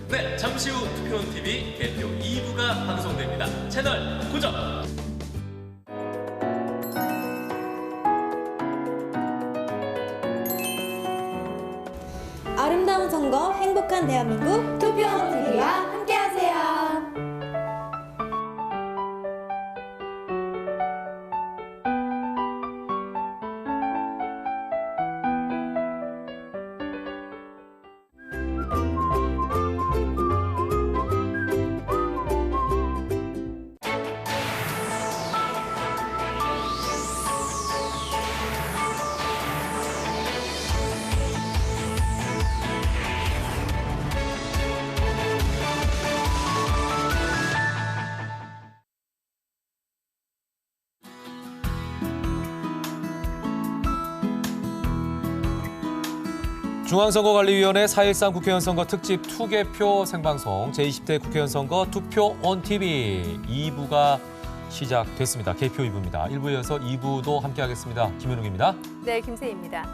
네, 잠시 후 투표원TV 개표 2부가 방송됩니다. 채널 고정! 아름다운 선거, 행복한 대한민국 투표원TV와 함께하세요. 중앙선거관리위원회 4.13 국회의원 선거 특집 투개표 생방송 제20대 국회의원 선거 투표온TV 2부가 시작됐습니다. 개표 2부입니다. 1부에 이어서 2부도 함께하겠습니다. 김현욱입니다. 네, 김세희입니다.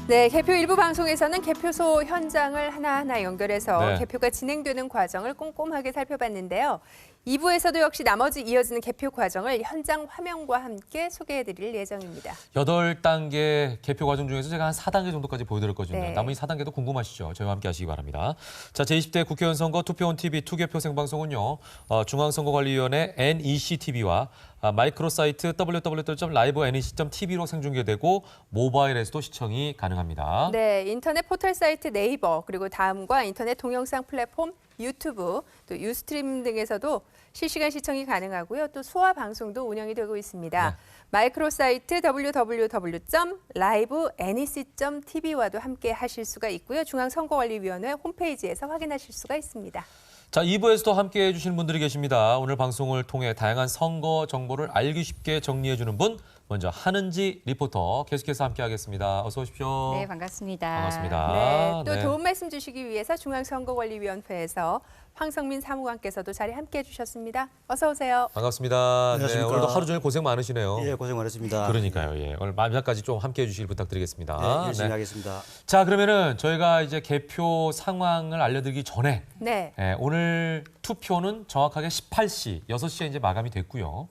네, 개표 1부 방송에서는 개표소 현장을 하나하나 연결해서 네. 개표가 진행되는 과정을 꼼꼼하게 살펴봤는데요. 2부에서도 역시 나머지 이어지는 개표 과정을 현장 화면과 함께 소개해드릴 예정입니다. 8단계 개표 과정 중에서 제가 한 4단계 정도까지 보여드렸거든요. 네. 나머지 4단계도 궁금하시죠? 저희와 함께 하시기 바랍니다. 자, 제20대 국회의원 선거 투표온TV 투개표 생방송은요. 중앙선거관리위원회 NECTV와 마이크로 사이트 www.livenec.tv로 생중계되고 모바일에서도 시청이 가능합니다. 네, 인터넷 포털 사이트 네이버 그리고 다음과 인터넷 동영상 플랫폼 유튜브 또 유스트림 등에서도 실시간 시청이 가능하고요. 또 소화 방송도 운영이 되고 있습니다. 네. 마이크로 사이트 www.livenec.tv와도 함께 하실 수가 있고요. 중앙선거관리위원회 홈페이지에서 확인하실 수가 있습니다. 자, 2부에서도 함께해 주시는 분들이 계십니다. 오늘 방송을 통해 다양한 선거 정보를 알기 쉽게 정리해 주는 분, 먼저 한은지 리포터 계속해서 함께하겠습니다. 어서 오십시오. 네, 반갑습니다. 반갑습니다. 네, 또 네. 도움 말씀 주시기 위해서 중앙선거관리위원회에서 황성민 사무관께서도 자리 함께해 주셨습니다. 어서 오세요. 반갑습니다. 네, 안녕하십니까. 오늘도 하루 종일 고생 많으시네요. 예, 고생 많으십니다. 그러니까요. 예. 오늘 마지막까지 좀 함께해 주시길 부탁드리겠습니다. 네, 열심히 네. 하겠습니다. 자, 그러면은 저희가 이제 개표 상황을 알려드리기 전에 네. 오늘 투표는 정확하게 18시, 6시에 이제 마감이 됐고요.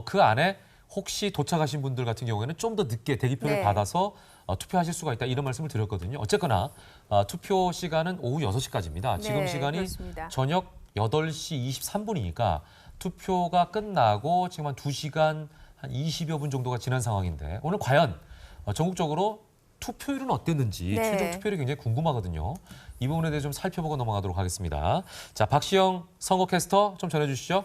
그 안에 혹시 도착하신 분들 같은 경우에는 좀 더 늦게 대기표를 네. 받아서 투표하실 수가 있다 이런 말씀을 드렸거든요. 어쨌거나 투표 시간은 오후 6시까지입니다. 지금 네, 시간이 그렇습니다. 저녁 8시 23분이니까 투표가 끝나고 지금 한 2시간 한 20여 분 정도가 지난 상황인데 오늘 과연 전국적으로 투표율은 어땠는지 네. 최종 투표율이 굉장히 궁금하거든요. 이 부분에 대해서 좀 살펴보고 넘어가도록 하겠습니다. 자, 박시영 선거캐스터 좀 전해주시죠.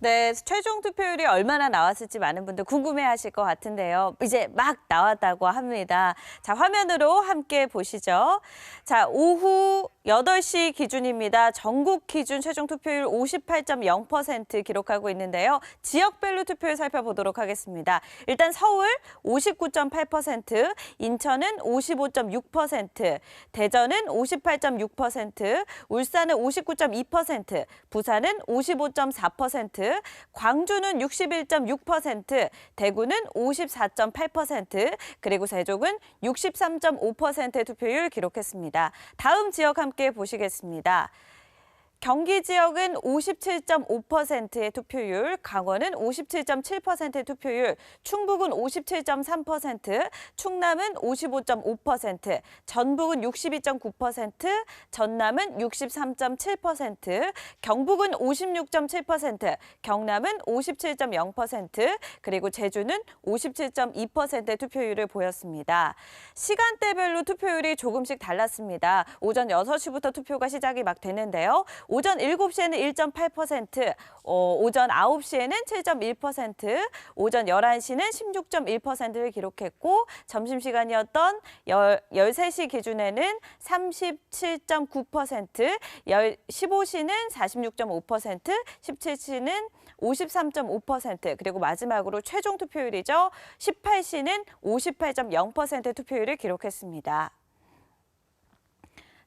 네, 최종 투표율이 얼마나 나왔을지 많은 분들 궁금해하실 것 같은데요. 이제 막 나왔다고 합니다. 자, 화면으로 함께 보시죠. 자, 오후 8시 기준입니다. 전국 기준 최종 투표율 58.0% 기록하고 있는데요. 지역별로 투표율 살펴보도록 하겠습니다. 일단 서울 59.8%, 인천은 55.6%, 대전은 58.6%, 울산은 59.2%, 부산은 55.4%, 광주는 61.6%, 대구는 54.8%, 그리고 세종은 63.5% 투표율 기록했습니다. 다음 지역 함께 보시겠습니다. 경기 지역은 57.5%의 투표율, 강원은 57.7%의 투표율, 충북은 57.3%, 충남은 55.5%, 전북은 62.9%, 전남은 63.7%, 경북은 56.7%, 경남은 57.0%, 그리고 제주는 57.2%의 투표율을 보였습니다. 시간대별로 투표율이 조금씩 달랐습니다. 오전 6시부터 투표가 시작이 막 되는데요. 오전 7시에는 1.8%, 오전 9시에는 7.1%, 오전 11시는 16.1%를 기록했고 점심시간이었던 13시 기준에는 37.9%, 15시는 46.5%, 17시는 53.5%, 그리고 마지막으로 최종 투표율이죠. 18시는 58.0% 투표율을 기록했습니다.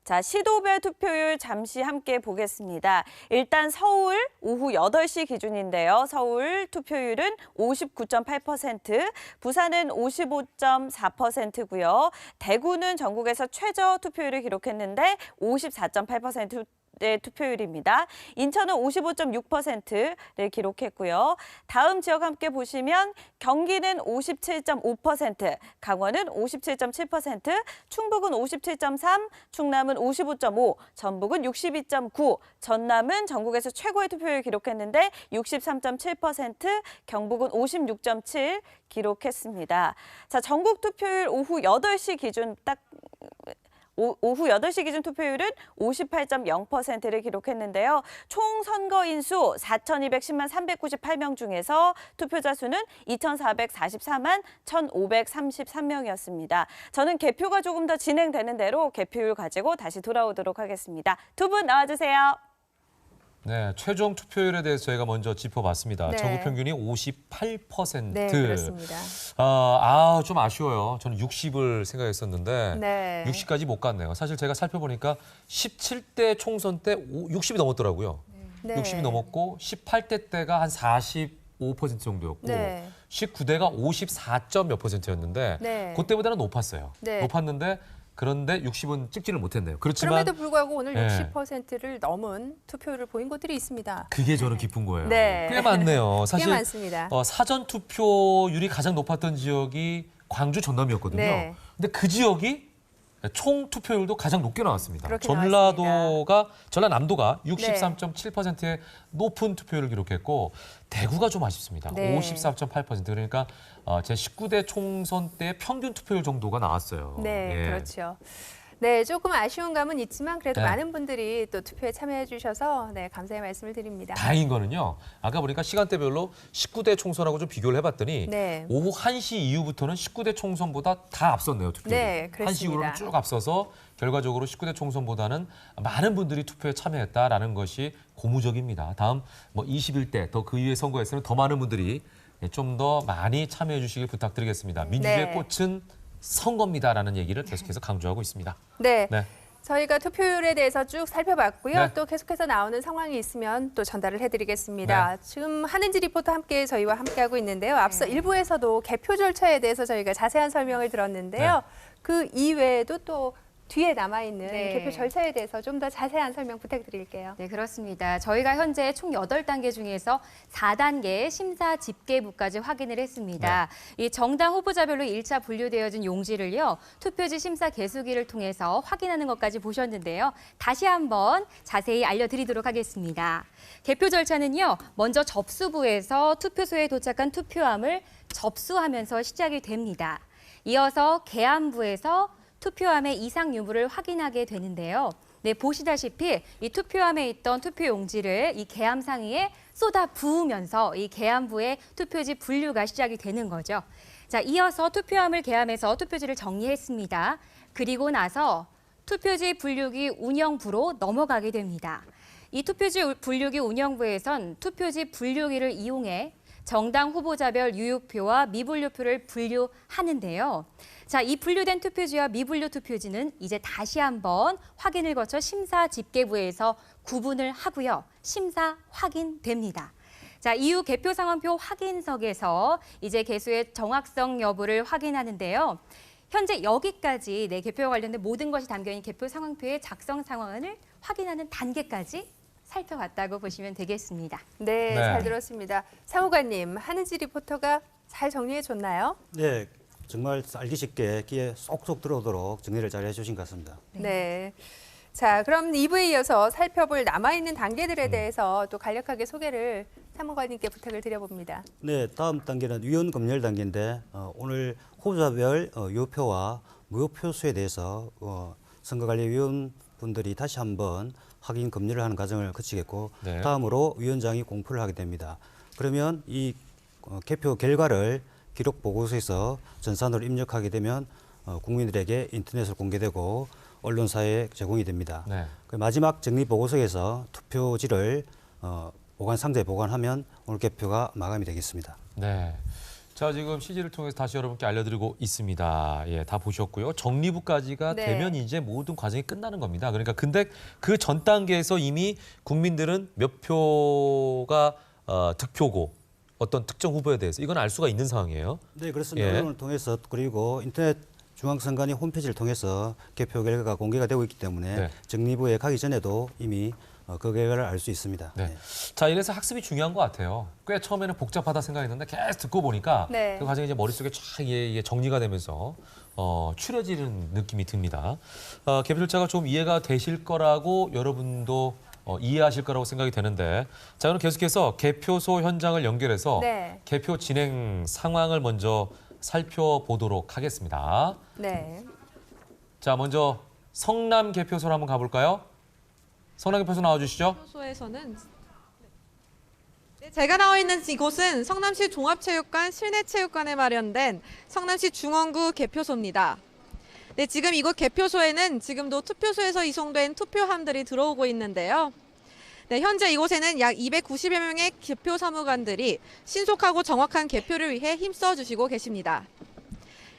자, 시도별 투표율 잠시 함께 보겠습니다. 일단 서울 오후 8시 기준인데요. 서울 투표율은 59.8%, 부산은 55.4%고요. 대구는 전국에서 최저 투표율을 기록했는데 54.8%. 의 투표율입니다. 인천은 55.6%를 기록했고요. 다음 지역 함께 보시면 경기는 57.5%, 강원은 57.7%, 충북은 57.3%, 충남은 55.5%, 전북은 62.9%, 전남은 전국에서 최고의 투표율을 기록했는데 63.7%, 경북은 56.7% 기록했습니다. 자, 전국 투표율 오후 8시 기준 오후 8시 기준 투표율은 58.0%를 기록했는데요. 총 선거인 수 4,210만 398명 중에서 투표자 수는 2,444만 1,533명이었습니다. 저는 개표가 조금 더 진행되는 대로 개표율 가지고 다시 돌아오도록 하겠습니다. 두 분 나와주세요. 네, 최종 투표율에 대해서 저희가 먼저 짚어봤습니다. 네. 전국 평균이 58%. 네, 그렇습니다. 좀 아쉬워요. 저는 60을 생각했었는데 네. 60까지 못 갔네요. 사실 제가 살펴보니까 17대 총선 때 60이 넘었더라고요. 네. 60이 넘었고 18대 때가 한 45% 정도였고 네. 19대가 54점 몇 %였는데 네. 그때보다는 높았어요. 네. 높았는데 그런데 60은 찍지를 못했네요. 그렇지만 그럼에도 불구하고 오늘 네. 60%를 넘은 투표율을 보인 곳들이 있습니다. 그게 저는 기쁜 거예요. 네. 꽤 많네요. 사실 꽤 많습니다. 사전 투표율이 가장 높았던 지역이 광주 전남이었거든요. 네. 근데 그 지역이 총 투표율도 가장 높게 나왔습니다. 그렇게 전라남도가 63.7%의 높은 투표율을 기록했고 대구가 좀 아쉽습니다. 네. 54.8% 그러니까 제 19대 총선 때 평균 투표율 정도가 나왔어요. 네, 예. 그렇죠. 네, 조금 아쉬운 감은 있지만 그래도 네. 많은 분들이 또 투표에 참여해 주셔서 네, 감사의 말씀을 드립니다. 다행인 거는요. 아까 보니까 시간대별로 19대 총선하고 좀 비교를 해봤더니 네. 오후 1시 이후부터는 19대 총선보다 다 앞섰네요. 투표율이. 네, 1시 그렇습니다. 이후로는 쭉 앞서서 결과적으로 19대 총선보다는 많은 분들이 투표에 참여했다라는 것이 고무적입니다. 다음 21대 더 그 이후의 선거에서는 더 많은 분들이 좀 더 많이 참여해 주시길 부탁드리겠습니다. 민주주의의 네. 꽃은 선거입니다라는 얘기를 계속해서 강조하고 있습니다. 네. 네. 저희가 투표율에 대해서 쭉 살펴봤고요. 네. 또 계속해서 나오는 상황이 있으면 또 전달을 해드리겠습니다. 지금 한은지 리포터 함께 저희와 함께하고 있는데요. 앞서 일부에서도 개표 절차에 대해서 저희가 자세한 설명을 들었는데요. 네. 그 이외에도 또 뒤에 남아있는 네. 개표 절차에 대해서 좀 더 자세한 설명 부탁드릴게요. 네, 그렇습니다. 저희가 현재 총 8단계 중에서 4단계 심사 집계부까지 확인을 했습니다. 이 정당 후보자별로 1차 분류되어진 용지를요. 투표지 심사 개수기를 통해서 확인하는 것까지 보셨는데요. 다시 한번 자세히 알려드리도록 하겠습니다. 개표 절차는요. 먼저 접수부에서 투표소에 도착한 투표함을 접수하면서 시작이 됩니다. 이어서 개함부에서 투표함의 이상 유무를 확인하게 되는데요. 네, 보시다시피 이 투표함에 있던 투표 용지를 이 개함 상위에 쏟아 부으면서 이 개함부의 투표지 분류가 시작이 되는 거죠. 자, 이어서 투표함을 개함해서 투표지를 정리했습니다. 그리고 나서 투표지 분류기 운영부로 넘어가게 됩니다. 이 투표지 분류기 운영부에선 투표지 분류기를 이용해 정당 후보자별 유효표와 미분류표를 분류하는데요. 자, 이 분류된 투표지와 미분류 투표지는 이제 다시 한번 확인을 거쳐 심사 집계부에서 구분을 하고요. 심사 확인됩니다. 자, 이후 개표 상황표 확인석에서 이제 개수의 정확성 여부를 확인하는데요. 현재 여기까지 개표와 관련된 모든 것이 담겨있는 개표 상황표의 작성 상황을 확인하는 단계까지 살펴봤다고 보시면 되겠습니다. 네, 네. 잘 들었습니다. 사무관님, 한은지 리포터가 잘 정리해 줬나요? 네, 정말 알기 쉽게 귀에 쏙쏙 들어오도록 정리를 잘 해주신 것 같습니다. 네. 자, 그럼 2부에 이어서 살펴볼 남아있는 단계들에 대해서 또 간략하게 소개를 사무관님께 부탁을 드려봅니다. 네, 다음 단계는 위원 검열 단계인데 오늘 후보자별 유효표와 무효표 수에 대해서 선거관리위원분들이 다시 한번 확인 검열을 하는 과정을 거치겠고 네. 다음으로 위원장이 공표를 하게 됩니다. 그러면 이 개표 결과를 기록 보고서에서 전산으로 입력하게 되면 국민들에게 인터넷으로 공개되고 언론사에 제공이 됩니다. 네. 그 마지막 정리 보고서에서 투표지를 보관 상자에 보관하면 오늘 개표가 마감이 되겠습니다. 네. 자, 지금 CG를 통해서 다시 여러분께 알려드리고 있습니다. 예, 다 보셨고요. 정리부까지가 네. 되면 이제 모든 과정이 끝나는 겁니다. 그러니까 근데 그 전 단계에서 이미 국민들은 몇 표가 득표고 어떤 특정 후보에 대해서 이건 알 수가 있는 상황이에요. 네, 그렇습니다. 예. 언론을 통해서 그리고 인터넷 중앙선관위 홈페이지를 통해서 개표 결과가 공개가 되고 있기 때문에 네. 정리부에 가기 전에도 이미 그 결과를 알 수 있습니다. 네. 네. 자, 이래서 학습이 중요한 것 같아요. 꽤 처음에는 복잡하다 생각했는데 계속 듣고 보니까 네. 그 과정이 이제 머릿속에 쫙 이게 정리가 되면서 추려지는 느낌이 듭니다. 개표 절차가 좀 이해가 되실 거라고 여러분도 이해하실 거라고 생각이 되는데 자, 그럼 계속해서 개표소 현장을 연결해서 네. 개표 진행 상황을 먼저 살펴보도록 하겠습니다. 네. 자, 먼저 성남 개표소로 한번 가볼까요? 성남 개표소 나와주시죠. 소에서는 네, 제가 나와 있는 이곳은 성남시 종합체육관 실내체육관에 마련된 성남시 중원구 개표소입니다. 네, 지금 이곳 개표소에는 지금도 투표소에서 이송된 투표함들이 들어오고 있는데요. 네, 현재 이곳에는 약 290여 명의 개표 사무관들이 신속하고 정확한 개표를 위해 힘써 주시고 계십니다.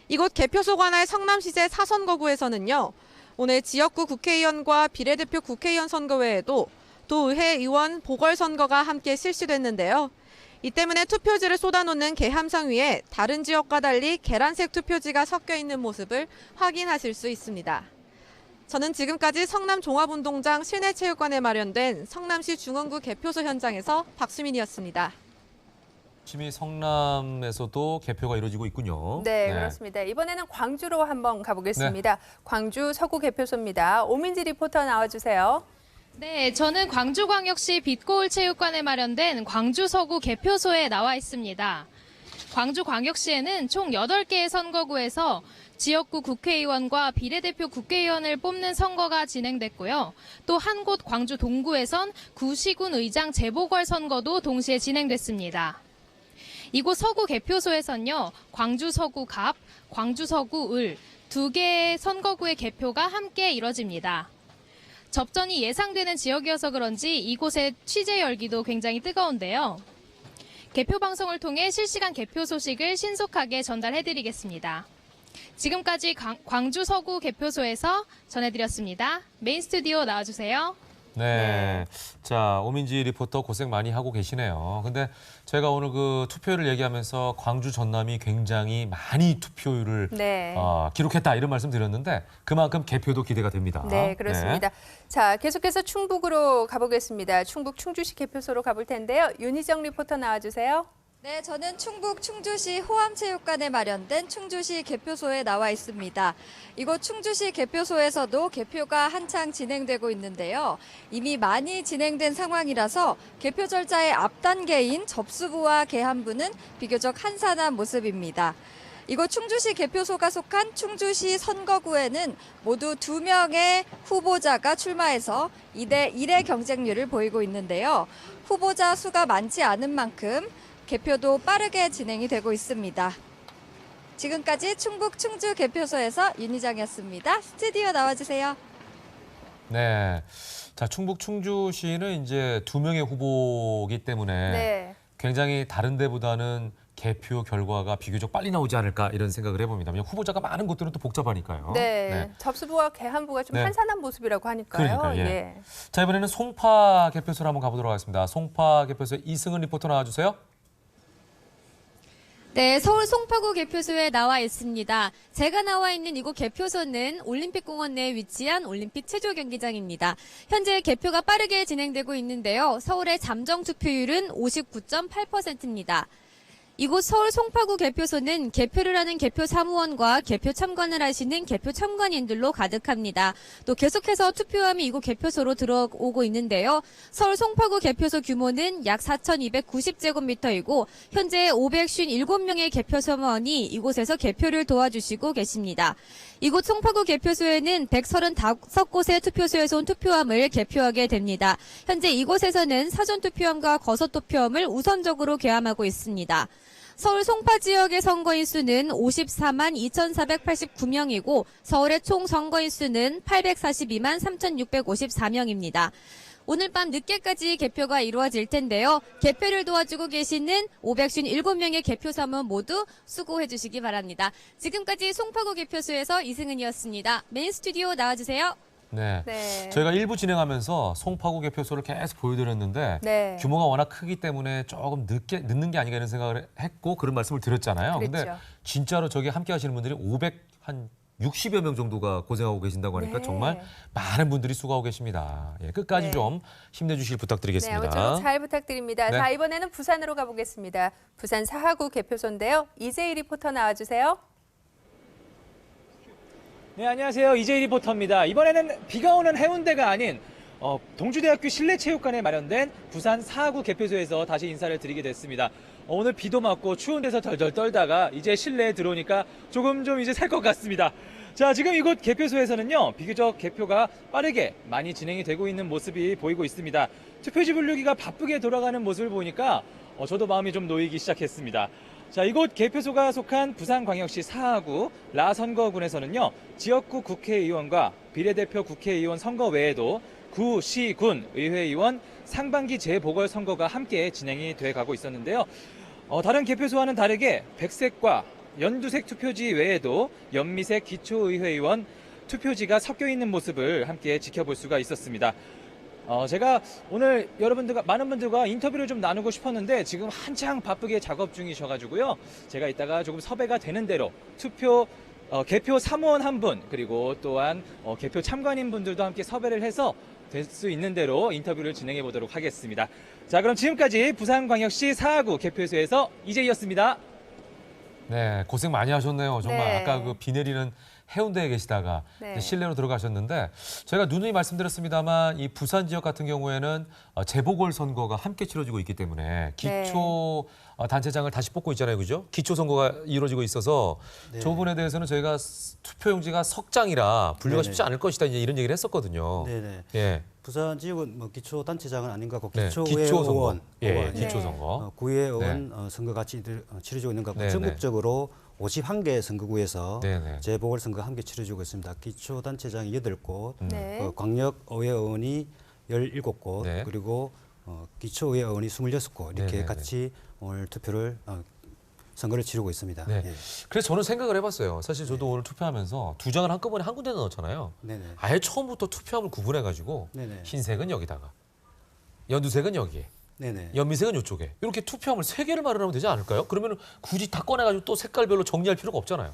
이곳 개표소 관할 성남시제 4선거구에서는요. 오늘 지역구 국회의원과 비례대표 국회의원 선거 외에도 도의회 의원 보궐선거가 함께 실시됐는데요. 이 때문에 투표지를 쏟아놓는 개함상 위에 다른 지역과 달리 계란색 투표지가 섞여 있는 모습을 확인하실 수 있습니다. 저는 지금까지 성남종합운동장 실내체육관에 마련된 성남시 중원구 개표소 현장에서 박수민이었습니다. 지금 성남에서도 개표가 이루어지고 있군요. 네, 그렇습니다. 이번에는 광주로 한번 가보겠습니다. 광주 서구 개표소입니다. 오민지 리포터 나와주세요. 네, 저는 광주광역시 빛고울체육관에 마련된 광주 서구 개표소에 나와 있습니다. 광주광역시에는 총 8개의 선거구에서 지역구 국회의원과 비례대표 국회의원을 뽑는 선거가 진행됐고요. 또 한 곳 광주 동구에선 구시군 의장 재보궐 선거도 동시에 진행됐습니다. 이곳 서구 개표소에선요, 광주 서구 갑, 광주 서구 을 두 개의 선거구의 개표가 함께 이뤄집니다. 접전이 예상되는 지역이어서 그런지 이곳의 취재 열기도 굉장히 뜨거운데요. 개표 방송을 통해 실시간 개표 소식을 신속하게 전달해드리겠습니다. 지금까지 광주 서구 개표소에서 전해드렸습니다. 메인 스튜디오 나와주세요. 네. 자, 오민지 리포터 고생 많이 하고 계시네요. 근데 제가 오늘 그 투표율을 얘기하면서 광주 전남이 굉장히 많이 투표율을 네. 기록했다 이런 말씀 드렸는데 그만큼 개표도 기대가 됩니다. 네, 그렇습니다. 자, 계속해서 충북으로 가보겠습니다. 충북 충주시 개표소로 가볼 텐데요. 윤희정 리포터 나와주세요. 네, 저는 충북 충주시 호암체육관에 마련된 충주시 개표소에 나와 있습니다. 이곳 충주시 개표소에서도 개표가 한창 진행되고 있는데요. 이미 많이 진행된 상황이라서 개표 절차의 앞 단계인 접수부와 개함부는 비교적 한산한 모습입니다. 이곳 충주시 개표소가 속한 충주시 선거구에는 모두 2명의 후보자가 출마해서 2대 1의 경쟁률을 보이고 있는데요. 후보자 수가 많지 않은 만큼 개표도 빠르게 진행이 되고 있습니다. 지금까지 충북 충주 개표소에서 윤희정이었습니다. 스튜디오 나와주세요. 네. 자, 충북 충주시는 이제 2명의 후보이기 때문에 네. 굉장히 다른 데보다는 개표 결과가 비교적 빨리 나오지 않을까 이런 생각을 해봅니다. 왜냐하면 후보자가 많은 곳들은 또 복잡하니까요. 네. 접수부와 개함부가 좀 네. 한산한 모습이라고 하니까요. 그러니까, 예. 자, 이번에는 송파 개표소로 한번 가보도록 하겠습니다. 송파 개표소 이승은 리포터 나와주세요. 네, 서울 송파구 개표소에 나와 있습니다. 제가 나와 있는 이곳 개표소는 올림픽공원 내에 위치한 올림픽 체조 경기장입니다. 현재 개표가 빠르게 진행되고 있는데요. 서울의 잠정 투표율은 59.8%입니다. 이곳 서울 송파구 개표소는 개표를 하는 개표 사무원과 개표 참관을 하시는 개표 참관인들로 가득합니다. 또 계속해서 투표함이 이곳 개표소로 들어오고 있는데요. 서울 송파구 개표소 규모는 약 4,290제곱미터이고 현재 557명의 개표 사무원이 이곳에서 개표를 도와주시고 계십니다. 이곳 송파구 개표소에는 135곳의 투표소에서 온 투표함을 개표하게 됩니다. 현재 이곳에서는 사전투표함과 거소투표함을 우선적으로 개함하고 있습니다. 서울 송파 지역의 선거인 수는 54만 2,489명이고 서울의 총 선거인 수는 842만 3,654명입니다. 오늘 밤 늦게까지 개표가 이루어질 텐데요. 개표를 도와주고 계시는 557명의 개표 사무원 모두 수고해 주시기 바랍니다. 지금까지 송파구 개표소에서 이승은이었습니다. 메인 스튜디오 나와주세요. 네. 네. 저희가 1부 진행하면서 송파구 개표소를 계속 보여드렸는데 네. 규모가 워낙 크기 때문에 조금 늦는 게 아닌가 이런 생각을 했고 그런 말씀을 드렸잖아요. 근데 그렇죠. 진짜로 저기 함께 하시는 분들이 60여 명 정도가 고생하고 계신다고 하니까 네. 정말 많은 분들이 수고하고 계십니다. 예, 끝까지 네. 좀 힘내주실 네, 부탁드리겠습니다. 아무쪼록 잘 부탁드립니다. 네. 자, 이번에는 부산으로 가보겠습니다. 부산 사하구 개표소인데요. 이재희 리포터 나와주세요. 네, 안녕하세요. 이재희 리포터입니다. 이번에는 비가 오는 해운대가 아닌 동주대학교 실내체육관에 마련된 부산 사하구 개표소에서 다시 인사를 드리게 됐습니다. 오늘 비도 맞고 추운 데서 덜덜 떨다가 이제 실내에 들어오니까 조금 좀 이제 살 것 같습니다. 자, 지금 이곳 개표소에서는요, 비교적 개표가 빠르게 많이 진행이 되고 있는 모습이 보이고 있습니다. 투표지 분류기가 바쁘게 돌아가는 모습을 보니까 저도 마음이 좀 놓이기 시작했습니다. 자, 이곳 개표소가 속한 부산광역시 사하구 라선거군에서는요, 지역구 국회의원과 비례대표 국회의원 선거 외에도 구, 시, 군, 의회의원 상반기 재보궐선거가 함께 진행이 돼 가고 있었는데요. 다른 개표소와는 다르게 백색과 연두색 투표지 외에도 연미색 기초의회의원 투표지가 섞여 있는 모습을 함께 지켜볼 수가 있었습니다. 제가 오늘 많은 분들과 인터뷰를 좀 나누고 싶었는데 지금 한창 바쁘게 작업 중이셔가지고요. 제가 이따가 조금 섭외가 되는 대로 개표 사무원 한 분, 그리고 또한 개표 참관인 분들도 함께 섭외를 해서 될 수 있는 대로 인터뷰를 진행해 보도록 하겠습니다. 자, 그럼 지금까지 부산광역시 사하구 개표소에서 이재희였습니다. 네, 고생 많이 하셨네요. 정말 네. 아까 그 비 내리는 해운대에 계시다가 네. 실내로 들어가셨는데 저희가 누누이 말씀드렸습니다만 이 부산 지역 같은 경우에는 재보궐선거가 함께 치러지고 있기 때문에 기초 단체장을 다시 뽑고 있잖아요. 그죠? 기초선거가 이루어지고 있어서 네. 저 부분에 대해서는 저희가 투표용지가 석장이라 분류가 네네. 쉽지 않을 것이다 이제 이런 얘기를 했었거든요. 네네. 예. 부산 지역은 뭐 기초단체장은 아닌 것 같고 네, 기초의회 기초선거. 의원, 예, 이제, 기초선거. 구의회의원 선거 같이 치러지고 있는 것 같고 네네. 전국적으로 51개 선거구에서 네네. 재보궐선거가 함께 치러지고 있습니다. 기초단체장이 8곳, 네. 광역의회의원이 17곳, 네. 그리고 기초의회의원이 26곳 이렇게 네네네. 같이 오늘 투표를 선거를 치르고 있습니다. 네. 예. 그래서 저는 생각을 해봤어요. 사실 저도 오늘 투표하면서 두 장을 한꺼번에 한 군데에 넣었잖아요. 네네. 아예 처음부터 투표함을 구분해가지고 네네. 흰색은 여기다가, 연두색은 여기에, 네네. 연미색은 이쪽에 이렇게 투표함을 3개를 마련하면 되지 않을까요? 그러면 굳이 다 꺼내가지고 또 색깔별로 정리할 필요가 없잖아요.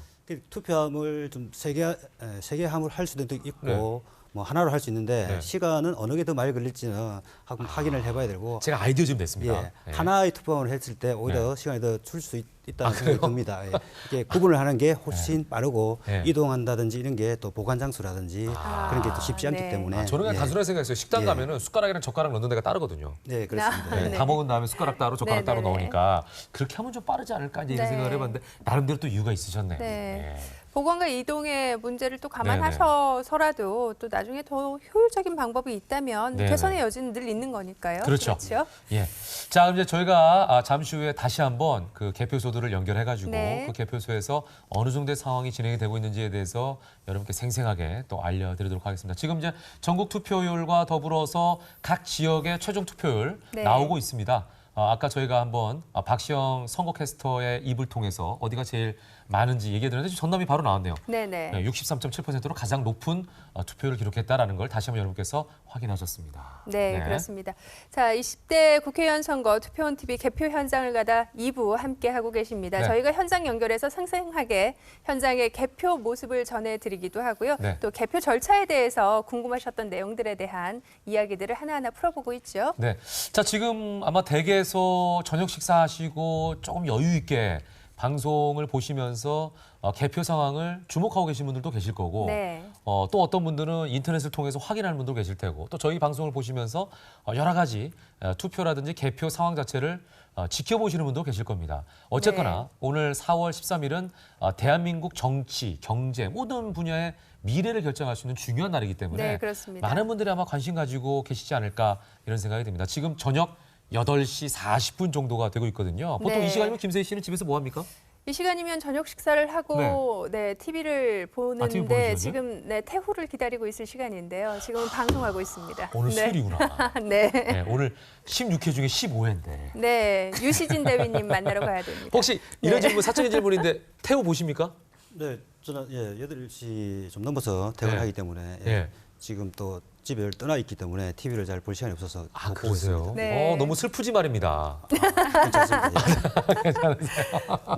투표함을 좀 세 개 함을 할 수도 있고 네. 뭐 하나로 할 수 있는데 네. 시간은 어느 게 더 많이 걸릴지는 확인을 해봐야 되고 제가 아이디어 좀 냈습니다. 예, 네. 하나의 투표함을 했을 때 오히려 네. 시간이 더 줄 수 있다는 아, 생각이 그래요? 듭니다. 예. 이게 구분을 하는 게 훨씬 빠르고 네. 이동한다든지 이런 게 또 보관 장소라든지 그런 게 또 쉽지 않기 네. 때문에 저는 그냥 예. 단순하게 생각했어요. 식당 예. 가면은 숟가락이랑 젓가락 넣는 데가 따르거든요. 네 그렇습니다. 네, 예. 다 먹은 다음에 숟가락 따로 젓가락 네, 따로 네, 네. 넣으니까 그렇게 하면 좀 빠르지 않을까 이제 이런 네. 생각을 해봤는데 나름대로 또 이유가 있으셨네요. 네. 예. 보건과 이동의 문제를 또 감안하셔서라도 또 나중에 더 효율적인 방법이 있다면 네네. 개선의 여지는 늘 있는 거니까요. 그렇죠. 그렇죠? 예. 자, 그럼 이제 저희가 잠시 후에 다시 한번 그 개표소들을 연결해가지고 네. 그 개표소에서 어느 정도의 상황이 진행이 되고 있는지에 대해서 여러분께 생생하게 또 알려드리도록 하겠습니다. 지금 이제 전국 투표율과 더불어서 각 지역의 최종 투표율 네. 나오고 있습니다. 아까 저희가 한번 박시영 선거캐스터의 입을 통해서 어디가 제일 많은지 얘기해드렸는데 지금 전남이 바로 나왔네요. 네네. 63.7%로 가장 높은 투표율을 기록했다라는 걸 다시 한번 여러분께서 확인하셨습니다. 네, 그렇습니다. 자, 20대 국회의원 선거 투표원 TV 개표 현장을 가다 2부 함께 하고 계십니다. 네. 저희가 현장 연결해서 생생하게 현장의 개표 모습을 전해드리기도 하고요. 네. 또 개표 절차에 대해서 궁금하셨던 내용들에 대한 이야기들을 하나하나 풀어보고 있죠. 네. 자, 지금 아마 댁에서 저녁 식사하시고 조금 여유 있게 방송을 보시면서 개표 상황을 주목하고 계신 분들도 계실 거고 네. 또 어떤 분들은 인터넷을 통해서 확인하는 분도 계실 테고 또 저희 방송을 보시면서 여러 가지 투표라든지 개표 상황 자체를 지켜보시는 분도 계실 겁니다. 어쨌거나 네. 오늘 4월 13일은 대한민국 정치, 경제 모든 분야의 미래를 결정할 수 있는 중요한 날이기 때문에 네, 그렇습니다. 많은 분들이 아마 관심 가지고 계시지 않을까 이런 생각이 듭니다. 지금 저녁 8시 40분 정도가 되고 있거든요. 보통 네. 이 시간이면 김세희 씨는 집에서 뭐 합니까? 이 시간이면 저녁 식사를 하고 TV를 보는데 TV 보는 지금 태후를 기다리고 있을 시간인데요. 지금 방송하고 있습니다. 오늘 수요일이구나. 네. 네, 오늘 16회 중에 15회인데. 네, 유시진 대위님 만나러 가야 됩니다. 혹시 이런 질문, 사적인 질문인데 태우 보십니까? 네, 저는 8시 좀 넘어서 퇴근하기 때문에 지금 또 집을 떠나 있기 때문에 TV를 잘 볼 시간이 없어서 못 보고 있습니다. 네. 너무 슬프지 말입니다. 괜찮습니다.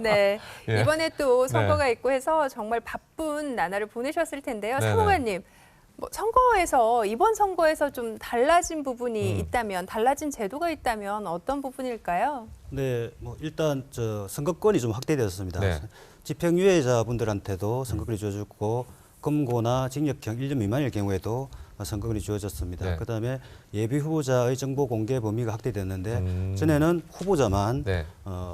네, 예. 이번에 또 선거가 있고 해서 정말 바쁜 나날을 보내셨을 텐데요. 네네. 사무관님, 뭐 선거에서 이번 선거에서 좀 달라진 부분이 있다면, 달라진 제도가 있다면 어떤 부분일까요? 네, 뭐 일단 선거권이 좀 확대되었습니다. 네. 집행유예자분들한테도 선거권이 주어졌고 검거나 징역형 1년 미만일 경우에도 선거권이 주어졌습니다. 네. 그다음에 예비 후보자의 정보 공개 범위가 확대됐는데 전에는 후보자만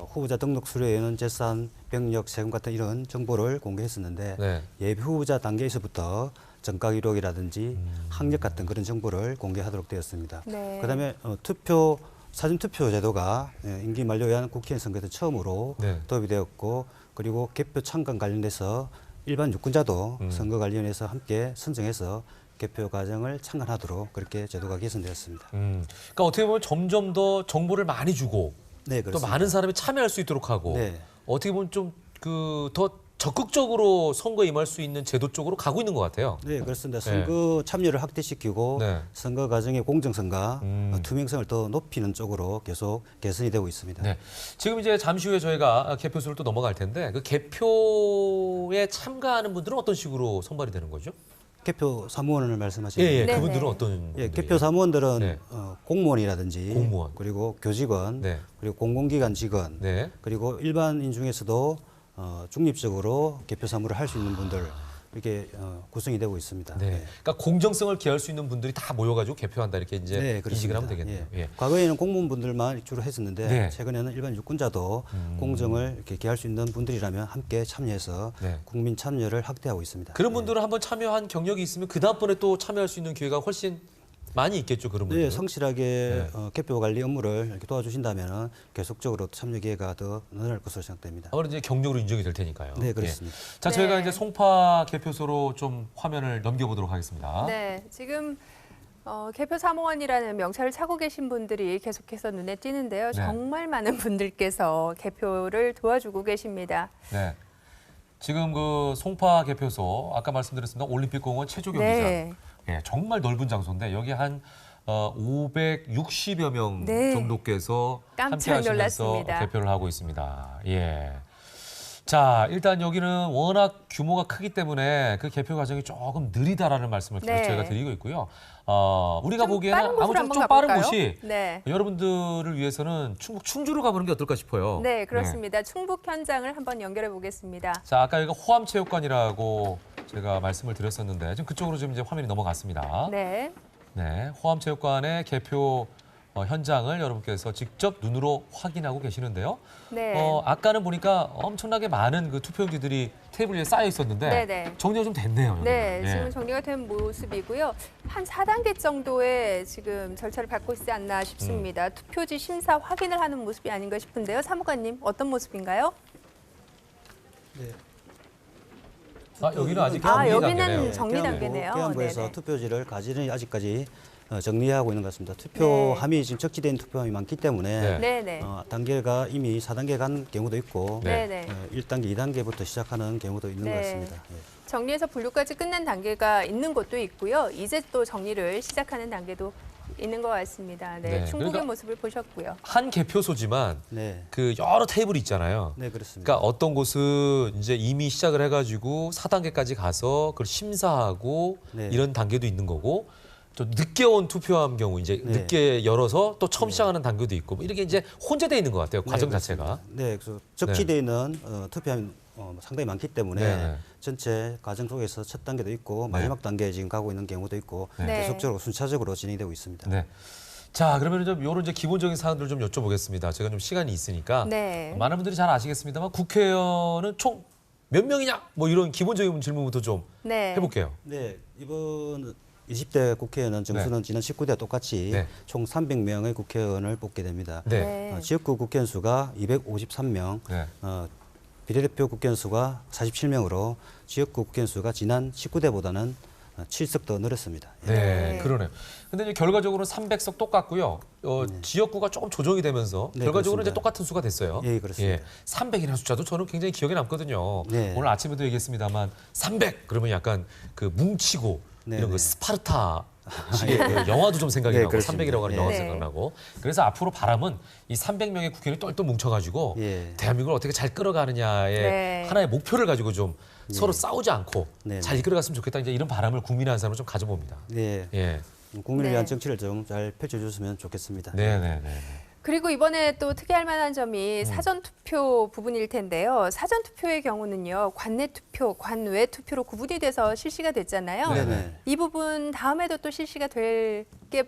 후보자 등록 수료에는 재산, 병력, 세금 같은 이런 정보를 공개했었는데 예비 후보자 단계에서부터 정가 기록이라든지 학력 같은 그런 정보를 공개하도록 되었습니다. 네. 그다음에 사전 투표 제도가 임기 만료에 의한 국회의원 선거에서 처음으로 도입이 되었고 그리고 개표 참관 관련돼서 일반 유권자도 선거 관련해서 함께 선정해서 개표 과정을 참관하도록 그렇게 제도가 개선되었습니다. 그러니까 어떻게 보면 점점 더 정보를 많이 주고 네, 또 그렇습니다. 많은 사람이 참여할 수 있도록 하고 네. 어떻게 보면 좀 더 적극적으로 선거에 임할 수 있는 제도 쪽으로 가고 있는 것 같아요. 네, 그렇습니다. 선거 참여를 확대시키고 선거 과정의 공정성과 투명성을 더 높이는 쪽으로 계속 개선이 되고 있습니다. 네. 지금 이제 잠시 후에 저희가 개표소를 또 넘어갈 텐데 그 개표에 참가하는 분들은 어떤 식으로 선발이 되는 거죠? 개표 사무원을 말씀하시는 예, 거죠? 그분들은 어떤 분들이에요? 개표 사무원들은 공무원이라든지 공무원. 그리고 교직원 그리고 공공기관 직원 그리고 일반인 중에서도 중립적으로 개표 사무를 할 수 있는 분들 이렇게 구성이 되고 있습니다. 그러니까 공정성을 기할 수 있는 분들이 다 모여가지고 개표한다 이렇게 이제 인식을 하면 되겠네요. 과거에는 공무원분들만 주로 했었는데 네. 최근에는 일반 유권자도 공정을 이렇게 기할 수 있는 분들이라면 함께 참여해서 국민 참여를 확대하고 있습니다. 그런 분들은 한번 참여한 경력이 있으면 그 다음번에 또 참여할 수 있는 기회가 훨씬 많이 있겠죠, 그런 분들. 네, 성실하게 개표 관리 업무를 이렇게 도와주신다면 계속적으로 참여 기회가 더 늘어날 것으로 생각됩니다. 아무래도 이제 경력으로 인정이 될 테니까요. 네, 그렇습니다. 자, 저희가 이제 송파 개표소로 좀 화면을 넘겨보도록 하겠습니다. 네, 지금 개표 사무원이라는 명찰을 차고 계신 분들이 계속해서 눈에 띄는데요. 정말 많은 분들께서 개표를 도와주고 계십니다. 네. 지금 그 송파 개표소 아까 말씀드렸습니다. 올림픽공원 체조 경기장. 정말 넓은 장소인데 여기 한 560여 명 정도께서 함께 하시면서 놀랐습니다. 개표를 하고 있습니다. 자, 일단 여기는 워낙 규모가 크기 때문에 그 개표 과정이 조금 느리다라는 말씀을 계속 저희가 드리고 있고요. 우리가 보기에는 아무쪼록 좀 빠른 곳이 여러분들을 위해서는 충북 충주로 가보는 게 어떨까 싶어요. 네, 그렇습니다. 충북 현장을 한번 연결해 보겠습니다. 자, 아까 여기가 호암체육관이라고 제가 말씀을 드렸었는데 지금 그쪽으로 지금 이제 화면이 넘어갔습니다. 네, 호암체육관의 개표 현장을 여러분께서 직접 눈으로 확인하고 계시는데요. 아까는 보니까 엄청나게 많은 그 투표용지들이 테이블 위에 쌓여 있었는데 정리가 좀 됐네요. 여기는. 네, 지금 정리가 된 모습이고요. 한 4단계 정도의 지금 절차를 밟고 있지 않나 싶습니다. 투표지 심사 확인을 하는 모습이 아닌가 싶은데요. 사무관님, 어떤 모습인가요? 네. 여기는 아직 여기는 정리 단계네요. 계엄부에서 투표지를 가지런히 아직까지 정리하고 있는 것 같습니다. 투표함이 지금 적지된 투표함이 많기 때문에 단계가 이미 4단계 간 경우도 있고 1단계, 2단계부터 시작하는 경우도 있는 것 같습니다. 정리해서 분류까지 끝난 단계가 있는 곳도 있고요. 이제 또 정리를 시작하는 단계도 있는 것 같습니다. 충북의 그러니까 모습을 보셨고요. 한 개표소지만 그 여러 테이블이 있잖아요. 네, 그렇습니다. 그러니까 어떤 곳은 이제 이미 시작을 해가지고 4단계까지 가서 그걸 심사하고 이런 단계도 있는 거고 좀 늦게 온 투표함 경우 이제 늦게 열어서 또 처음 시작하는 단계도 있고 뭐 이렇게 이제 혼재돼 있는 것 같아요. 과정 자체가. 그래서 적지되어 있는 투표함이 상당히 많기 때문에 전체 과정 속에서 첫 단계도 있고 마지막 단계에 지금 가고 있는 경우도 있고 계속적으로 순차적으로 진행되고 있습니다. 자, 그러면 좀 이런 이제 기본적인 사항들을 좀 여쭤보겠습니다. 제가 좀 시간이 있으니까 많은 분들이 잘 아시겠습니다만 국회의원은 총 몇 명이냐? 뭐 이런 기본적인 질문부터 좀 해볼게요. 네, 이번 20대 국회의원은 정수는 지난 19대와 똑같이 네. 총 300명의 국회의원을 뽑게 됩니다. 네. 지역구 국회의원 수가 253명, 네. 비례대표 국회의원 수가 47명으로 지역구 국회의원 수가 지난 19대보다는 7석 더 늘었습니다. 네, 그러네요. 근데 이제 결과적으로 300석 똑같고요. 지역구가 조금 조정이 되면서 네, 결과적으로 이제 그렇습니다. 똑같은 수가 됐어요. 예, 그렇습니다. 300이라는 숫자도 저는 굉장히 기억에 남거든요. 네. 오늘 아침에도 얘기했습니다만 300 그러면 약간 그 뭉치고 네, 이런 그 네. 스파르타 식의 그 영화도 좀 생각이 네, 나고 그렇습니다. 300이라고 하는 네. 영화도 네. 생각나고 그래서 앞으로 바람은 이 300명의 국회의원이 똘똘 뭉쳐가지고 예. 대한민국을 어떻게 잘 끌어가느냐의 네. 하나의 목표를 가지고 좀 서로 싸우지 않고 네, 잘 네. 이끌어갔으면 좋겠다 이제 이런 바람을 국민의 한 사람은 좀 가져봅니다. 네. 예. 국민을 네. 위한 정치를 좀 잘 펼쳐줬으면 좋겠습니다. 네네네. 그리고 이번에 또 특이할 만한 점이 사전투표 부분일 텐데요. 사전투표의 경우는요. 관내 투표, 관외 투표로 구분이 돼서 실시가 됐잖아요. 네네. 이 부분 다음에도 또 실시가 될 게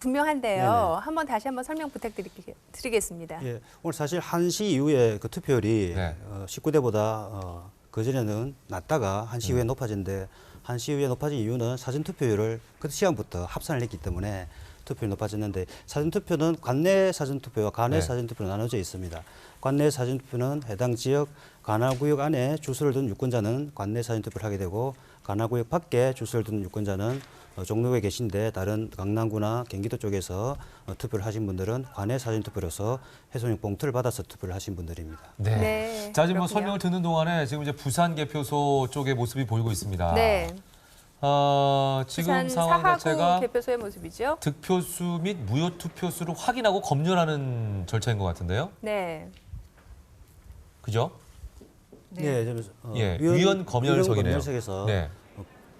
분명한데요. 네네. 한번 다시 한번 설명 부탁드리겠습니다. 예, 오늘 사실 1시 이후에 그 투표율이 네. 19대보다 그전에는 낮다가 1시 이후에 높아졌는데 1시 이후에 높아진 이유는 사전투표율을 그 시간부터 합산을 했기 때문에 투표율이 높아졌는데 사전투표는 관내 사전투표와 관외 네. 사전투표로 나눠져 있습니다. 관내 사전투표는 해당 지역 관할구역 안에 주소를 둔 유권자는 관내 사전투표를 하게 되고 관할구역 밖에 주소를 둔 유권자는 종로에 계신데 다른 강남구나 경기도 쪽에서 투표를 하신 분들은 관내 사전투표로서 해송용 봉투를 받아서 투표를 하신 분들입니다. 네. 네, 자, 지금 뭐 그렇군요. 설명을 듣는 동안에 지금 이제 부산 개표소 쪽의 모습이 보이고 있습니다. 네. 지금 부산 상황 사하구 자체가 개표소의 모습이죠. 득표수 및 무효 투표수를 확인하고 검열하는 절차인 것 같은데요. 네. 그죠? 네, 위원 검열석이네요. 검열석에서 네.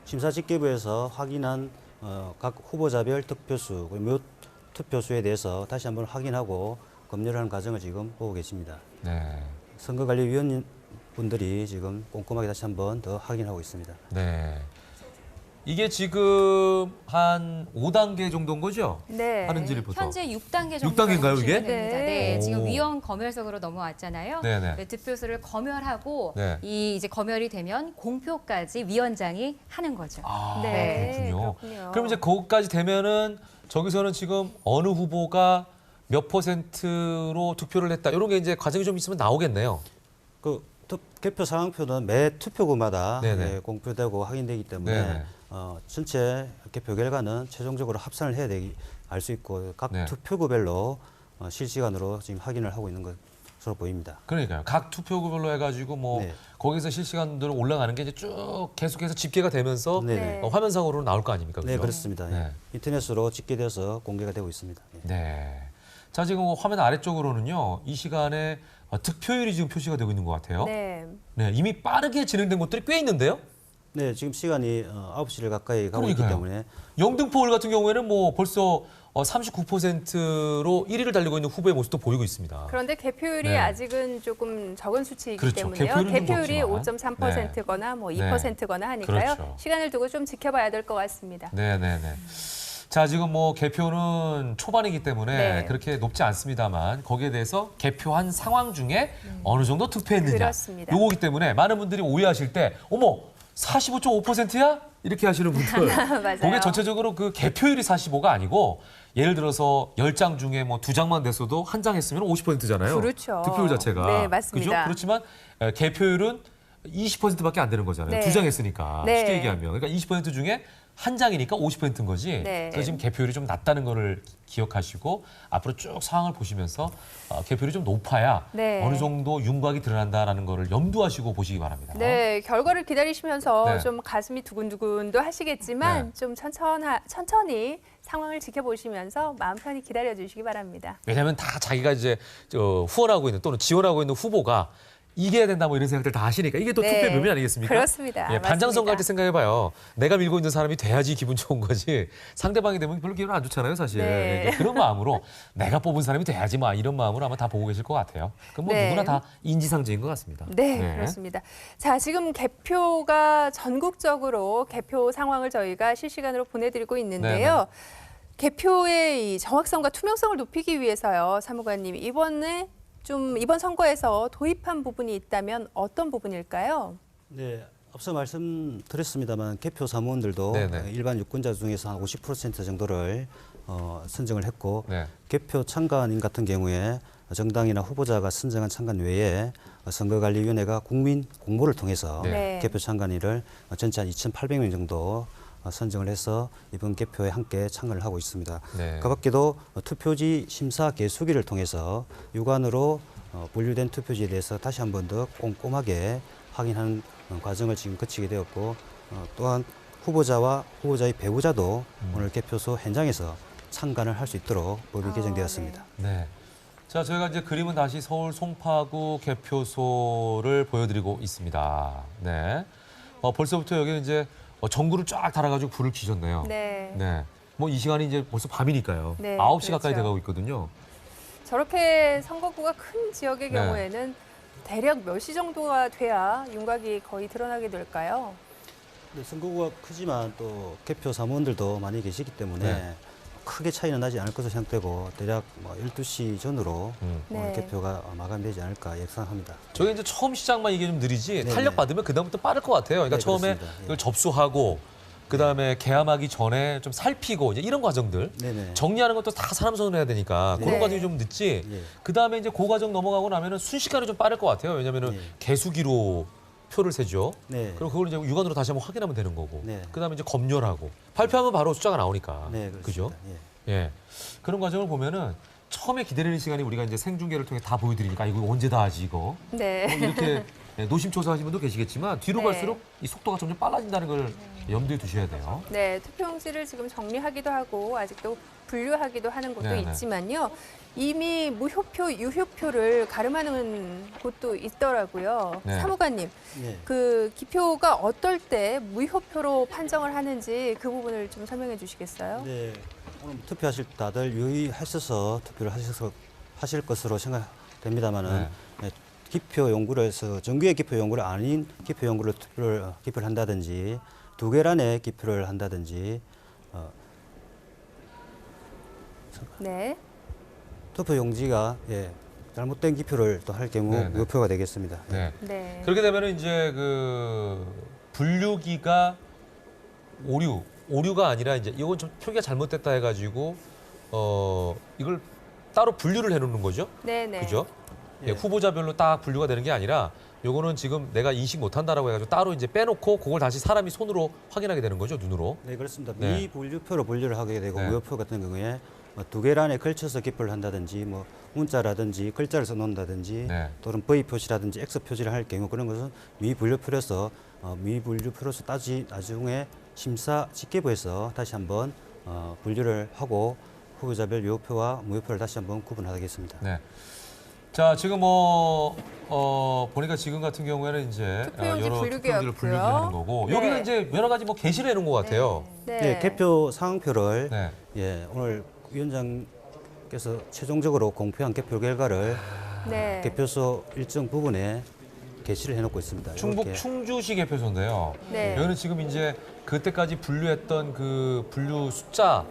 심사집계부에서 확인한 각 후보자별 득표수, 몇 투표수에 대해서 다시 한번 확인하고 검열하는 과정을 지금 보고 계십니다. 네. 선거관리위원 분들이 지금 꼼꼼하게 다시 한번 더 확인하고 있습니다. 네. 이게 지금 한 5단계 정도인 거죠? 네. 하는 일부터. 현재 6단계 정도 6단계인가요, 이게? 됩니다. 네. 네, 지금 오. 위원 검열석으로 넘어왔잖아요. 네네. 네, 득표수를 검열하고 네. 이 이제 검열이 되면 공표까지 위원장이 하는 거죠. 아, 네, 그렇군요. 그럼 이제 거기까지 되면은 저기서는 지금 어느 후보가 몇 %로 투표를 했다 이런 게 이제 과정이 좀 있으면 나오겠네요. 그 개표 상황표는 매 투표구마다 네네. 공표되고 확인되기 때문에 네네. 전체 개표 결과는 최종적으로 합산을 해야 되기 알 수 있고 각 네. 투표구별로 실시간으로 지금 확인을 하고 있는 것으로 보입니다. 그러니까요. 각 투표구별로 해가지고 뭐 네. 거기서 실시간으로 올라가는 게 이제 쭉 계속해서 집계가 되면서 네네. 화면상으로 나올 거 아닙니까? 네, 그죠? 그렇습니다. 네. 인터넷으로 집계돼서 공개가 되고 있습니다. 네. 자, 지금 화면 아래쪽으로는요. 이 시간에 득표율이 지금 표시가 되고 있는 것 같아요. 네. 네, 이미 빠르게 진행된 곳들이 꽤 있는데요. 네, 지금 시간이 9시를 가까이 가고 있기 그러니까요. 때문에 영등포울 같은 경우에는 뭐 벌써 39%로 1위를 달리고 있는 후보의 모습도 보이고 있습니다. 그런데 개표율이 네. 아직은 조금 적은 수치이기 그렇죠. 때문에요. 개표율은 좀 개표율이 적지만. 5.3%거나 뭐 2%거나 하니까요. 그렇죠. 시간을 두고 좀 지켜봐야 될 것 같습니다. 네네네. 자, 지금 뭐 개표는 초반이기 때문에 네. 그렇게 높지 않습니다만 거기에 대해서 개표한 상황 중에 어느 정도 득표했느냐. 그렇습니다. 요거기 때문에 많은 분들이 오해하실 때 어머 45.5%야? 이렇게 하시는 분들. 맞아요. 그게 전체적으로 그 개표율이 45가 아니고 예를 들어서 10장 중에 뭐 2장만 됐어도 한 장 했으면 50%잖아요. 그렇죠. 득표율 자체가. 네, 맞습니다. 그죠? 그렇지만 개표율은 20%밖에 안 되는 거잖아요. 네. 2장 했으니까. 네. 쉽게 얘기하면. 그러니까 20% 중에 한 장이니까 50%인 거지. 네. 그래서 지금 개표율이 좀 낮다는 거를 기억하시고 앞으로 쭉 상황을 보시면서 개표율이 좀 높아야 네. 어느 정도 윤곽이 드러난다라는 거를 염두하시고 보시기 바랍니다. 네, 결과를 기다리시면서 네. 좀 가슴이 두근두근도 하시겠지만 네. 좀 천천히 상황을 지켜보시면서 마음 편히 기다려 주시기 바랍니다. 왜냐하면 다 자기가 이제 후원하고 있는 또는 지원하고 있는 후보가 이겨야 된다 뭐 이런 생각들 다 하시니까 이게 또 네. 투표의 묘미 아니겠습니까? 그렇습니다. 예, 반장선거 할 때 맞습니다. 생각해봐요. 내가 밀고 있는 사람이 돼야지 기분 좋은 거지 상대방이 되면 별로 기분 안 좋잖아요 사실. 네. 그러니까 그런 마음으로 내가 뽑은 사람이 돼야지 뭐 이런 마음으로 아마 다 보고 계실 것 같아요. 그럼 뭐 네. 누구나 다 인지상정인 것 같습니다. 네, 그렇습니다. 자, 지금 개표가 전국적으로 개표 상황을 저희가 실시간으로 보내드리고 있는데요. 개표의 이 정확성과 투명성을 높이기 위해서요, 사무관님 이번 선거에서 도입한 부분이 있다면 어떤 부분일까요? 네, 앞서 말씀드렸습니다만 개표 사무원들도 네네. 일반 유권자 중에서 한 50% 정도를 선정을 했고 네. 개표 참관인 같은 경우에 정당이나 후보자가 선정한 참관 외에 선거관리위원회가 국민 공모를 통해서 네. 개표 참관인을 전체 한 2,800명 정도 선정을 해서 이번 개표에 함께 참가를 하고 있습니다. 네. 그 밖에도 투표지 심사 개수기를 통해서 유관으로 분류된 투표지에 대해서 다시 한 번 더 꼼꼼하게 확인하는 과정을 지금 거치게 되었고 또한 후보자와 후보자의 배우자도 오늘 개표소 현장에서 참관을 할 수 있도록 법이 개정되었습니다. 네. 자, 저희가 이제 그림은 다시 서울 송파구 개표소를 보여드리고 있습니다. 네. 벌써부터 여기는 이제 전구를 쫙 달아가지고 불을 켜셨네요. 네. 네. 뭐 이 시간이 이제 벌써 밤이니까요. 네, 9시 가까이 그렇죠. 돼가고 있거든요. 저렇게 선거구가 큰 지역의 네. 경우에는 대략 몇 시 정도가 돼야 윤곽이 거의 드러나게 될까요? 네, 선거구가 크지만 또 개표 사무원들도 많이 계시기 때문에 네. 크게 차이는 나지 않을 것으로 생각되고 대략 12시 전으로 오늘 네. 개표가 마감되지 않을까 예상합니다. 저게 이제 처음 시작만 이게 좀 느리지 네네. 탄력 받으면 그다음부터 빠를 것 같아요. 그러니까 네, 처음에 그렇습니다. 예. 이걸 접수하고 그다음에 개함하기 전에 좀 살피고 이제 이런 과정들 네네. 정리하는 것도 다 사람 손으로 해야 되니까 네. 그런 과정이 좀 늦지. 예. 그다음에 이제 그 과정 넘어가고 나면은 순식간에 좀 빠를 것 같아요. 왜냐면은 예. 개수기로 표를 세죠. 네. 그리고 그걸 이제 육안으로 다시 한번 확인하면 되는 거고. 네. 그다음에 이제 검열하고 발표하면 바로 숫자가 나오니까. 네, 그죠? 그렇습니다. 예. 예. 그런 과정을 보면은 처음에 기다리는 시간이 우리가 이제 생중계를 통해 다 보여드리니까 이거 언제 다 하지 이거. 네. 뭐 이렇게 노심초사하신 분도 계시겠지만 뒤로 네. 갈수록 이 속도가 점점 빨라진다는 걸 염두에 두셔야 돼요. 네, 투표용지를 지금 정리하기도 하고 아직도 분류하기도 하는 곳도 네네. 있지만요. 이미 무효표, 유효표를 가름하는 곳도 있더라고요. 네. 사무관님, 예. 그 기표가 어떨 때 무효표로 판정을 하는지 그 부분을 좀 설명해 주시겠어요? 네. 오늘 투표하실 때 다들 유의하셔서 투표를 하실 것으로 생각됩니다만은 네. 기표 연구를 해서 정규의 기표 연구를 아닌 기표 연구를 기표를 한다든지 두 계란의 기표를 한다든지 네. 투표 용지가 잘못된 기표를 또 할 경우 네네. 무효표가 되겠습니다. 네. 네. 그렇게 되면은 이제 그 분류기가 오류가 아니라 이제 이건 좀 표기가 잘못됐다 해가지고 이걸 따로 분류를 해놓는 거죠. 네네. 그죠? 예. 후보자별로 딱 분류가 되는 게 아니라 요거는 지금 내가 인식 못한다라고 해가지고 따로 이제 빼놓고 그걸 다시 사람이 손으로 확인하게 되는 거죠, 눈으로. 네, 그렇습니다. 네. 미분류표로 분류를 하게 되고 네. 무효표 같은 경우에 두 계란에 걸쳐서 기표를 한다든지 뭐 문자라든지 글자를 써놓는다든지 네. 또는 V 표시라든지 X 표시를 할 경우 그런 것은 미분류표로서 나중에 심사 집계부에서 다시 한번 분류를 하고 후보자별 유효표와 무효표를 다시 한번 구분하겠습니다. 네. 자, 지금 보니까 지금 같은 경우에는 이제 투표용지 여러 분류기였고요. 투표용지를 분류하는 거고 네. 여기는 이제 여러 가지 뭐 게시를 해놓은 것 같아요. 네. 예, 개표 상황표를 네. 오늘 위원장께서 최종적으로 공표한 개표 결과를 네. 개표소 일정 부분에 게시를 해놓고 있습니다. 충북 이렇게. 충주시 개표소인데요. 네. 여기는 지금 이제 그때까지 분류했던 그 분류 숫자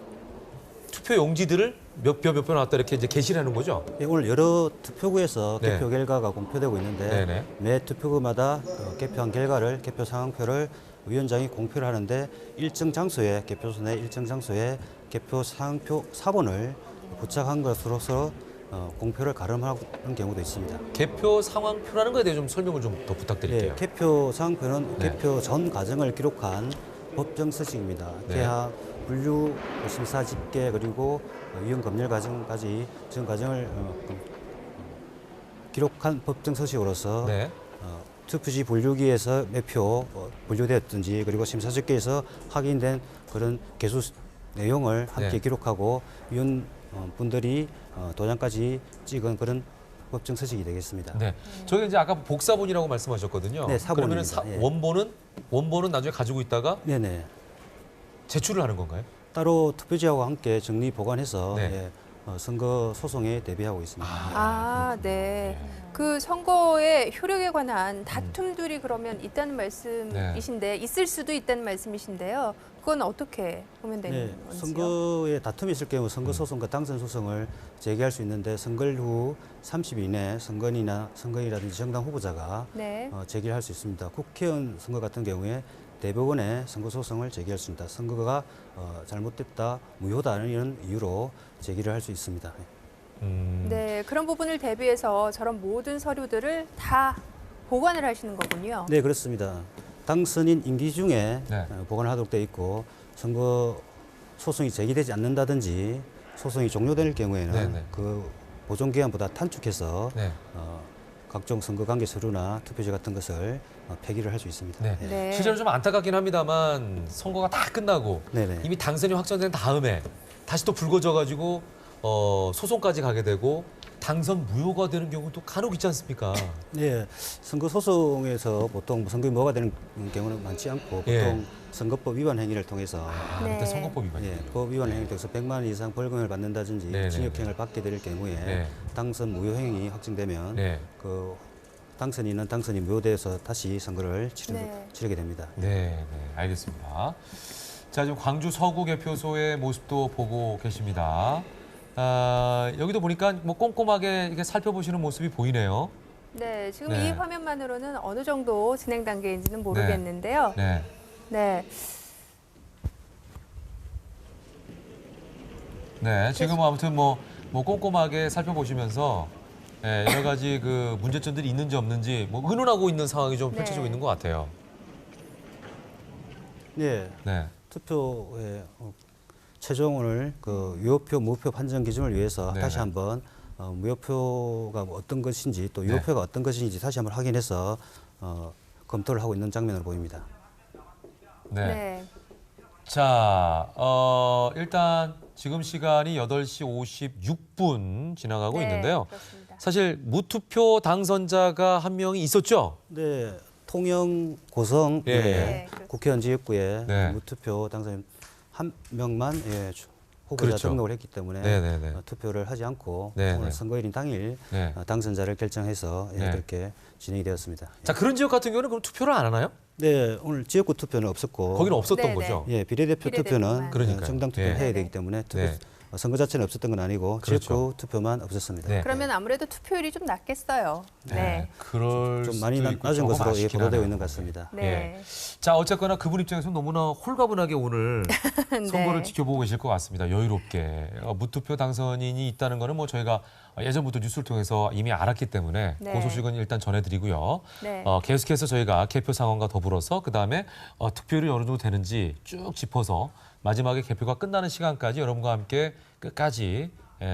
투표 용지들을 몇 표 나왔다 이렇게 이제 게시를 하는 거죠. 예, 오늘 여러 투표구에서 네. 개표 결과가 공표되고 있는데 네네. 매 투표구마다 개표한 결과를 개표 상황표를 위원장이 공표를 하는데 일정 장소에 개표소 내 일정 장소에 개표 상황표 사본을 부착한 것으로서 공표를 가름하는 경우도 있습니다. 개표 상황표라는 거에 대해 좀 설명을 좀 더 부탁드릴게요. 예, 개표 상황표는 네. 개표 전 과정을 기록한 법정 서식입니다. 네. 개하, 분류, 심사 집계 그리고 위원 검열 과정까지 전 과정을 기록한 법정 서식으로서 네. 투표지 분류기에서 몇 표 분류되었든지 그리고 심사 집계에서 확인된 그런 개수 내용을 함께 네. 기록하고 위원 분들이 도장까지 찍은 그런 법정 서식이 되겠습니다. 네. 저게 이제 아까 복사본이라고 말씀하셨거든요. 네, 그러면은 사본입니다. 예. 원본은 나중에 가지고 있다가 네네. 제출을 하는 건가요? 따로 투표지하고 함께 정리 보관해서 네. 선거 소송에 대비하고 있습니다. 아, 네. 그 선거의 효력에 관한 다툼들이 그러면 있다는 말씀이신데 있을 수도 있다는 말씀이신데요. 그건 어떻게 보면 되는 네, 건지요? 선거에 다툼이 있을 경우 선거 소송과 당선 소송을 제기할 수 있는데 선거일 후 30일 이내 선거인이라든지 정당 후보자가 네. 제기를 할 수 있습니다. 국회의원 선거 같은 경우에 대법원에 선거 소송을 제기할 수 있습니다. 선거가 잘못됐다, 무효다 이런 이유로 제기를 할 수 있습니다. 네, 그런 부분을 대비해서 저런 모든 서류들을 다 보관을 하시는 거군요. 네, 그렇습니다. 당선인 임기 중에 네. 보관하도록 되어 있고 선거 소송이 제기되지 않는다든지 소송이 종료될 경우에는 네네. 그 보존 기간보다 단축해서 네. 각종 선거 관계 서류나 투표지 같은 것을 폐기를 할 수 있습니다. 네. 네. 실제로 좀 안타깝긴 합니다만 선거가 다 끝나고 네네. 이미 당선이 확정된 다음에 다시 또 불거져가지고 소송까지 가게 되고 당선 무효가 되는 경우도 간혹 있지 않습니까? 네, 선거 소송에서 보통 선거이 무효가 되는 경우는 많지 않고 보통 예. 선거법 위반 행위를 통해서 네. 그때 선거법 위반이요. 예, 법 위반 행위를 통해서 100만 원 이상 벌금을 받는다든지 네네네. 징역형을 받게 될 경우에 네. 당선 무효 행위 확정되면 네. 그 당선인은 당선이 무효돼서 다시 선거를 네. 치르게 됩니다. 네, 네, 알겠습니다. 자, 지금 광주 서구 개표소의 모습도 보고 계십니다. 여기도 보니까 뭐 꼼꼼하게 이렇게 살펴보시는 모습이 보이네요. 네, 지금 네. 이 화면만으로는 어느 정도 진행 단계인지는 모르겠는데요. 네. 네. 네, 지금 아무튼 뭐 꼼꼼하게 살펴보시면서 여러 가지 그 문제점들이 있는지 없는지 뭐 의논하고 있는 상황이 좀 펼쳐지고 네. 있는 것 같아요. 네, 네, 투표의 최종 오늘 그 유효표, 무효표 판정 기준을 위해서 네네. 다시 한번 무효표가 어떤 것인지 또 유효표가 어떤 것인지 다시 한번 확인해서 검토를 하고 있는 장면으로 보입니다. 네. 네. 자, 일단 지금 시간이 8시 56분 지나가고 네, 있는데요. 그렇습니다. 사실 무투표 당선자가 한 명이 있었죠? 네, 통영 고성 예, 예. 네, 그렇습니다. 국회의원 지역구에 네. 무투표 당선인 한 명만 후보자 그렇죠. 등록을 했기 때문에 네네네. 투표를 하지 않고 네네. 오늘 선거일인 당일 네. 당선자를 결정해서 네. 이렇게 진행이 되었습니다. 자, 그런 지역 같은 경우는 그럼 투표를 안 하나요? 네, 오늘 지역구 투표는 없었고 거기는 없었던 네네. 거죠? 예, 비례대표 투표는 그러니까요. 정당 투표를 예. 해야 되기 때문에 네. 선거 자체는 없었던 건 아니고 그렇죠. 지역구 투표만 없었습니다. 네. 그러면 아무래도 투표율이 좀 낮겠어요. 네. 그럴 좀 많이 수도 있고 낮은 조금 것으로 아쉽긴 보도되고 하네요. 있는 것 같습니다. 네. 자, 어쨌거나 그분 입장에서 너무나 홀가분하게 오늘 선거를 지켜보고 계실 것 같습니다. 여유롭게. 무투표 당선인이 있다는 거는 뭐 저희가 예전부터 뉴스를 통해서 이미 알았기 때문에 네. 그 소식은 일단 전해드리고요. 네. 계속해서 저희가 개표 상황과 더불어서 그다음에 투표율이 어느 정도 되는지 쭉 짚어서 마지막에 개표가 끝나는 시간까지 여러분과 함께 끝까지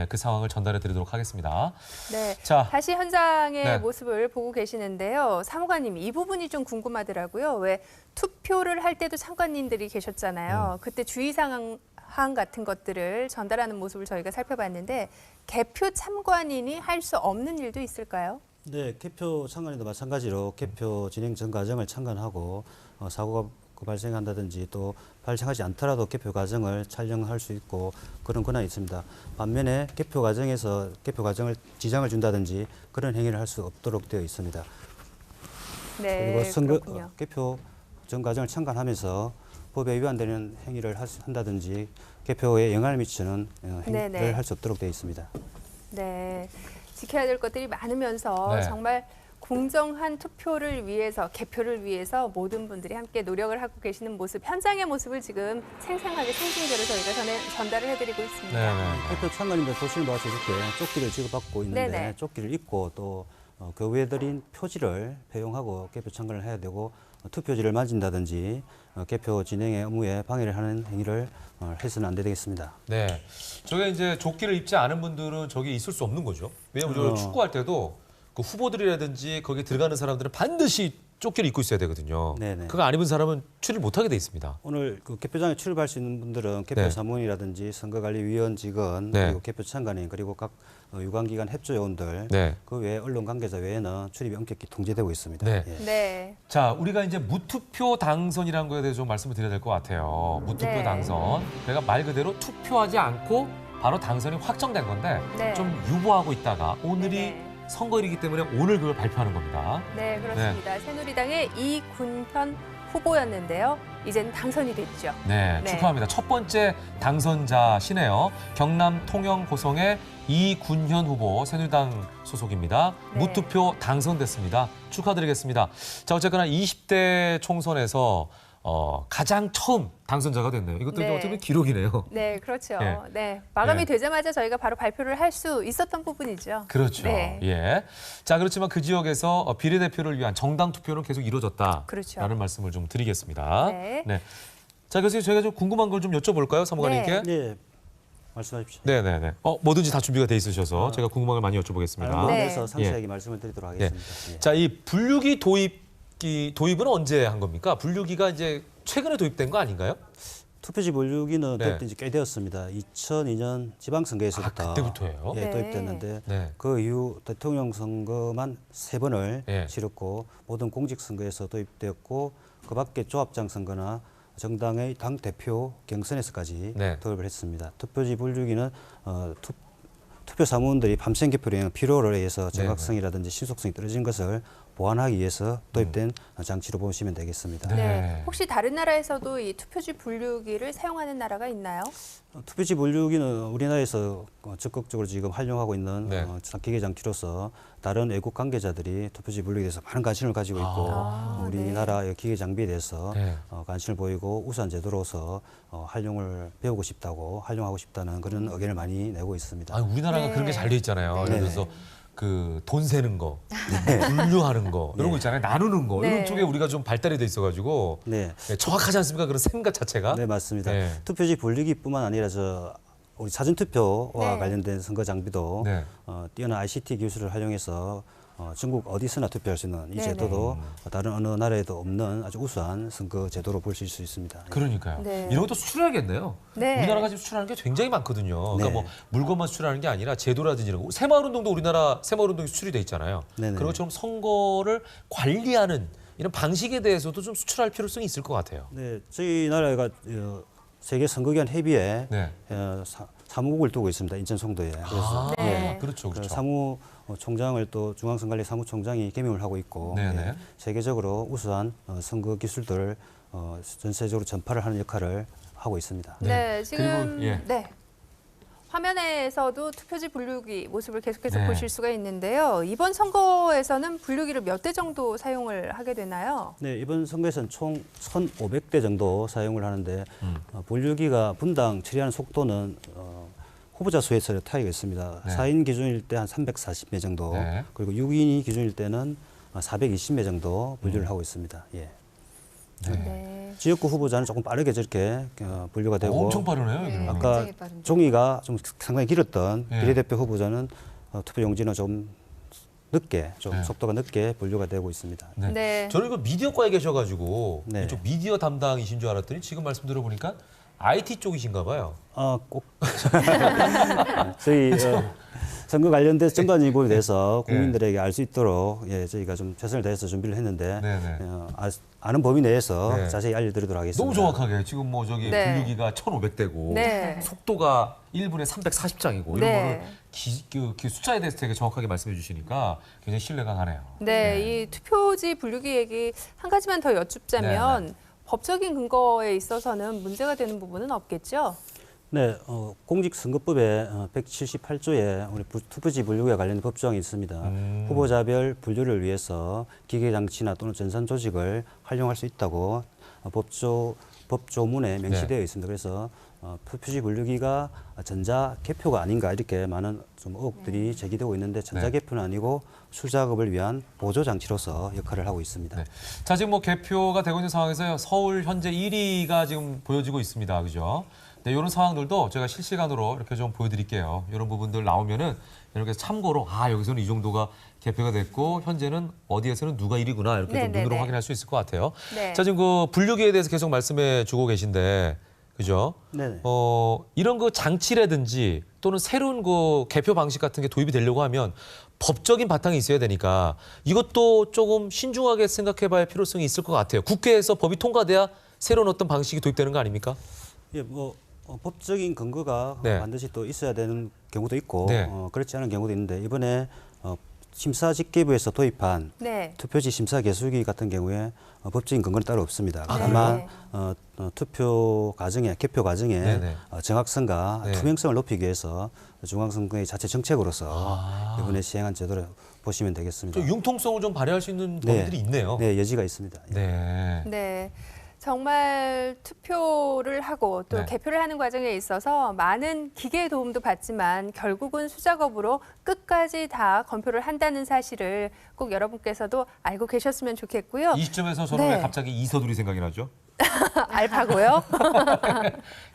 그 상황을 전달해 드리도록 하겠습니다. 네. 자, 다시 현장의 네. 모습을 보고 계시는데요. 사무관님, 이 부분이 좀 궁금하더라고요. 왜 투표를 할 때도 참관님들이 계셨잖아요. 그때 주의사항 같은 것들을 전달하는 모습을 저희가 살펴봤는데 개표 참관인이 할 수 없는 일도 있을까요? 네, 개표 참관인도 마찬가지로 개표 진행 전 과정을 참관하고 사고가 발생한다든지 또 발생하지 않더라도 개표 과정을 촬영할 수 있고 그런 권한이 있습니다. 반면에 개표 과정에서 개표 과정을 지장을 준다든지 그런 행위를 할 수 없도록 되어 있습니다. 네, 그리고 선거 그렇군요. 개표 전 과정을 참관하면서 법에 위반되는 행위를 한다든지 개표에 영향을 미치는 네네. 행위를 할 수 없도록 되어 있습니다. 네, 지켜야 될 것들이 많으면서 네. 정말 공정한 투표를 위해서, 개표를 위해서 모든 분들이 함께 노력을 하고 계시는 모습, 현장의 모습을 지금 생생하게 생중계로 저희가 전달을 해드리고 있습니다. 네. 개표 참관인들 보시는 바와 같이 조끼를 지급받고 있는데 네네. 조끼를 입고 또 교외드린 표지를 배용하고 개표 참관을 해야 되고 투표지를 만진다든지 개표 진행의 업무에 방해를 하는 행위를 해서는 안 되겠습니다. 네. 저게 이제 조끼를 입지 않은 분들은 저기 있을 수 없는 거죠. 왜냐하면 저 축구할 때도 그 후보들이라든지 거기 들어가는 사람들은 반드시 조끼를 입고 있어야 되거든요. 네네. 그거 안 입은 사람은 출입 못하게 돼 있습니다. 오늘 그 개표장에 출입할 수 있는 분들은 개표 네. 사무원이라든지 선거관리위원 직원 네. 그리고 개표 참관인 그리고 각 유관기관 협조요원들 네. 그 외에 언론 관계자 외에는 출입이 엄격히 통제되고 있습니다. 네. 예. 네. 자, 우리가 이제 무투표 당선이라는 거에 대해서 좀 말씀을 드려야 될 것 같아요. 무투표 네. 당선. 내가 말 그대로 투표하지 않고 바로 당선이 확정된 건데 네. 좀 유보하고 있다가 오늘이 네. 선거일이기 때문에 오늘 그걸 발표하는 겁니다. 네, 그렇습니다. 새누리당의 이군현 후보였는데요. 이제는 당선이 됐죠. 네, 네. 축하합니다. 첫 번째 당선자시네요. 경남 통영 고성의 이군현 후보 새누리당 소속입니다. 네. 무투표 당선됐습니다. 축하드리겠습니다. 자, 어쨌거나 20대 총선에서 가장 처음 당선자가 됐네요. 이것도 네. 어떻게 보면 기록이네요. 네, 그렇죠. 예. 네, 마감이 예. 되자마자 저희가 바로 발표를 할 수 있었던 부분이죠. 그렇죠. 네. 예. 자, 그렇지만 그 지역에서 비례대표를 위한 정당 투표는 계속 이루어졌다라는 그렇죠. 말씀을 좀 드리겠습니다. 네. 자, 그래서 저희가 좀 궁금한 걸 좀 여쭤볼까요, 사무관님께? 네, 말씀하십시오. 네네네. 뭐든지 다 준비가 돼 있으셔서 제가 궁금한 걸 많이 여쭤보겠습니다. 네. 그래서 상세하게 말씀을 드리도록 하겠습니다. 예. 자, 이 분류기 도입은 언제 한 겁니까? 분류기가 이제 최근에 도입된 거 아닌가요? 투표지 분류기는 네. 도입된 지 꽤 되었습니다. 2002년 지방선거에서부터 그때부터예요? 예, 네. 도입됐는데 네. 그 이후 대통령 선거만 3번을 예. 치렀고 모든 공직선거에서 도입되었고 그 밖에 조합장 선거나 정당의 당 대표 경선에서까지 네. 도입을 했습니다. 투표지 분류기는 투표 사무원들이 밤샘 개표를 위한 피로를 의해서 정확성이라든지 신속성이 떨어진 것을 보완하기 위해서 도입된 장치로 보시면 되겠습니다. 네. 네. 혹시 다른 나라에서도 이 투표지 분류기를 사용하는 나라가 있나요? 투표지 분류기는 우리나라에서 적극적으로 지금 활용하고 있는 네. 기계 장치로서 다른 외국 관계자들이 투표지 분류기에 대해서 많은 관심을 가지고 있고 우리나라의 기계 장비에 대해서 네. 관심을 보이고 우수한 제도로서 활용을 배우고 싶다고 활용하고 싶다는 그런 의견을 많이 내고 있습니다. 우리나라가 네. 그런 게 잘 돼 있잖아요. 네. 그래서 그 돈 세는 거, 분류하는 거 이런 거 있잖아요. 나누는 거 네. 이런 쪽에 우리가 좀 발달이 돼 있어가지고 네, 정확하지 않습니까? 그런 생각 자체가. 네 맞습니다. 네. 투표지 분류기뿐만 아니라 우리 사전 투표와 네. 관련된 선거 장비도 네. 뛰어난 ICT 기술을 활용해서 중국 어디서나 투표할 수 있는 이 네네. 제도도 다른 어느 나라에도 없는 아주 우수한 선거 제도로 보실 수 있습니다. 그러니까요. 네. 이런 것도 수출해야겠네요. 네. 우리나라가 지금 수출하는 게 굉장히 많거든요. 그러니까 네. 뭐 물건만 수출하는 게 아니라 제도라든지 이런 거. 새마을운동도 우리나라 새마을운동이 수출이 돼 있잖아요. 네네. 그런 것처럼 선거를 관리하는 이런 방식에 대해서도 좀 수출할 필요성이 있을 것 같아요. 네, 저희 나라가 세계 선거기관 협의회 네. 사무국을 두고 있습니다. 인천 송도에. 그래서 네. 그렇죠, 그렇죠. 사무총장을 또 중앙선관위 사무총장이 겸임을 하고 있고 네네. 세계적으로 우수한 선거 기술들을 전세적으로 전파를 하는 역할을 하고 있습니다. 네, 지금 그리고, 예. 네. 화면에서도 투표지 분류기 모습을 계속해서 네. 보실 수가 있는데요. 이번 선거에서는 분류기를 몇 대 정도 사용을 하게 되나요? 네, 이번 선거에서는 총 1,500대 정도 사용을 하는데 분류기가 분당 처리하는 속도는 후보자 수에서 차이가 있습니다. 네. 4인 기준일 때 한 340매 정도, 네. 그리고 6인이 기준일 때는 420매 정도 분류를 하고 있습니다. 예. 네. 지역구 후보자는 조금 빠르게 저렇게 분류가 되고 엄청 빠르네요. 여기는. 아까 굉장히 빠른데. 종이가 좀 상당히 길었던 예. 비례대표 후보자는 투표 용지는 좀 늦게, 좀 네. 속도가 늦게 분류가 되고 있습니다. 네. 네. 저는 그 미디어과에 계셔가지고 네. 이쪽 미디어 담당이신 줄 알았더니 지금 말씀 들어보니까 IT 쪽이신가 봐요. 꼭 저희 선거 관련된 정관인구에 대해서 국민들에게 알 수 있도록 저희가 좀 최선을 다해서 준비를 했는데 네네. 아는 범위 내에서 네. 자세히 알려드리도록 하겠습니다. 너무 정확하게 지금 뭐 저기 네. 분류기가 1,500대고 네. 속도가 1분에 340장이고 이런 네. 거를 그 숫자에 대해서 되게 정확하게 말씀해 주시니까 굉장히 신뢰가 가네요. 네, 이 투표지 분류기 얘기 한 가지만 더 여쭙자면 법적인 근거에 있어서는 문제가 되는 부분은 없겠죠? 네, 공직선거법에 178조에 우리 투표지 분류와 관련된 법조항이 있습니다. 후보자별 분류를 위해서 기계장치나 또는 전산 조직을 활용할 수 있다고 법조문에 명시되어 있습니다. 그래서 투표지 분류기가 전자 개표가 아닌가 이렇게 많은 좀 의혹들이 제기되고 있는데 전자 개표는 아니고 수작업을 위한 보조 장치로서 역할을 하고 있습니다. 네. 자, 지금 뭐 개표가 되고 있는 상황에서요. 서울 현재 1위가 지금 보여지고 있습니다. 그죠? 네, 이런 상황들도 제가 실시간으로 이렇게 좀 보여드릴게요. 이런 부분들 나오면은 여러분께서 참고로 여기서는 이 정도가 개표가 됐고 현재는 어디에서는 누가 1위구나 이렇게 좀 눈으로 확인할 수 있을 것 같아요. 네. 자, 지금 그 분류기에 대해서 계속 말씀해 주고 계신데, 그죠? 네네. 이런 그 장치라든지 또는 새로운 그 개표 방식 같은 게 도입이 되려고 하면 법적인 바탕이 있어야 되니까 이것도 조금 신중하게 생각해 봐야 필요성이 있을 것 같아요. 국회에서 법이 통과돼야 새로운 어떤 방식이 도입되는 거 아닙니까? 예, 법적인 근거가 네. 반드시 또 있어야 되는 경우도 있고 네. 그렇지 않은 경우도 있는데 이번에 심사집계부에서 도입한 네. 투표지 심사 개수기 같은 경우에 법적인 근거는 따로 없습니다. 아, 다만 투표 과정에 개표 과정에 네네. 정확성과 네. 투명성을 높이기 위해서 중앙선거의 자체 정책으로서 아. 이번에 시행한 제도를 보시면 되겠습니다. 좀 융통성을 좀 발휘할 수 있는 범위들이 있네요. 네, 여지가 있습니다. 네. 네. 정말 투표를 하고 또 네. 개표를 하는 과정에 있어서 많은 기계의 도움도 받지만 결국은 수작업으로 끝까지 다 검표를 한다는 사실을 꼭 여러분께서도 알고 계셨으면 좋겠고요. 이 시점에서 저는 네. 왜 갑자기 이서둘이 생각이 나죠? 알파고요.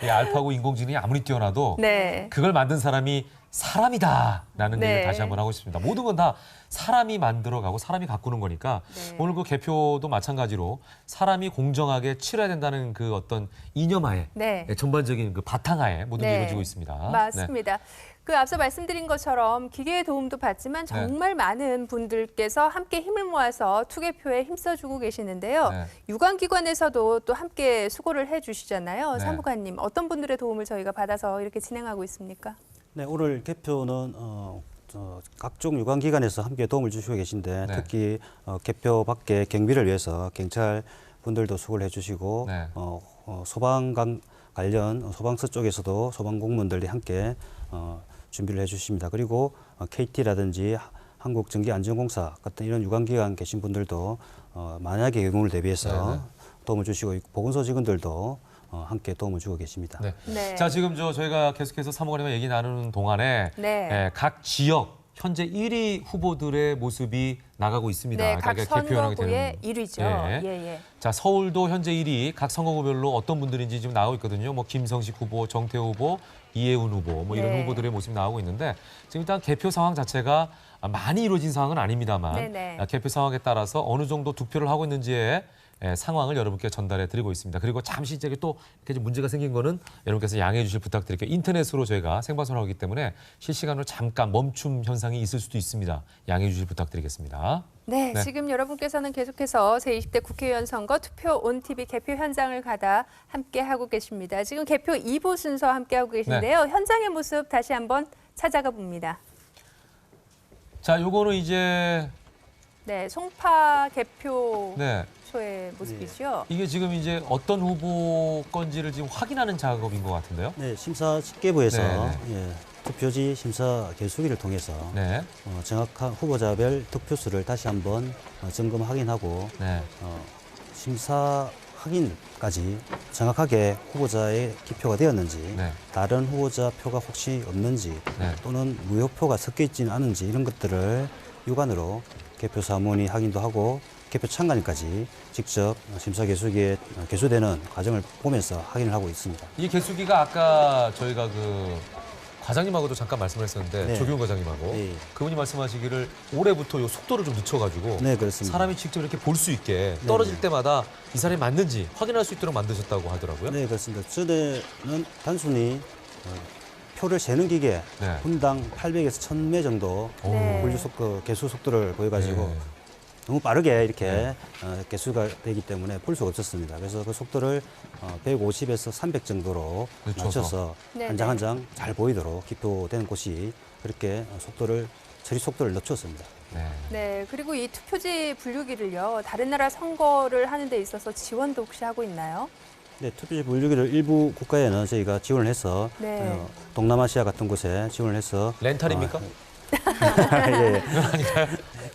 이 알파고 인공지능이 아무리 뛰어나도 네. 그걸 만든 사람이 사람이다라는 네. 얘기를 다시 한번 하고 싶습니다. 모든 건 다 사람이 만들어가고 사람이 가꾸는 거니까 네. 오늘 그 개표도 마찬가지로 사람이 공정하게 치러야 된다는 그 어떤 이념하에 네. 전반적인 그 바탕하에 모든 게 네. 이루어지고 있습니다. 맞습니다. 그 앞서 말씀드린 것처럼 기계의 도움도 받지만 정말 많은 분들께서 함께 힘을 모아서 투개표에 힘써주고 계시는데요. 네. 유관기관에서도 또 함께 수고를 해주시잖아요. 네. 사무관님, 어떤 분들의 도움을 저희가 받아서 이렇게 진행하고 있습니까? 네, 오늘 개표는 각종 유관기관에서 함께 도움을 주시고 계신데 네. 특히 개표 밖에 경비를 위해서 경찰 분들도 수고를 해주시고 네. 소방관 관련 소방서 쪽에서도 소방 공무원들이 함께 준비를 해주십니다. 그리고 KT라든지 한국전기안전공사 같은 이런 유관기관 계신 분들도 만약의 경우를 대비해서 네. 도움을 주시고 보건소 직원들도 함께 도움을 주고 계십니다. 네. 네. 자, 지금 저희가 계속해서 사무관님과 얘기 나누는 동안에 네. 각 지역 현재 1위 후보들의 모습이 나가고 있습니다. 네, 각 그러니까 개표연하게 선거구의 되는. 1위죠. 예. 예. 자, 서울도 현재 1위 각 선거구별로 어떤 분들인지 지금 나오고 있거든요. 뭐 김성식 후보, 정태호 후보, 이혜훈 후보 뭐 이런 네. 후보들의 모습이 나오고 있는데 지금 일단 개표 상황 자체가 많이 이루어진 상황은 아닙니다만 네네. 개표 상황에 따라서 어느 정도 득표를 하고 있는지의 상황을 여러분께 전달해 드리고 있습니다. 그리고 잠시 이제 또 이렇게 좀 문제가 생긴 거는 여러분께서 양해해 주실 부탁드릴게요. 인터넷으로 저희가 생방송을 하기 때문에 실시간으로 잠깐 멈춤 현상이 있을 수도 있습니다. 양해해 주실 부탁드리겠습니다. 네, 네. 지금 여러분께서는 계속해서 제20대 국회의원 선거 투표 온TV 개표 현장을 가다 함께하고 계십니다. 지금 개표 2부 순서 함께하고 계신데요. 현장의 모습 다시 한번 찾아가 봅니다. 자, 요거는 이제 네, 송파 개표 네. 소의 모습이죠. 이게 지금 이제 어떤 후보 건지를 지금 확인하는 작업인 것 같은데요. 네, 심사집계부에서 네, 예, 투표지 심사 개수기를 통해서 네. 정확한 후보자별 득표수를 다시 한번 점검 확인하고 네. 심사 확인까지 정확하게 후보자의 기표가 되었는지 네. 다른 후보자 표가 혹시 없는지 네. 또는 무효표가 섞여 있지는 않은지 이런 것들을 유관으로 개표 사무원이 확인도 하고 개표 참관인까지 직접 심사 개수기에 개수되는 과정을 보면서 확인을 하고 있습니다. 이 개수기가 아까 저희가 그 과장님하고도 잠깐 말씀을 했었는데 네. 조기훈 과장님하고 네. 그분이 말씀하시기를 올해부터 요 속도를 좀 늦춰가지고 네, 그렇습니다. 사람이 직접 이렇게 볼 수 있게 떨어질 때마다 이 사람이 맞는지 확인할 수 있도록 만드셨다고 하더라고요. 네, 그렇습니다. 전에는 단순히 표를 세는 기계 네. 분당 800에서 1000매 정도 네. 분류 속도, 개수 속도를 보여가지고 네. 너무 빠르게 이렇게 네. 개수가 되기 때문에 볼 수가 없었습니다. 그래서 그 속도를 150에서 300 정도로 늦춰서. 낮춰서 네네. 한 장 한 장 잘 보이도록 기표되는 곳이 그렇게 처리 속도를 늦췄습니다. 네. 네, 그리고 이 투표지 분류기를요. 다른 나라 선거를 하는 데 있어서 지원도 혹시 하고 있나요? 네, 투표지 분류기를 일부 국가에는 저희가 지원을 해서 네. 동남아시아 같은 곳에 지원을 해서 렌탈입니까? 예.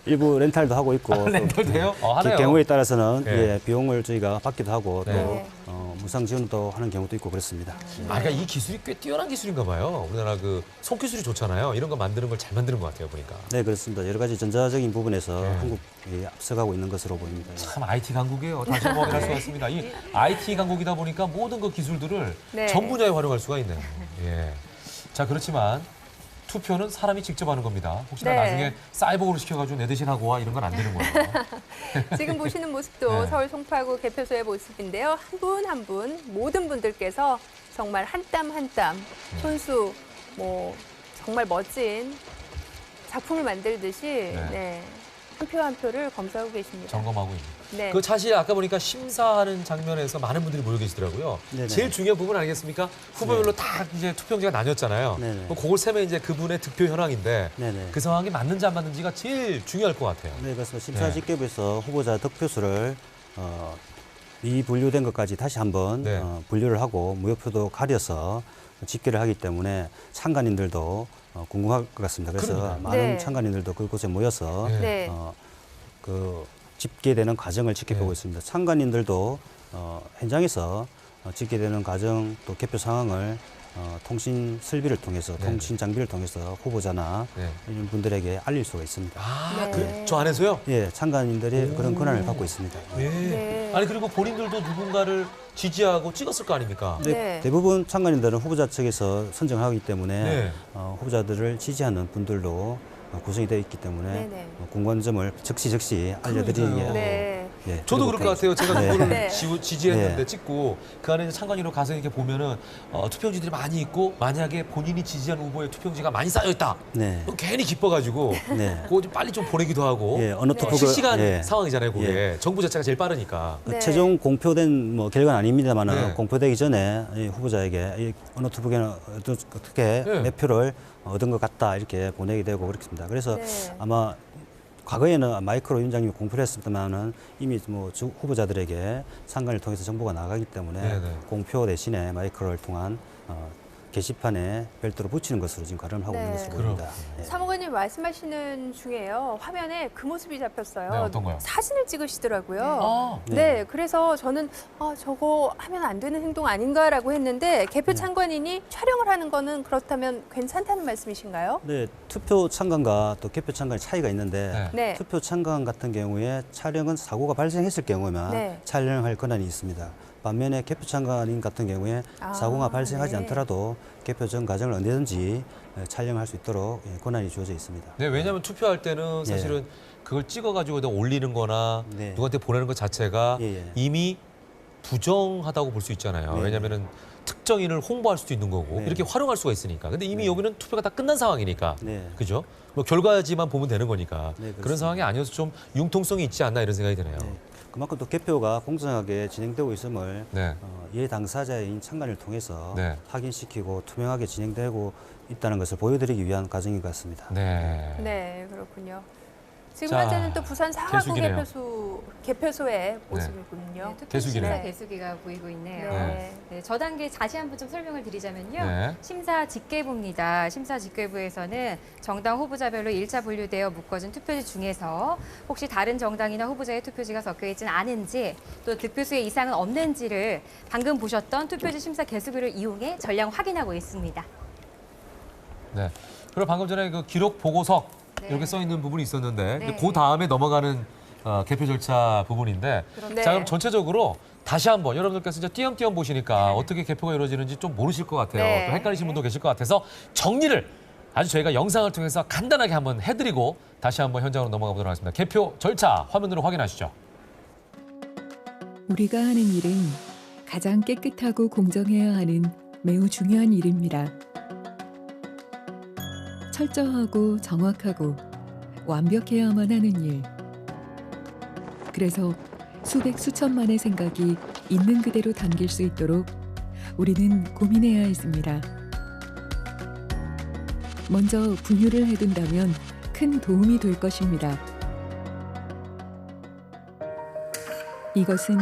일부 렌탈도 하고 있고 또 렌탈돼요? 하네요. 경우에 따라서는 네. 예, 비용을 저희가 받기도 하고 네. 또 무상 지원도 하는 경우도 있고 그렇습니다. 아, 그러니까 이 기술이 꽤 뛰어난 기술인가 봐요. 우리나라 그 손기술이 좋잖아요. 이런 거 만드는 걸 잘 만드는 것 같아요, 보니까. 네, 그렇습니다. 여러 가지 전자적인 부분에서 네. 한국이 앞서가고 있는 것으로 보입니다. 참 IT 강국이에요. 다시 한번 확인할 수가 있습니다. 이 IT 강국이다 보니까 모든 그 기술들을 네. 전 분야에 활용할 수가 있네요. 예. 자, 그렇지만 투표는 사람이 직접 하는 겁니다. 혹시나 네. 나중에 사이버로 시켜가지고 내 대신 하고 와 이런 건 안 되는 거예요. 지금 보시는 모습도 네. 서울 송파구 개표소의 모습인데요. 한 분 한 분 모든 분들께서 정말 한 땀 한 땀 손수 뭐 정말 멋진 작품을 만들듯이 네. 한 표 한 표를 검사하고 계십니다. 점검하고 있는. 네. 그 사실 아까 보니까 심사하는 장면에서 많은 분들이 모여 계시더라고요. 네네. 제일 중요한 부분 아니겠습니까? 후보별로 다 이제 투표용지가 나뉘었잖아요. 네네. 그걸 세면 이제 그분의 득표 현황인데 네네. 그 상황이 맞는지 안 맞는지가 제일 중요할 것 같아요. 네, 그래서 심사집계부에서 후보자 득표수를 미분류된 것까지 다시 한번 네. 분류를 하고 무효표도 가려서 집계를 하기 때문에 참관인들도 궁금할 것 같습니다. 그래서 그러니까요. 많은 네. 참관인들도 그곳에 모여서 네. 네. 그 집계되는 과정을 지켜보고 있습니다. 참관인들도 현장에서 집계되는 과정 또 개표 상황을 통신 설비를 통해서 네. 통신 장비를 통해서 후보자나 네. 이런 분들에게 알릴 수가 있습니다. 아, 네. 저 안에서요? 예, 참관인들이 그런 권한을 갖고 있습니다. 예. 네. 아니 그리고 본인들도 누군가를 지지하고 찍었을 거 아닙니까? 근데 네. 대부분 참관인들은 후보자 측에서 선정하기 때문에 네. 후보자들을 지지하는 분들도 구성이 되어 있기 때문에 네네. 궁금한 점을 즉시 알려드리는 게 그러니까요. 네. 예, 저도 그럴 것 같아요. 제가 네. 누구를 네. 지지했는데 네. 찍고 그 안에 참관인으로 가서 이렇게 보면은 투표용지들이 많이 있고 만약에 본인이 지지한 후보의 투표용지가 많이 쌓여 있다. 네. 그럼 괜히 기뻐가지고 네. 그거 좀 빨리 좀 보내기도 하고 예, 어느 투표가 실시간 예. 상황이잖아요. 그게 정부 자체가 제일 빠르니까. 그 네. 최종 공표된 결과는 아닙니다만 네. 공표되기 전에 이 후보자에게 이 어느 투표에는 어떻게 네. 몇 표를 얻은 것 같다 이렇게 보내게 되고 그렇습니다. 그래서 네. 아마 과거에는 마이크로 위원장님이 공표를 했습니다만은 이미 뭐 후보자들에게 상관을 통해서 정보가 나가기 때문에 네네. 공표 대신에 마이크로를 통한 게시판에 별도로 붙이는 것으로 지금 가름을 하고 네. 있는 것으로 보입니다. 예. 사무관님 말씀하시는 중에요. 화면에 그 모습이 잡혔어요. 네, 어떤 거요? 사진을 찍으시더라고요. 아, 네. 그래서 저는 저거 하면 안 되는 행동 아닌가라고 했는데 개표 참관인이 촬영을 하는 거는 그렇다면 괜찮다는 말씀이신가요? 네, 투표 참관과 또 개표 참관의 차이가 있는데 네. 네. 투표 참관 같은 경우에 촬영은 사고가 발생했을 경우에만 네. 촬영할 권한이 있습니다. 반면에 개표 참관인 같은 경우에 사고가 발생하지 네. 않더라도 개표 전 과정을 언제든지 촬영할 수 있도록 권한이 주어져 있습니다. 네, 왜냐하면 투표할 때는 사실은 그걸 찍어가지고 올리는 거나 네. 누구한테 보내는 것 자체가 예, 예. 이미 부정하다고 볼 수 있잖아요. 네. 왜냐하면 특정인을 홍보할 수도 있는 거고 네. 이렇게 활용할 수가 있으니까. 근데 이미 여기는 투표가 다 끝난 상황이니까. 네. 그죠? 뭐 결과지만 보면 되는 거니까. 네, 그렇습니다. 그런 상황이 아니어서 좀 융통성이 있지 않나 이런 생각이 드네요. 네. 그만큼 또 개표가 공정하게 진행되고 있음을 네. 이해 당사자인 참관을 통해서 네. 확인시키고 투명하게 진행되고 있다는 것을 보여드리기 위한 과정인 것 같습니다. 네. 네, 그렇군요. 지금 자, 현재는 또 부산 사하구 개수기네요. 개표소의 모습이군요. 네, 투표 개수기네요. 심사 개수기가 보이고 있네요. 네. 네, 저 단계 다시 한번 좀 설명을 드리자면요. 네. 심사 집계부입니다. 심사 집계부에서는 정당 후보자별로 1차 분류되어 묶어진 투표지 중에서 혹시 다른 정당이나 후보자의 투표지가 섞여 있지는 않은지 또 득표수에 이상은 없는지를 방금 보셨던 투표지 심사 개수기를 이용해 전량 확인하고 있습니다. 네. 그리고 방금 전에 그 기록 보고석 네. 이렇게 써 있는 부분이 있었는데 네. 그 다음에 넘어가는 개표 절차 부분인데 네. 자 그럼 전체적으로 다시 한번 여러분들께서 이제 띄엄띄엄 보시니까 어떻게 개표가 이루어지는지 좀 모르실 것 같아요. 네. 또 헷갈리신 분도 계실 것 같아서 정리를 아주 저희가 영상을 통해서 간단하게 한번 해드리고 다시 한번 현장으로 넘어가 보도록 하겠습니다. 개표 절차 화면으로 확인하시죠. 우리가 하는 일은 가장 깨끗하고 공정해야 하는 매우 중요한 일입니다. 철저하고 정확하고 완벽해야만 하는 일. 그래서 수백 수천만의 생각이 있는 그대로 담길 수 있도록 우리는 고민해야 했습니다. 먼저 분류를 해둔다면 큰 도움이 될 것입니다. 이것은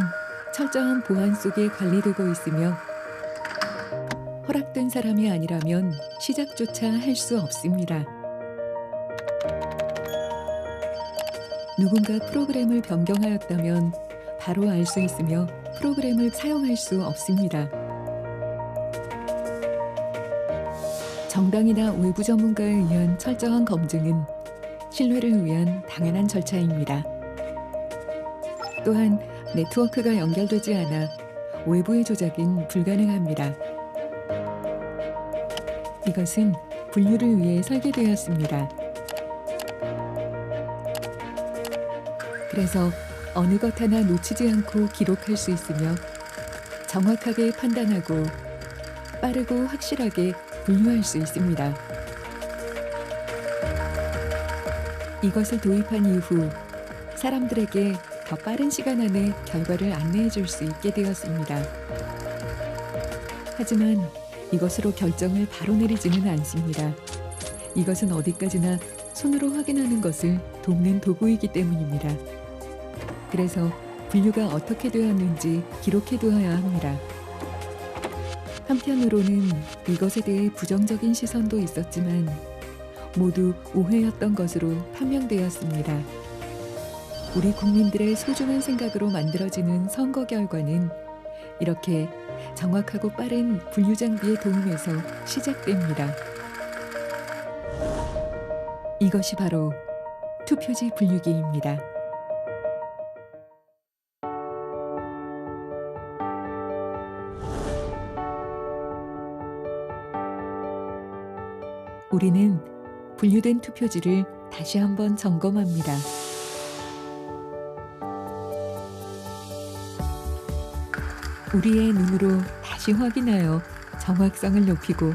철저한 보안 속에 관리되고 있으며 허락된 사람이 아니라면 시작조차 할 수 없습니다. 누군가 프로그램을 변경하였다면 바로 알 수 있으며 프로그램을 사용할 수 없습니다. 정당이나 외부 전문가에 의한 철저한 검증은 신뢰를 위한 당연한 절차입니다. 또한 네트워크가 연결되지 않아 외부의 조작은 불가능합니다. 이것은 분류를 위해 설계되었습니다. 그래서 어느 것 하나 놓치지 않고 기록할 수 있으며 정확하게 판단하고 빠르고 확실하게 분류할 수 있습니다. 이것을 도입한 이후 사람들에게 더 빠른 시간 안에 결과를 안내해 줄 수 있게 되었습니다. 하지만 이것으로 결정을 바로 내리지는 않습니다. 이것은 어디까지나 손으로 확인하는 것을 돕는 도구이기 때문입니다. 그래서 분류가 어떻게 되었는지 기록해 두어야 합니다. 한편으로는 이것에 대해 부정적인 시선도 있었지만 모두 오해였던 것으로 판명되었습니다. 우리 국민들의 소중한 생각으로 만들어지는 선거 결과는 이렇게 정확하고 빠른 분류 장비의 도움에서 시작됩니다. 이것이 바로 투표지 분류기입니다. 우리는 분류된 투표지를 다시 한번 점검합니다. 우리의 눈으로 다시 확인하여 정확성을 높이고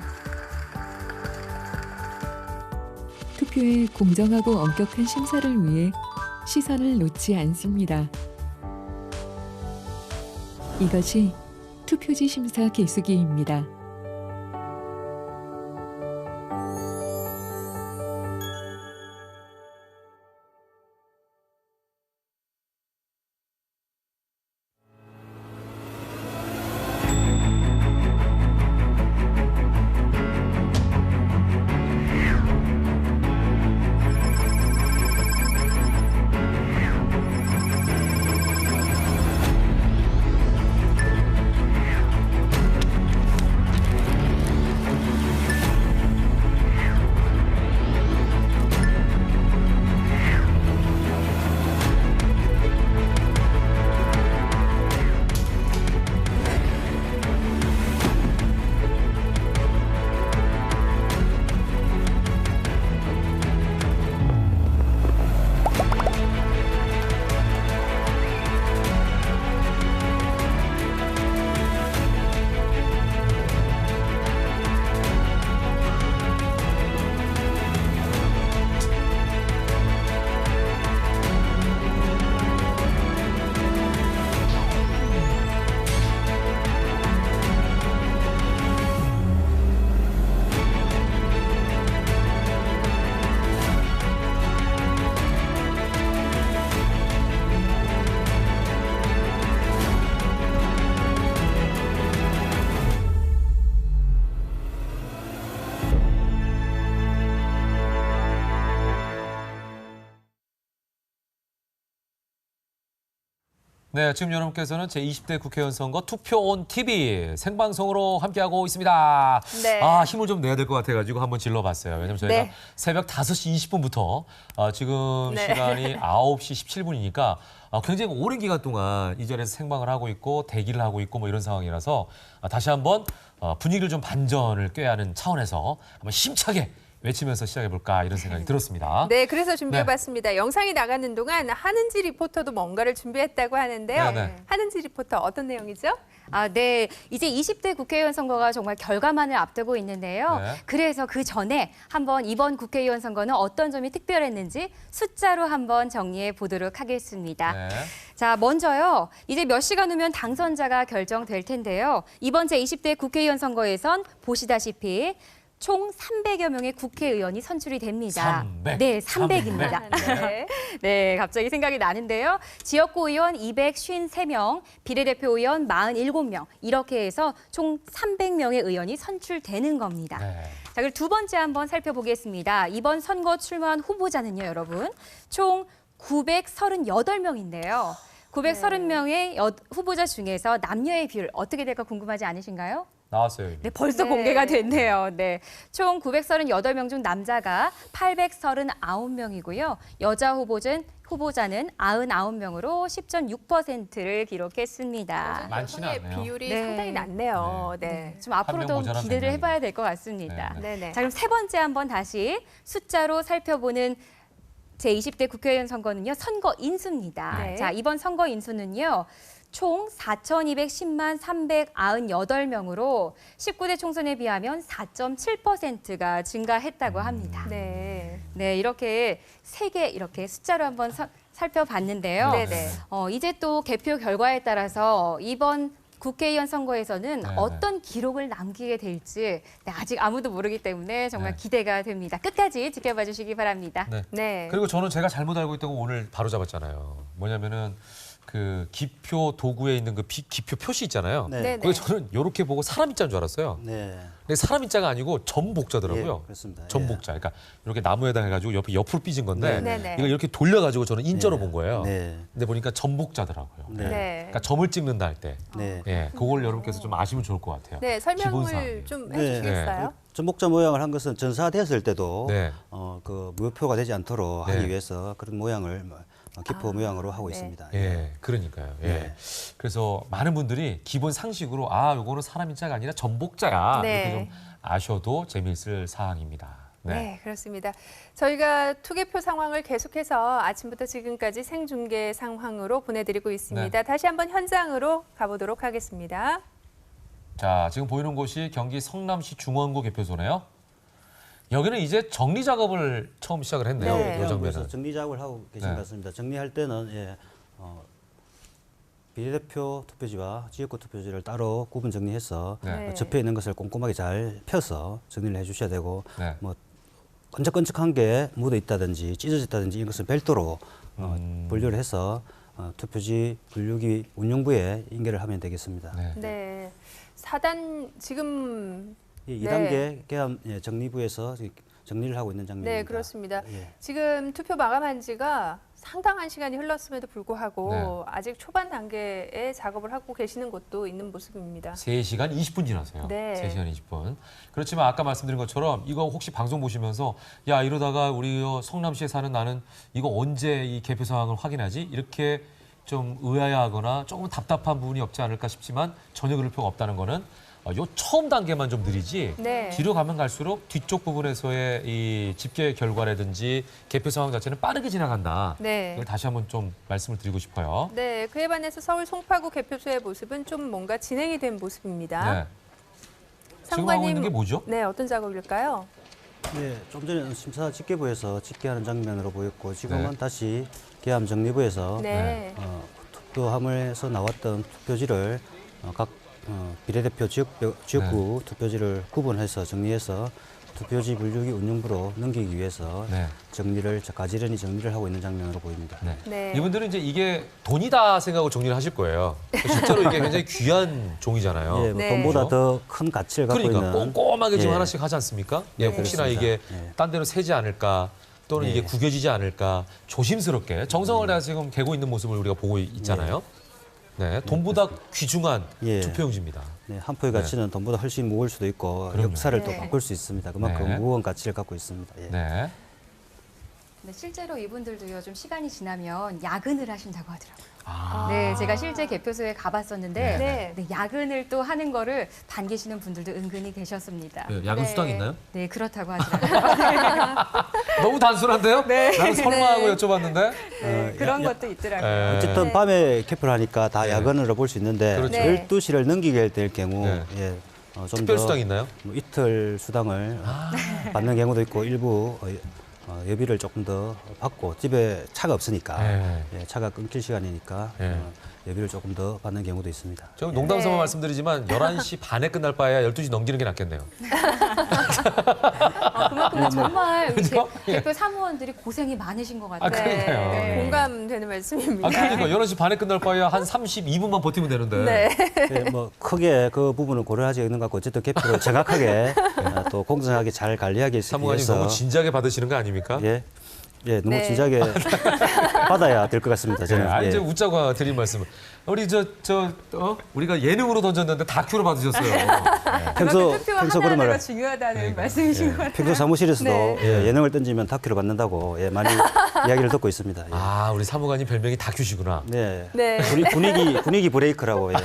투표의 공정하고 엄격한 심사를 위해 시선을 놓지 않습니다. 이것이 투표지 심사 개수기입니다. 네, 지금 여러분께서는 제20대 국회의원 선거 투표온 TV 생방송으로 함께하고 있습니다. 네. 아, 힘을 좀 내야 될 것 같아가지고 한번 질러봤어요. 왜냐면 저희가 네. 새벽 5시 20분부터 지금 네. 시간이 9시 17분이니까 굉장히 오랜 기간 동안 이 자리에서 생방을 하고 있고 대기를 하고 있고 뭐 이런 상황이라서 다시 한번 분위기를 좀 반전을 꾀하는 차원에서 한번 힘차게 외치면서 시작해볼까 이런 생각이 들었습니다. 네, 그래서 준비해봤습니다. 영상이 나가는 동안 한은지 리포터도 뭔가를 준비했다고 하는데요. 네네. 한은지 리포터 어떤 내용이죠? 네. 이제 20대 국회의원 선거가 정말 결과만을 앞두고 있는데요. 네. 그래서 그 전에 한번 이번 국회의원 선거는 어떤 점이 특별했는지 숫자로 한번 정리해 보도록 하겠습니다. 네. 자, 먼저요. 이제 몇 시간 후면 당선자가 결정될 텐데요. 이번 제20대 국회의원 선거에선 보시다시피 총 300여 명의 국회의원이 선출이 됩니다. 300. 네, 300입니다. 네. 네, 갑자기 생각이 나는데요. 지역구 의원 253명, 비례대표 의원 47명, 이렇게 해서 총 300명의 의원이 선출되는 겁니다. 네. 자, 그리고 두 번째 한번 살펴보겠습니다. 이번 선거 출마한 후보자는요, 여러분. 총 938명인데요. 930명의 후보자 중에서 남녀의 비율 어떻게 될까 궁금하지 않으신가요? 나왔어요. 이미. 네, 벌써 네. 공개가 됐네요. 네. 총 938명 중 남자가 839명이고요. 여자 후보자는 99명으로 10.6%를 기록했습니다. 많지는 여성의 않네요. 비율이 네. 상당히 낮네요. 네. 좀 한 앞으로도 명 모자란 기대를 100명이네요. 해봐야 될 것 같습니다. 네, 네네. 자, 그럼 세 번째 한번 다시 숫자로 살펴보는 제20대 국회의원 선거는요, 선거 인수입니다. 네. 자, 이번 선거 인수는요, 총 4,210만 398명으로 19대 총선에 비하면 4.7%가 증가했다고 합니다. 네. 네, 이렇게 세 개 이렇게 숫자로 한번 살펴봤는데요. 네네. 이제 또 개표 결과에 따라서 이번 국회의원 선거에서는 네. 어떤 기록을 남기게 될지 아직 아무도 모르기 때문에 정말 네. 기대가 됩니다. 끝까지 지켜봐 주시기 바랍니다. 네. 네. 그리고 저는 제가 잘못 알고 있던 거 오늘 바로 잡았잖아요. 뭐냐면은 그 기표 도구에 있는 그 기표 표시 있잖아요. 네. 네. 그게 저는 이렇게 보고 사람 인자인 줄 알았어요. 네. 근데 사람 인자가 아니고 전복자더라고요. 예, 그렇습니다. 전복자. 그러니까 이렇게 나무에다 해가지고 옆으로 삐진 건데 네. 네. 이걸 이렇게 돌려가지고 저는 인자로 네. 본 거예요. 네. 근데 보니까 전복자더라고요. 네. 네. 그러니까 점을 찍는다 할 때. 네. 예, 그걸 여러분께서 좀 아시면 좋을 것 같아요. 네, 설명을 기본사항이에요. 좀 네. 해주시겠어요? 전복자 모양을 한 것은 전사됐을 때도 네. 그 무효표가 되지 않도록 네. 하기 위해서 그런 모양을 기포 모양으로 하고 네. 있습니다. 예, 그러니까요. 예. 네. 그래서 많은 분들이 기본 상식으로 요거는 사람 인자가 아니라 전복자야. 네. 이렇게 좀 아셔도 재미있을 사항입니다. 네, 그렇습니다. 저희가 투개표 상황을 계속해서 아침부터 지금까지 생중계 상황으로 보내드리고 있습니다. 네. 다시 한번 현장으로 가보도록 하겠습니다. 자, 지금 보이는 곳이 경기 성남시 중원구 개표소네요. 여기는 이제 정리 작업을 처음 시작을 했네요. 네. 이 그래서 장면은. 정리 작업을 하고 계신 네. 것 같습니다. 정리할 때는 비례대표 투표지와 지역구 투표지를 따로 구분 정리해서 네. 접해 있는 것을 꼼꼼하게 잘 펴서 정리를 해주셔야 되고 네. 뭐 끈적끈적한 게 묻어 있다든지 찢어졌다든지 이것은 별도로 분류를 해서 투표지 분류기 운영부에 인계를 하면 되겠습니다. 네. 네, 4단 지금 2단계 계엄 정리부에서 정리를 하고 있는 장면입니다. 네, 그렇습니다. 예. 지금 투표 마감한 지가 상당한 시간이 흘렀음에도 불구하고 네. 아직 초반 단계에 작업을 하고 계시는 곳도 있는 모습입니다. 3시간 20분 지났어요. 네. 3시간 20분. 그렇지만 아까 말씀드린 것처럼 이거 혹시 방송 보시면서 야 이러다가 우리 성남시에 사는 나는 이거 언제 이 개표 상황을 확인하지? 이렇게 좀 의아해하거나 조금 답답한 부분이 없지 않을까 싶지만 전혀 그럴 필요가 없다는 거는 요 처음 단계만 좀 느리지 네. 뒤로 가면 갈수록 뒤쪽 부분에서의 이 집계 결과라든지 개표 상황 자체는 빠르게 지나간다. 네. 이걸 다시 한번 좀 말씀을 드리고 싶어요. 네, 그에 반해서 서울 송파구 개표소의 모습은 좀 뭔가 진행이 된 모습입니다. 네. 지금 하고 있는 게 뭐죠? 네, 어떤 작업일까요? 네, 좀 전에 심사 집계부에서 집계하는 장면으로 보였고 지금은 네. 다시 계엄 정리부에서 네. 투표함에서 나왔던 투표지를 각 비례대표 지역구 투표지를 구분해서 정리해서 투표지 분류기 운영부로 넘기기 위해서 네. 정리를 가지런히 정리를 하고 있는 장면으로 보입니다. 네. 네. 이분들은 이제 이게 돈이다 생각하고 정리를 하실 거예요. 실제로 이게 굉장히 귀한 종이잖아요. 예, 뭐 네. 돈보다 그렇죠? 더 큰 가치를 갖고 그러니까 있는 꼼꼼하게 지금 예. 하나씩 하지 않습니까? 예, 네. 혹시나 그렇습니다. 이게 예. 딴 데로 새지 않을까 또는 예. 이게 구겨지지 않을까 조심스럽게 정성을 다해서 지금 개고 있는 모습을 우리가 보고 있잖아요. 네, 돈보다 귀중한 예. 투표용지입니다. 네, 한 표의 가치는 돈보다 훨씬 무거울 수도 있고 그럼요. 역사를 네. 또 바꿀 수 있습니다. 그만큼 네. 무거운 가치를 갖고 있습니다. 예. 네. 네, 실제로 이분들도요, 좀 시간이 지나면 야근을 하신다고 하더라고요. 아. 네, 제가 실제 개표소에 가봤었는데 네. 네, 야근을 또 하는 거를 반기시는 분들도 은근히 계셨습니다. 네, 야근 네. 수당 있나요? 네, 그렇다고 하더라고요. 너무 단순한데요? 네. 나는 설마 하고 여쭤봤는데. 네, 그런 것도 있더라고요. 네. 어쨌든 밤에 개표를 하니까 다 네. 야근으로 볼 수 있는데 그렇죠. 네. 12시를 넘기게 될 경우 네. 예, 좀 특별 수당 있나요? 뭐 이틀 수당을 받는 경우도 있고 일부 예비를 조금 더 받고 집에 차가 없으니까 네. 예, 차가 끊길 시간이니까 네. 예비를 조금 더 받는 경우도 있습니다. 저 농담 삼아 네. 말씀드리지만 11시 반에 끝날 바에야 12시 넘기는 게 낫겠네요. 그만큼 정말 우리 그죠? 예. 개표 사무원들이 고생이 많으신 것 같아요. 아, 그러니까요. 네, 네. 공감되는 말씀입니다. 아, 그러니까 11시 반에 끝날 바에야 한 32분만 버티면 되는데. 네. 예, 뭐 크게 그 부분은 고려하지 않는 것 같고 어쨌든 개표를 정확하게 또 공정하게 잘 관리하기 사무관님 위해서 너무 진지하게 받으시는 거 아닙니까? 예, 너무 네. 진작에 받아야 될 것 같습니다. 네, 저는. 예. 이제 웃자고 드린 말씀. 우리 우리가 예능으로 던졌는데 다큐로 받으셨어요. 평소 투표와 평소 그런 하나하나가 말을 중요하다는 그러니까. 말씀이신 예. 것 같아요. 평소 사무실에서도 네. 예, 예능을 던지면 다큐를 받는다고 많이 이야기를 듣고 있습니다. 예. 아, 우리 사무관님 별명이 다큐시구나. 네. 네. 분위기 브레이크라고. 예. 예.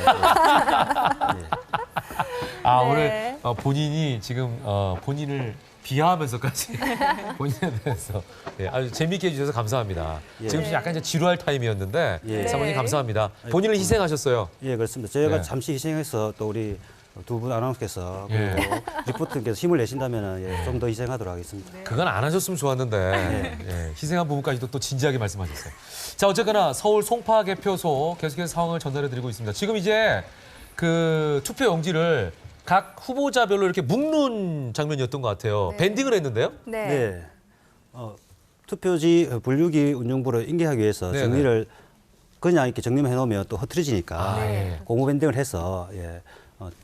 아, 네. 오늘 본인이 지금 본인을 비하하면서까지 본인에 대해서 예, 아주 재미있게 해주셔서 감사합니다. 예. 지금 좀 약간 이제 지루할 타임이었는데 예. 사모님 감사합니다. 본인을 희생하셨어요. 예, 그렇습니다. 저희가 네. 잠시 희생해서 또 우리 두 분 아나운서께서 예. 그리고 리포터께서 힘을 내신다면 예, 좀 더 희생하도록 하겠습니다. 그건 안 하셨으면 좋았는데 예, 희생한 부분까지도 또 진지하게 말씀하셨어요. 자, 어쨌거나 서울 송파 개표소 계속해서 상황을 전달해드리고 있습니다. 지금 이제 그 투표 용지를 각 후보자별로 이렇게 묶는 장면이었던 것 같아요. 네. 밴딩을 했는데요. 네. 네. 투표지 분류기 운영부를 인계하기 위해서 네네. 정리를 그냥 이렇게 정리만 해놓으면 또 흐트러지니까 네. 고무 밴딩을 해서 예,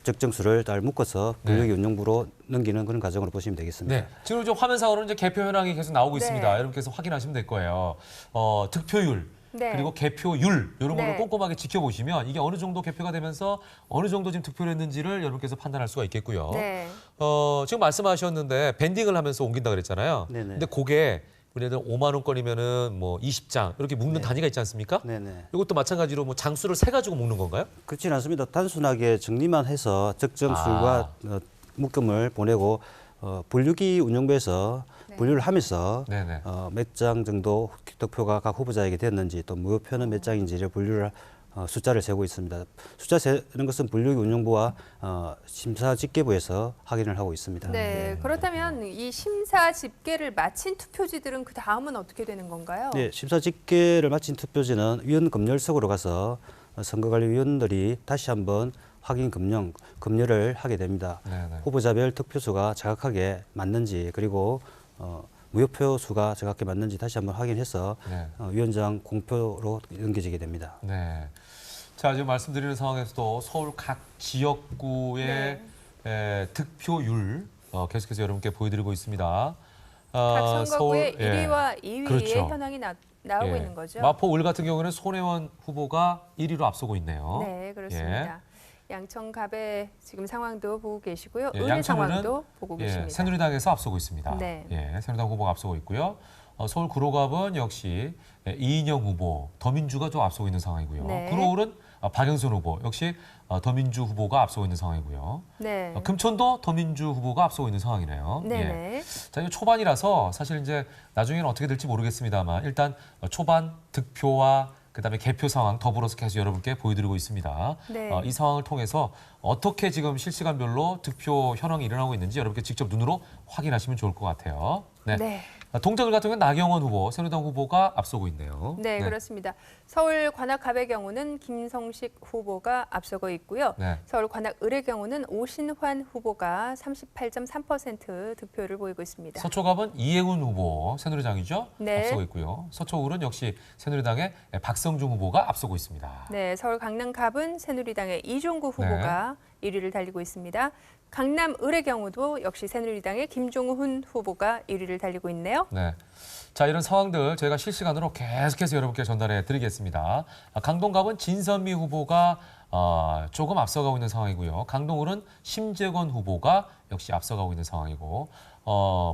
적정 수를 잘 묶어서 분류기 운영부로 넘기는 그런 과정으로 보시면 되겠습니다. 네. 지금 이제 화면상으로는 이제 개표 현황이 계속 나오고 네. 있습니다. 여러분께서 확인하시면 될 거예요. 득표율. 네. 그리고 개표율 이런 네. 거를 꼼꼼하게 지켜보시면 이게 어느 정도 개표가 되면서 어느 정도 지금 득표를 했는지를 여러분께서 판단할 수가 있겠고요. 네. 지금 말씀하셨는데 밴딩을 하면서 옮긴다 그랬잖아요. 네네. 근데 그게 우리들 5만 원권이면은 뭐 20장 이렇게 묶는 단위가 있지 않습니까? 네네. 이것도 마찬가지로 뭐 장수를 세 가지고 묶는 건가요? 그렇지는 않습니다. 단순하게 정리만 해서 적정 수가 묶음을 보내고 분류기 운영부에서 분류를 하면서 네네. 몇 장 정도 득표가 각 후보자에게 됐는지 또 무효표는 몇 장인지를 분류를 숫자를 세고 있습니다. 숫자 세는 것은 분류기 운영부와 심사 집계부에서 확인을 하고 있습니다. 네. 그렇다면 이 심사 집계를 마친 투표지들은 그 다음은 어떻게 되는 건가요? 네, 심사 집계를 마친 투표지는 위원 검열석으로 가서 선거관리위원들이 다시 한번 확인 검열을 하게 됩니다. 네네. 후보자별 득표수가 정확하게 맞는지 그리고 무효표 수가 정확하게 맞는지 다시 한번 확인해서 네. 위원장 공표로 넘겨지게 됩니다. 네. 자, 지금 말씀드리는 상황에서도 서울 각 지역구의 득표율 계속해서 여러분께 보여드리고 있습니다. 각 선거구의 서울, 1위와 2위의 그렇죠. 현황이 나오고 예. 있는 거죠. 마포 을 같은 경우는 손혜원 후보가 1위로 앞서고 있네요. 네, 그렇습니다. 양천 갑의 지금 상황도 보고 계시고요. 예, 을의 양천구는 상황도 보고 계십니다. 새누리당에서 앞서고 있습니다. 네. 예, 새누리당 후보가 앞서고 있고요. 서울 구로갑은 역시 이인영 후보, 더민주가 좀 앞서고 있는 상황이고요. 네. 구로울은 박영선 후보, 역시 더민주 후보가 앞서고 있는 상황이고요. 네. 금천도 더민주 후보가 앞서고 있는 상황이네요. 네네. 예. 자, 이거 초반이라서 사실 이제 나중에는 어떻게 될지 모르겠습니다만 일단 초반 득표와 그다음에 개표 상황 더불어서 계속 여러분께 보여드리고 있습니다. 네. 이 상황을 통해서 어떻게 지금 실시간별로 득표 현황이 일어나고 있는지 여러분께 직접 눈으로 확인하시면 좋을 것 같아요. 네. 네. 동작을 같은 경우는 나경원 후보, 새누리당 후보가 앞서고 있네요. 네, 그렇습니다. 서울 관악갑의 경우는 김성식 후보가 앞서고 있고요. 네. 서울 관악을의 경우는 오신환 후보가 38.3% 득표를 보이고 있습니다. 서초갑은 이혜훈 후보, 새누리당이죠. 네. 앞서고 있고요. 서초울은 역시 새누리당의 박성중 후보가 앞서고 있습니다. 네, 서울 강남갑은 새누리당의 이종구 후보가 1위를 달리고 있습니다. 강남을의 경우도 역시 새누리당의 김종훈 후보가 1위를 달리고 있네요. 네. 자, 이런 상황들 저희가 실시간으로 계속해서 여러분께 전달해 드리겠습니다. 강동갑은 진선미 후보가 조금 앞서가고 있는 상황이고요. 강동을은 심재건 후보가 역시 앞서가고 있는 상황이고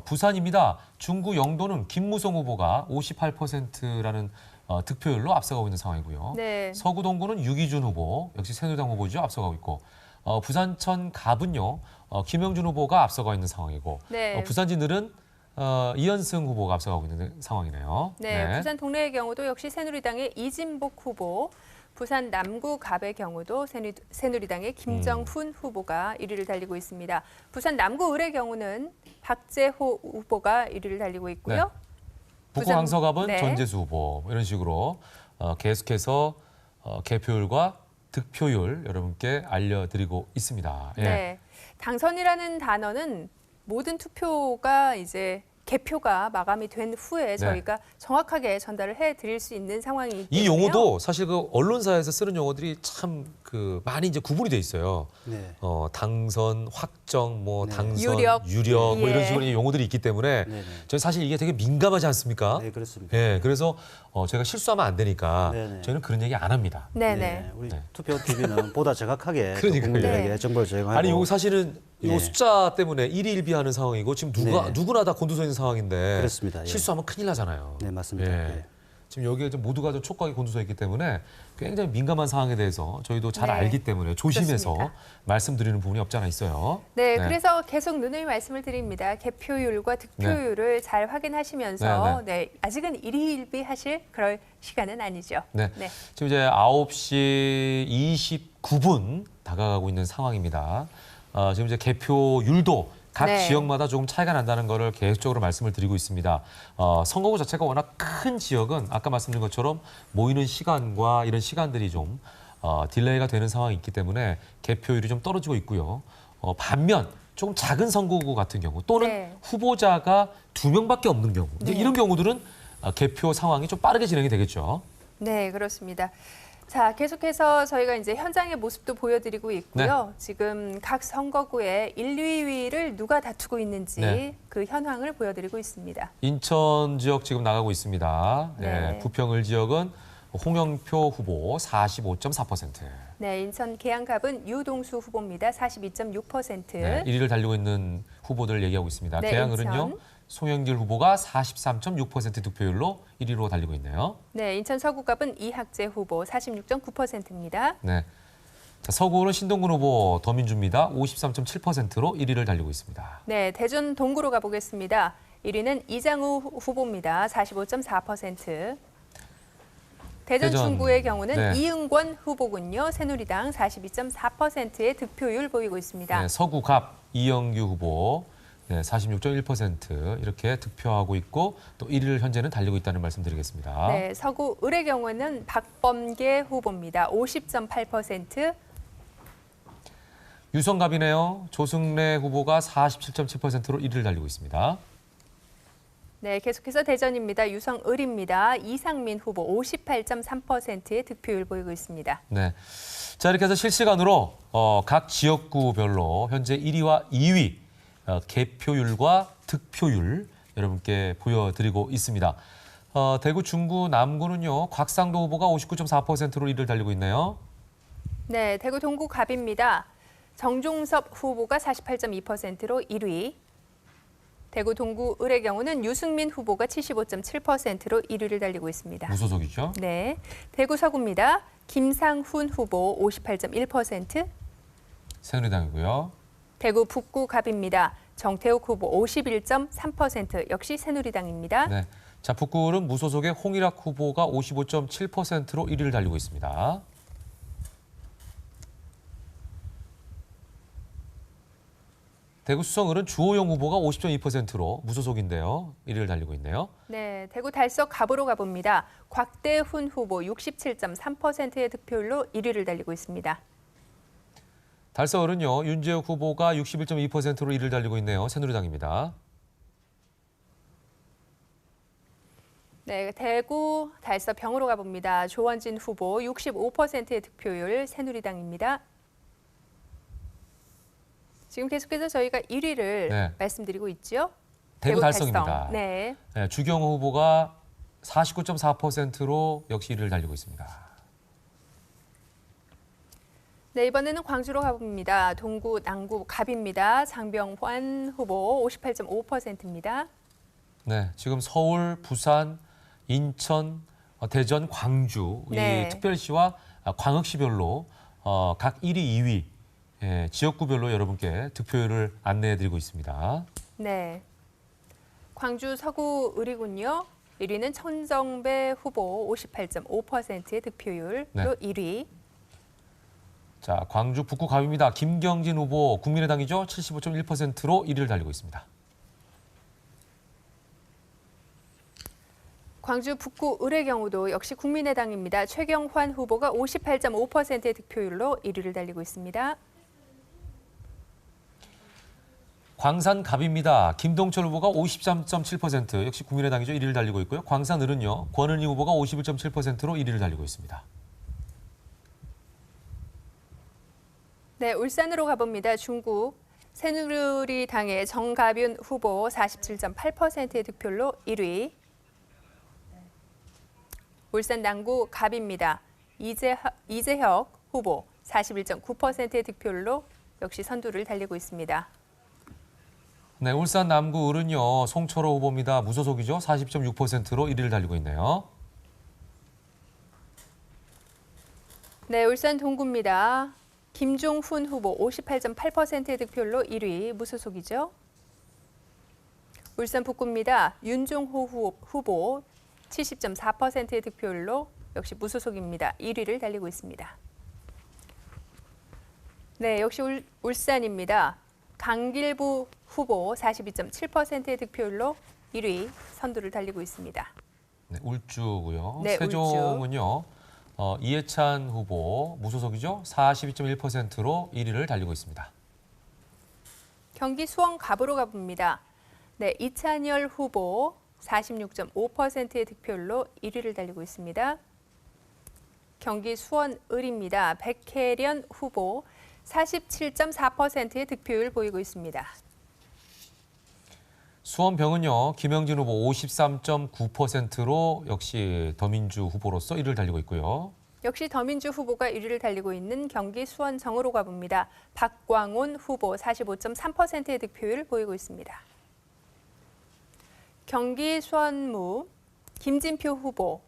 부산입니다. 중구 영도는 김무성 후보가 58%라는 득표율로 앞서가고 있는 상황이고요. 네. 서구 동구는 유기준 후보, 역시 새누리당 후보죠. 앞서가고 있고 부산천 갑은요. 김영준 후보가 앞서가고 있는 상황이고 네. 부산진을은 이현승 후보가 앞서가고 있는 상황이네요. 네, 부산 동래의 경우도 역시 새누리당의 이진복 후보, 부산 남구 갑의 경우도 새누리당의 김정훈 후보가 1위를 달리고 있습니다. 부산 남구 을의 경우는 박재호 후보가 1위를 달리고 있고요. 네. 북구 강서갑은 네. 전재수 후보 이런 식으로 계속해서 개표율과 득표율 여러분께 알려드리고 있습니다. 예. 네, 당선이라는 단어는 모든 투표가 이제 개표가 마감이 된 후에 저희가 정확하게 전달을 해드릴 수 있는 상황이기 때문에요. 이 용어도 사실 그 언론사에서 쓰는 용어들이 참 그 많이 이제 구분이 돼 있어요. 네. 당선, 확정, 뭐 당선, 유력. 뭐 이런 예. 식으로 용어들이 있기 때문에 네네. 저희 사실 이게 되게 민감하지 않습니까? 네, 그렇습니다. 예, 그래서 저희가 실수하면 안 되니까 네네. 저희는 그런 얘기 안 합니다. 네네. 우리 네. 투표 TV는 보다 정확하게 또 그러니까요. 국민들에게 네. 정보를 제공하고 아니, 이거 사실은 이거 네. 숫자 때문에 일희일비하는 상황이고 지금 네. 누구나 다 곤두서 있는 상황인데 그렇습니다. 예. 실수하면 큰일 나잖아요. 네, 맞습니다. 예. 예. 지금 여기에 좀 모두가 좀 촉각이 곤두서 있기 때문에 굉장히 민감한 상황에 대해서 저희도 잘 네. 알기 때문에 조심해서 그렇습니다. 말씀드리는 부분이 없지 않아 있어요. 네, 그래서 계속 누누이 말씀을 드립니다. 개표율과 득표율을 잘 확인하시면서 네, 아직은 일희일비하실 그럴 시간은 아니죠. 네. 지금 이제 9시 29분 다가가고 있는 상황입니다. 지금 이제 개표율도 각 지역마다 조금 차이가 난다는 거를 계속적으로 말씀을 드리고 있습니다. 선거구 자체가 워낙 큰 지역은 아까 말씀드린 것처럼 모이는 시간과 이런 시간들이 좀 딜레이가 되는 상황이 있기 때문에 개표율이 좀 떨어지고 있고요. 반면 조금 작은 선거구 같은 경우 또는 후보자가 2명밖에 없는 경우 이제 이런 경우들은 개표 상황이 좀 빠르게 진행이 되겠죠. 네, 그렇습니다. 자, 계속해서 저희가 이제 현장의 모습도 보여드리고 있고요. 지금 각 선거구의 1, 2위를 누가 다투고 있는지 그 현황을 보여드리고 있습니다. 인천 지역 지금 나가고 있습니다. 부평을 지역은 홍영표 후보 45.4%. 네, 인천 계양갑은 유동수 후보입니다. 42.6%. 1위를 달리고 있는 후보들 얘기하고 있습니다. 네, 계양을은요. 인천. 송영길 후보가 43.6% 득표율로 1위로 달리고 있네요. 네, 인천 서구갑은 이학재 후보 46.9%입니다. 네. 자, 서구는 신동근 후보 더민주입니다. 53.7%로 1위를 달리고 있습니다. 네, 대전 동구로 가보겠습니다. 1위는 이장우 후보입니다. 45.4%. 대전 중구의 경우는 이응권 후보군요. 새누리당 42.4%의 득표율 보이고 있습니다. 네, 서구갑 이영규 후보 46.1% 이렇게 득표하고 있고 또 1위를 현재는 달리고 있다는 말씀드리겠습니다. 네, 서구 을의 경우는 박범계 후보입니다. 50.8%. 유성갑이네요. 조승래 후보가 47.7%로 1위를 달리고 있습니다. 네, 계속해서 대전입니다. 유성을입니다. 이상민 후보 58.3%의 득표율 보이고 있습니다. 네, 자 이렇게 해서 실시간으로 각 지역구별로 현재 1위와 2위 개표율과 득표율 여러분께 보여드리고 있습니다. 대구 중구 남구는요. 곽상도 후보가 59.4%로 1위를 달리고 있네요. 네, 대구 동구 갑입니다. 정종섭 후보가 48.2%로 1위. 대구 동구 을의 경우는 유승민 후보가 75.7%로 1위를 달리고 있습니다. 무소속이죠? 네, 대구 서구입니다. 김상훈 후보 58.1%. 새누리당이고요. 대구 북구 갑입니다. 정태욱 후보 51.3% 역시 새누리당입니다. 네, 자 북구는 무소속의 홍일학 후보가 55.7%로 1위를 달리고 있습니다. 대구 수성을은 주호영 후보가 50.2%로 무소속인데요. 1위를 달리고 있네요. 네, 대구 달서 갑으로 가봅니다. 곽대훈 후보 67.3%의 득표율로 1위를 달리고 있습니다. 달서을은요. 윤재욱 후보가 61.2%로 1위를 달리고 있네요. 새누리당입니다. 네, 대구 달서 병으로 가봅니다. 조원진 후보 65%의 득표율 새누리당입니다. 지금 계속해서 저희가 1위를 말씀드리고 있죠. 대구 달성입니다. 네. 주경호 후보가 49.4%로 역시 1위를 달리고 있습니다. 네, 이번에는 광주로 가봅니다. 동구, 남구, 갑입니다. 장병환 후보 58.5%입니다. 네, 지금 서울, 부산, 인천, 대전, 광주 이 특별시와 광역시별로 각 1위, 2위 지역구별로 여러분께 득표율을 안내해드리고 있습니다. 네, 광주 서구 을이군요. 1위는 천정배 후보 58.5%의 득표율로 1위. 자, 광주 북구 갑입니다. 김경진 후보 국민의당이죠. 75.1%로 1위를 달리고 있습니다. 광주 북구 을의 경우도 역시 국민의당입니다. 최경환 후보가 58.5%의 득표율로 1위를 달리고 있습니다. 광산 갑입니다. 김동철 후보가 53.7% 역시 국민의당이죠. 1위를 달리고 있고요. 광산 을은요. 권은희 후보가 51.7%로 1위를 달리고 있습니다. 네, 울산으로 가봅니다. 중구 새누리당의 정가윤 후보 47.8%의 득표로 1위. 울산 남구 갑입니다. 이재혁 후보 41.9%의 득표로 역시 선두를 달리고 있습니다. 네, 울산 남구 을은요. 송철호 후보입니다. 무소속이죠. 40.6%로 1위를 달리고 있네요. 네, 울산 동구입니다. 김종훈 후보 58.8%의 득표율로 1위, 무소속이죠. 울산 북구입니다. 윤종호 후보 70.4%의 득표율로 역시 무소속입니다. 1위를 달리고 있습니다. 네, 역시 울산입니다. 강길부 후보 42.7%의 득표율로 1위 선두를 달리고 있습니다. 네, 울주고요. 네, 세종은요. 이해찬 후보 무소속이죠. 42.1%로 1위를 달리고 있습니다. 경기 수원 갑으로 가봅니다. 네, 이찬열 후보 46.5%의 득표율로 1위를 달리고 있습니다. 경기 수원 을입니다. 백혜련 후보 47.4%의 득표율 보이고 있습니다. 수원병은요. 김영진 후보 53.9%로 역시 더민주 후보로서 1위를 달리고 있고요. 역시 더민주 후보가 1위를 달리고 있는 경기 수원 정으로 가봅니다. 박광온 후보 45.3%의 득표율 보이고 있습니다. 경기 수원무 김진표 후보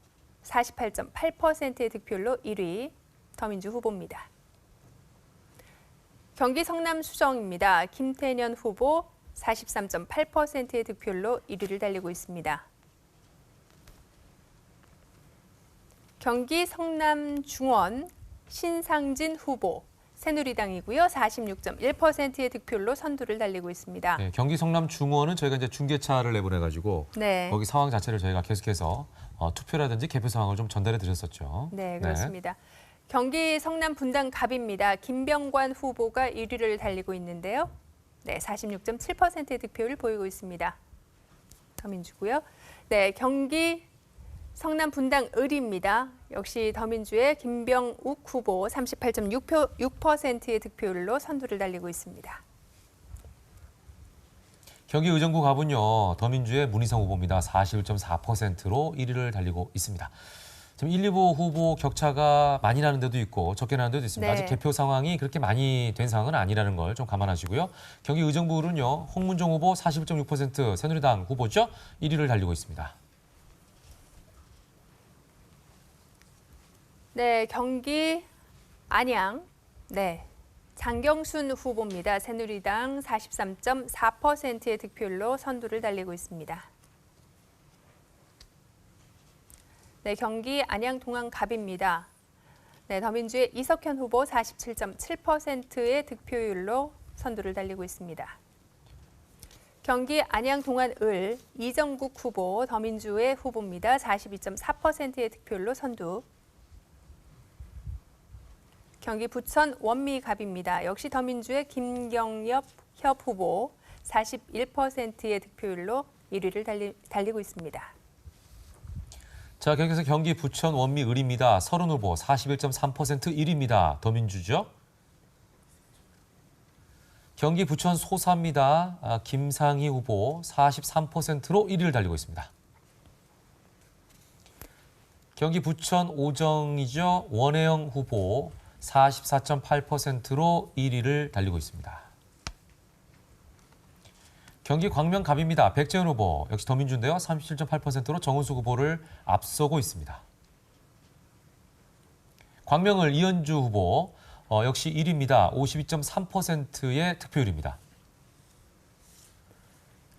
48.8%의 득표율로 1위 더민주 후보입니다. 경기 성남 수정입니다. 김태년 후보 43.8%의 득표율로 1위를 달리고 있습니다. 경기 성남 중원 신상진 후보 새누리당이고요. 46.1%의 득표율로 선두를 달리고 있습니다. 네, 경기 성남 중원은 저희가 이제 중계차를 내보내가지고 네. 거기 상황 자체를 저희가 계속해서 투표라든지 개표 상황을 좀 전달해 드렸었죠. 네, 그렇습니다. 경기 성남 분당 갑입니다. 김병관 후보가 1위를 달리고 있는데요. 네, 46.7%의 득표율을 보이고 있습니다. 더민주고요. 네, 경기 성남 분당 을입니다. 역시 더민주의 김병욱 후보 38.6%의 득표율로 선두를 달리고 있습니다. 경기 의정부 갑은요. 더민주의 문희성 후보입니다. 41.4%로 1위를 달리고 있습니다. 지금 1, 2부 후보 격차가 많이 나는 데도 있고 적게 나는 데도 있습니다. 네. 아직 개표 상황이 그렇게 많이 된 상황은 아니라는 걸 좀 감안하시고요. 경기 의정부는요. 홍문종 후보 41.6% 새누리당 후보죠. 1위를 달리고 있습니다. 네, 경기 안양. 네. 장경순 후보입니다. 새누리당 43.4%의 득표율로 선두를 달리고 있습니다. 네, 경기 안양 동안갑입니다. 네, 더민주의 이석현 후보 47.7%의 득표율로 선두를 달리고 있습니다. 경기 안양 동안을 이정국 후보 더민주의 후보입니다. 42.4%의 득표율로 선두. 경기 부천 원미갑입니다. 역시 더민주의 김경협 후보 41%의 득표율로 1위를 달리고 있습니다. 자, 계속해서 경기 부천 원미을입니다. 서른 후보 41.3% 1위입니다. 더민주죠. 경기 부천 소사입니다. 김상희 후보 43%로 1위를 달리고 있습니다. 경기 부천 오정이죠. 원혜영 후보 44.8%로 1위를 달리고 있습니다. 경기 광명갑입니다. 백재현 후보 역시 더민주인데요. 37.8%로 정은수 후보를 앞서고 있습니다. 광명을 이현주 후보 역시 1위입니다. 52.3%의 득표율입니다.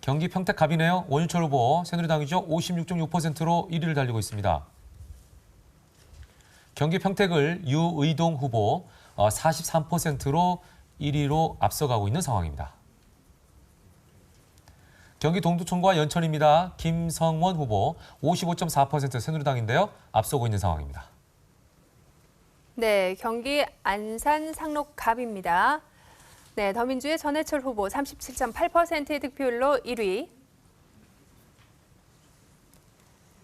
경기 평택갑이네요. 원유철 후보 새누리당이죠. 56.6%로 1위를 달리고 있습니다. 경기 평택을 유의동 후보 43%로 1위로 앞서가고 있는 상황입니다. 경기 동두천과 연천입니다. 김성원 후보 55.4% 새누리당인데요. 앞서고 있는 상황입니다. 네, 경기 안산 상록갑입니다. 네, 더민주의 전해철 후보 37.8%의 득표율로 1위.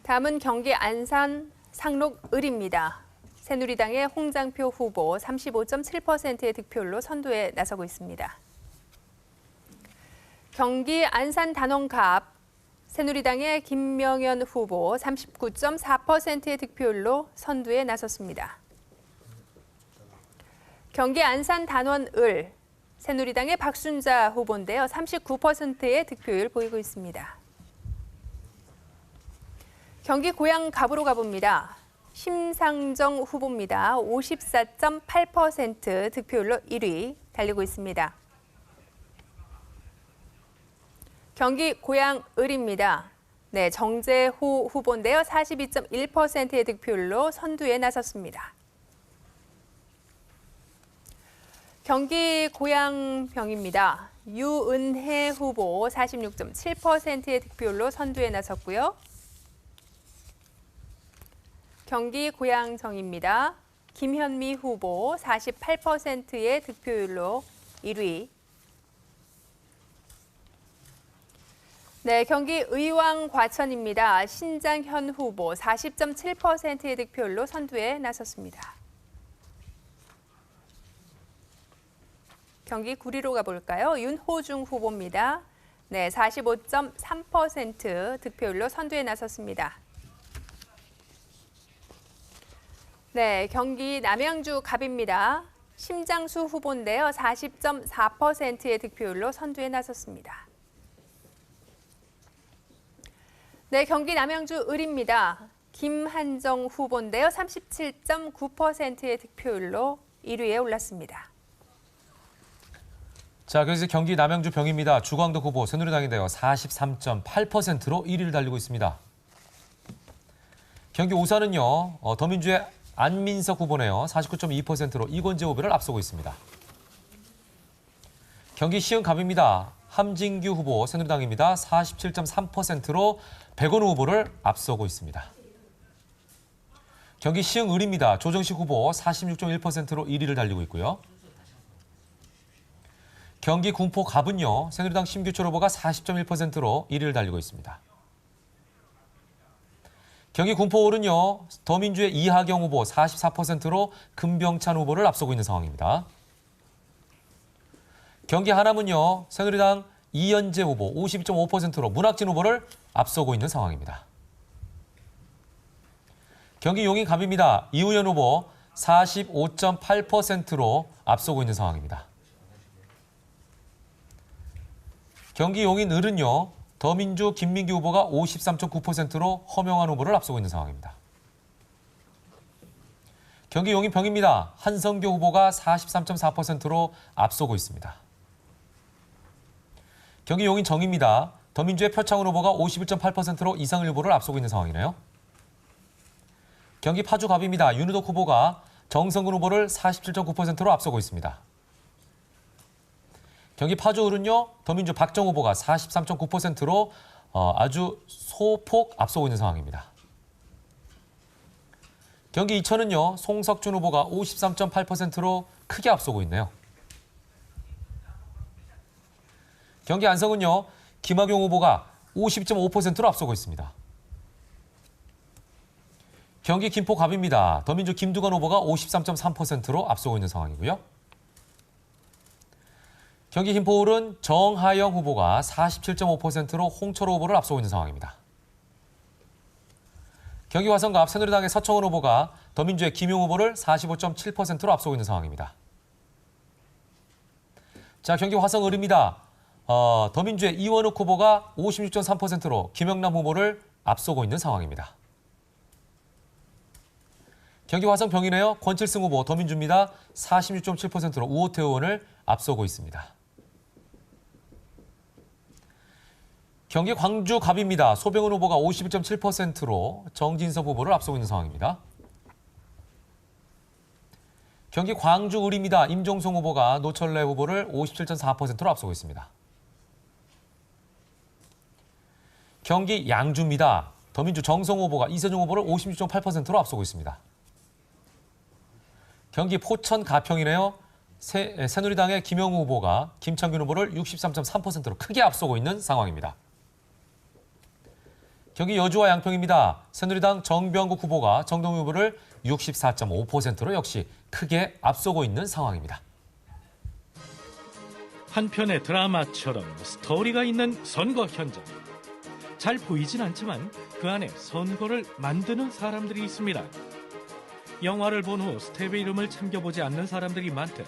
다음은 경기 안산 상록을입니다. 새누리당의 홍장표 후보 35.7%의 득표율로 선두에 나서고 있습니다. 경기 안산 단원갑 새누리당의 김명현 후보 39.4%의 득표율로 선두에 나섰습니다. 경기 안산 단원을 새누리당의 박순자 후보인데요. 39%의 득표율 보이고 있습니다. 경기 고양갑으로 가봅니다. 심상정 후보입니다. 54.8% 득표율로 1위 달리고 있습니다. 경기 고양을입니다. 네, 정재호 후보인데요. 42.1%의 득표율로 선두에 나섰습니다. 경기 고양병입니다. 유은혜 후보 46.7%의 득표율로 선두에 나섰고요. 경기 고양정입니다. 김현미 후보 48%의 득표율로 1위. 네, 경기 의왕과천입니다. 신장현 후보 40.7%의 득표율로 선두에 나섰습니다. 경기 구리로 가볼까요? 윤호중 후보입니다. 네, 45.3% 득표율로 선두에 나섰습니다. 네, 경기 남양주 갑입니다. 심장수 후보인데요. 40.4%의 득표율로 선두에 나섰습니다. 네, 경기 남양주 을입니다. 김한정 후보인데요. 37.9%의 득표율로 1위에 올랐습니다. 자, 그래서 경기 남양주 병입니다. 주광덕 후보 새누리당인데요. 43.8%로 1위를 달리고 있습니다. 경기 오산은요. 더민주의 안민석 후보네요. 49.2%로 이건재 후보를 앞서고 있습니다. 경기 시흥갑입니다. 함진규 후보 새누리당입니다. 47.3%로 백원우 후보를 앞서고 있습니다. 경기 시흥을입니다. 조정식 후보 46.1%로 1위를 달리고 있고요. 경기 군포갑은요. 새누리당 심규철 후보가 40.1%로 1위를 달리고 있습니다. 경기 군포을은요. 더민주의 이하경 후보 44%로 금병찬 후보를 앞서고 있는 상황입니다. 경기 하남은요. 새누리당 이현재 후보 52.5%로 문학진 후보를 앞서고 있는 상황입니다. 경기 용인갑입니다. 이우현 후보 45.8%로 앞서고 있는 상황입니다. 경기 용인을은요. 더민주 김민기 후보가 53.9%로 허명환 후보를 앞서고 있는 상황입니다. 경기 용인병입니다. 한성교 후보가 43.4%로 앞서고 있습니다. 경기 용인정입니다. 더민주의 표창훈 후보가 51.8%로 이상을 후보를 앞서고 있는 상황이네요. 경기 파주갑입니다. 윤우덕 후보가 정성근 후보를 47.9%로 앞서고 있습니다. 경기 파주을은요. 더민주 박정 후보가 43.9%로 아주 소폭 앞서고 있는 상황입니다. 경기 이천은요. 송석준 후보가 53.8%로 크게 앞서고 있네요. 경기 안성은요. 김학용 후보가 50.5%로 앞서고 있습니다. 경기 김포갑입니다. 더민주 김두관 후보가 53.3%로 앞서고 있는 상황이고요. 경기 김포을은 정하영 후보가 47.5%로 홍철호 후보를 앞서고 있는 상황입니다. 경기 화성갑 새누리당의 서청원 후보가 더민주의 김용 후보를 45.7%로 앞서고 있는 상황입니다. 자, 경기 화성을입니다. 더민주의 이원욱 후보가 56.3%로 김영남 후보를 앞서고 있는 상황입니다. 경기 화성병이네요. 권칠승 후보 더민주입니다. 46.7%로 우호태 의원을 앞서고 있습니다. 경기 광주갑입니다. 소병훈 후보가 51.7%로 정진섭 후보를 앞서고 있는 상황입니다. 경기 광주을입니다. 임종성 후보가 노철래 후보를 57.4%로 앞서고 있습니다. 경기 양주입니다. 더민주 정성 후보가 이세종 후보를 56.8%로 앞서고 있습니다. 경기 포천 가평이네요. 새누리당의 김영우 후보가 김창균 후보를 63.3%로 크게 앞서고 있는 상황입니다. 경기 여주와 양평입니다. 새누리당 정병국 후보가 정동희 후보를 64.5%로 역시 크게 앞서고 있는 상황입니다. 한편의 드라마처럼 스토리가 있는 선거 현장. 잘 보이진 않지만 그 안에 선거를 만드는 사람들이 있습니다. 영화를 본 후 스텝의 이름을 챙겨보지 않는 사람들이 많듯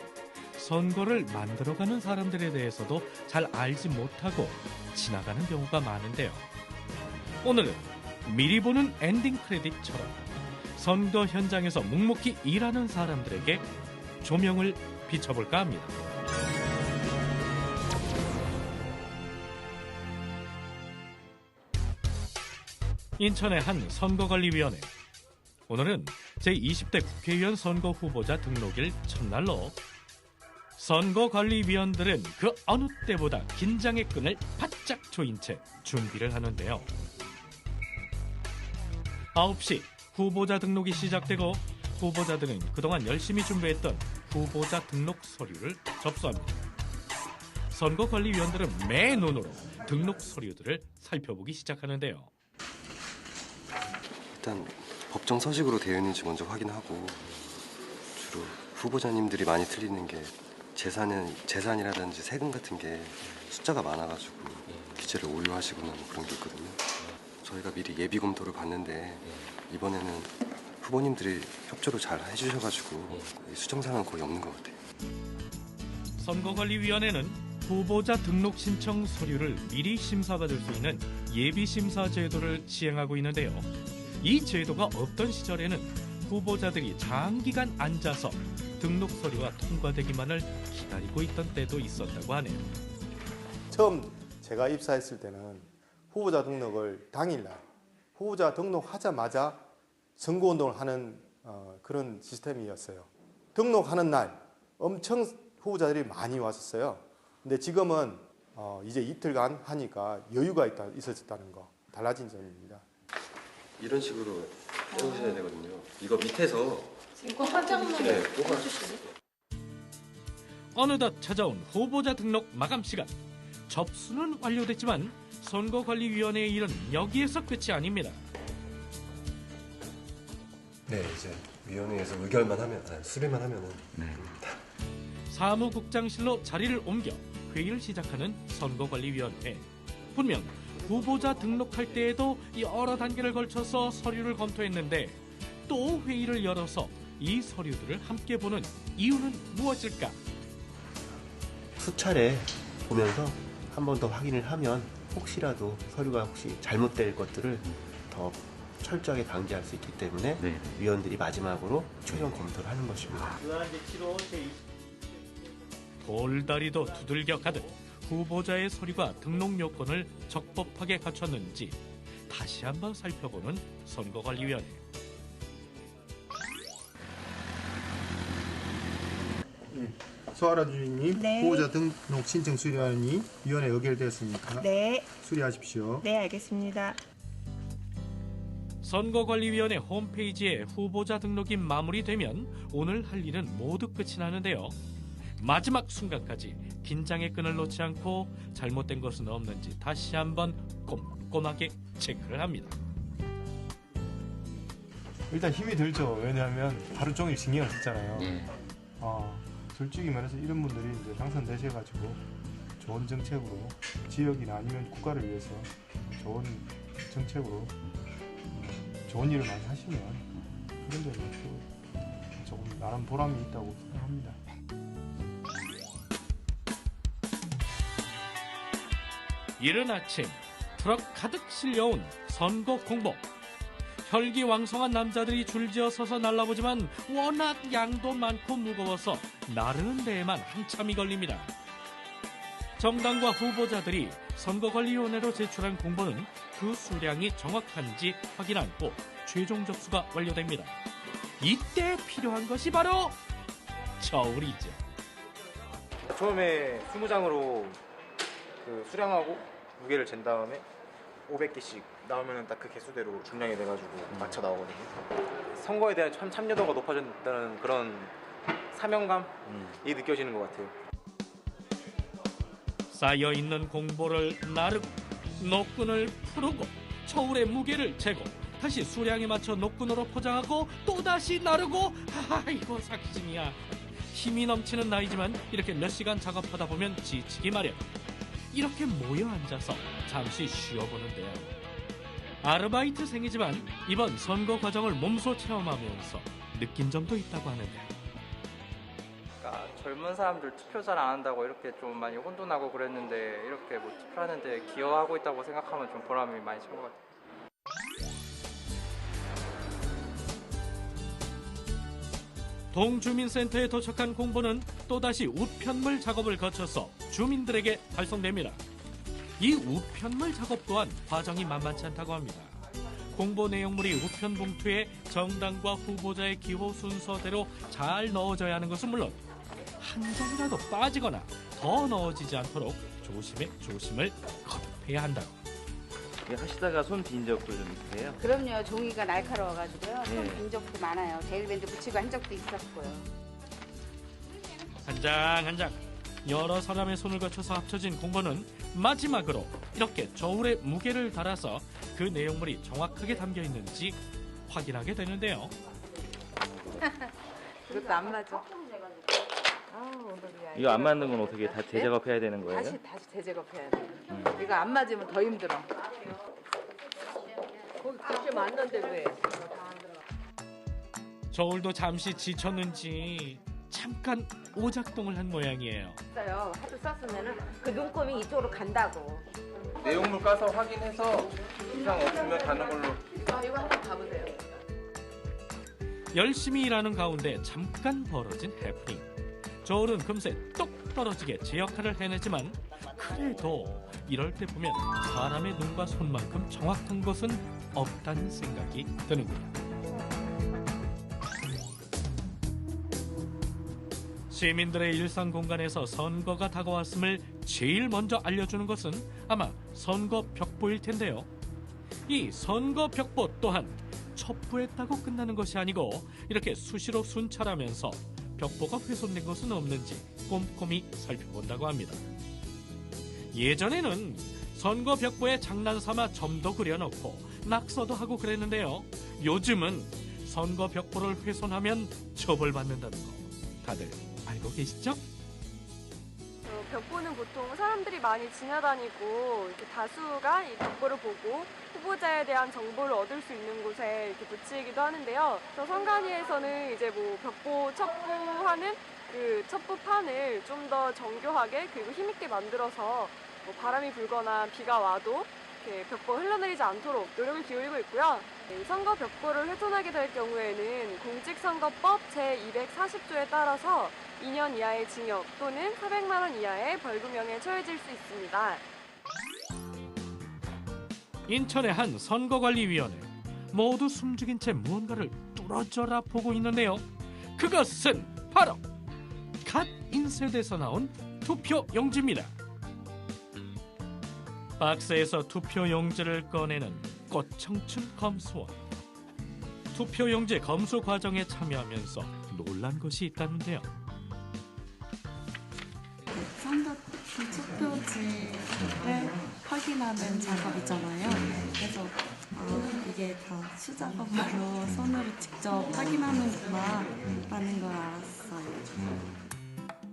선거를 만들어가는 사람들에 대해서도 잘 알지 못하고 지나가는 경우가 많은데요. 오늘은 미리 보는 엔딩 크레딧처럼 선거 현장에서 묵묵히 일하는 사람들에게 조명을 비춰볼까 합니다. 인천의 한 선거관리위원회. 오늘은 제20대 국회의원 선거 후보자 등록일 첫날로 선거관리위원들은 그 어느 때보다 긴장의 끈을 바짝 조인 채 준비를 하는데요. 9시 후보자 등록이 시작되고 후보자들은 그동안 열심히 준비했던 후보자 등록 서류를 접수합니다. 선거관리위원들은 맨눈으로 등록 서류들을 살펴보기 시작하는데요. 일단 법정 서식으로 되어 있는지 먼저 확인하고, 주로 후보자님들이 많이 틀리는 게 재산이라든지 세금 같은 게 숫자가 많아가지고 기재를 오류하시거나 뭐 그런 게 있거든요. 저희가 미리 예비 검토를 봤는데 이번에는 후보님들이 협조를 잘 해주셔가지고 수정사항은 거의 없는 것 같아요. 선거관리위원회는 후보자 등록 신청 서류를 미리 심사받을 수 있는 예비심사 제도를 시행하고 있는데요. 이 제도가 없던 시절에는 후보자들이 장기간 앉아서 등록 서류가 통과되기만을 기다리고 있던 때도 있었다고 하네요. 처음 제가 입사했을 때는 후보자 등록을 당일날 후보자 등록하자마자 선거운동을 하는 그런 시스템이었어요. 등록하는 날 엄청 후보자들이 많이 왔었어요. 근데 지금은 이제 이틀간 하니까 여유가 있어졌다는 거, 달라진 점입니다. 이런 식으로 해오셔야 되거든요. 이거 밑에서 이거 화장만 해주시네. 어느덧 찾아온 후보자 등록 마감 시간. 접수는 완료됐지만 선거관리위원회의 일은 여기에서 끝이 아닙니다. 네, 이제 위원회에서 의결만 하면, 수리만 하면은. 사무국장실로 자리를 옮겨 회의를 시작하는 선거관리위원회. 분명 후보자 등록할 때에도 여러 단계를 걸쳐서 서류를 검토했는데 또 회의를 열어서 이 서류들을 함께 보는 이유는 무엇일까? 수차례 보면서 한 번 더 확인을 하면 혹시라도 서류가 혹시 잘못될 것들을 더 철저하게 방지할 수 있기 때문에 위원들이 마지막으로 최종 검토를 하는 것입니다. 돌다리도 두들겨 가듯 후보자의 서류가 등록 요건을 적법하게 갖췄는지 다시 한번 살펴보는 선거관리위원회. 소아라 주인님, 후보자 등록 신청 수리안이 위원회에 의결되었습니까? 네. 수리하십시오. 네, 알겠습니다. 선거관리위원회 홈페이지에 후보자 등록이 마무리되면 오늘 할 일은 모두 끝이 나는데요. 마지막 순간까지 긴장의 끈을 놓지 않고 잘못된 것은 없는지 다시 한번 꼼꼼하게 체크를 합니다. 일단 힘이 들죠. 왜냐하면 하루 종일 신경을 썼잖아요. 솔직히 말해서 이런 분들이 이제 당선되셔가지고 좋은 정책으로 지역이나 아니면 국가를 위해서 좋은 정책으로 좋은 일을 많이 하시면 그런 데는 또 조금 나름 보람이 있다고 생각합니다. 이른 아침 트럭 가득 실려온 선거 공보. 혈기왕성한 남자들이 줄지어 서서 날라보지만 워낙 양도 많고 무거워서 나르는 데에만 한참이 걸립니다. 정당과 후보자들이 선거관리위원회로 제출한 공보는 그 수량이 정확한지 확인한 후 최종 접수가 완료됩니다. 이때 필요한 것이 바로 저울이죠. 처음에 20장으로 그 수량하고 무게를 잰 다음에 500개씩 나오면 딱 그 개수대로 중량이 돼가지고 맞춰 나오거든요. 선거에 대한 참여도가 높아졌다는 그런 사명감이 느껴지는 것 같아요. 쌓여있는 공보를 나르고 노끈을 풀고 저울의 무게를 재고 다시 수량에 맞춰 노끈으로 포장하고 또다시 나르고 이거 삭신이야. 힘이 넘치는 나이지만 이렇게 몇 시간 작업하다 보면 지치기 마련. 이렇게 모여 앉아서 잠시 쉬어보는데요. 아르바이트생이지만 이번 선거 과정을 몸소 체험하면서 느낀 점도 있다고 하는데. 그러니까 젊은 사람들 투표 잘 안 한다고 이렇게 좀 많이 혼돈하고 그랬는데 이렇게 뭐 투표하는데 기여하고 있다고 생각하면 좀 보람이 많이 찬 것 같아요. 동주민센터에 도착한 공보는 또다시 우편물 작업을 거쳐서 주민들에게 발송됩니다. 이 우편물 작업 또한 과정이 만만치 않다고 합니다. 공보 내용물이 우편 봉투에 정당과 후보자의 기호 순서대로 잘 넣어져야 하는 것은 물론 한 장이라도 빠지거나 더 넣어지지 않도록 조심에 조심을 거듭해야 한다고. 하시다가 손 빈 적도 좀 있으세요? 그럼요. 종이가 날카로워가지고요. 손 네. 빈 적도 많아요. 제일밴드 붙이고 한 적도 있었고요. 한 장 한 장 여러 사람의 손을 거쳐서 합쳐진 공보는 마지막으로 이렇게 저울에 무게를 달아서 그 내용물이 정확하게 담겨 있는지 확인하게 되는데요. 그것도 안 맞아. 이거 안 맞는 건 어떻게 다 재작업해야 되는 거예요? 다시 재작업해야 돼. 이거 안 맞으면 더 힘들어. 거기 그렇게 맞는데 왜? 저울도 잠시 지쳤는지 잠깐 오작동을 한 모양이에요. 있어요. 하도 썼으면은 그 눈곱이 이쪽으로 간다고. 내용물 까서 확인해서 이상 없으면 가는 걸로. 이거 한번 가보세요. 열심히 일하는 가운데 잠깐 벌어진 해프닝. 저울은 금세 똑 떨어지게 제 역할을 해내지만 그래도 이럴 때 보면 사람의 눈과 손만큼 정확한 것은 없다는 생각이 드는군요. 시민들의 일상 공간에서 선거가 다가왔음을 제일 먼저 알려주는 것은 아마 선거 벽보일 텐데요. 이 선거 벽보 또한 첩부했다고 끝나는 것이 아니고 이렇게 수시로 순찰하면서 벽보가 훼손된 것은 없는지 꼼꼼히 살펴본다고 합니다. 예전에는 선거 벽보에 장난삼아 점도 그려놓고 낙서도 하고 그랬는데요. 요즘은 선거 벽보를 훼손하면 처벌받는다는 거 다들 알고 계시죠? 벽보는 보통 사람들이 많이 지나다니고 이렇게 다수가 이 벽보를 보고 후보자에 대한 정보를 얻을 수 있는 곳에 이렇게 붙이기도 하는데요. 그래서 선관위에서는 이제 뭐 벽보 첩부하는 그 첩부판을 좀 더 정교하게 그리고 힘있게 만들어서 뭐 바람이 불거나 비가 와도 이렇게 벽보가 흘러내리지 않도록 노력을 기울이고 있고요. 선거 벽보를 훼손하게 될 경우에는 공직선거법 제240조에 따라서 2년 이하의 징역 또는 400만 원 이하의 벌금형에 처해질 수 있습니다. 인천의 한 선거관리위원회 모두 숨죽인 채 무언가를 뚫어져라 보고 있는데요. 그것은 바로 갓 인쇄돼서 나온 투표용지입니다. 박스에서 투표용지를 꺼내는 꽃청춘 검수원. 투표용지 검수 과정에 참여하면서 놀란 것이 있다는데요. 선거 투표지를 확인하는 작업이잖아요. 그래서 이게 다 수작업으로 손으로 직접 확인하는구나 라는 걸 알았어요.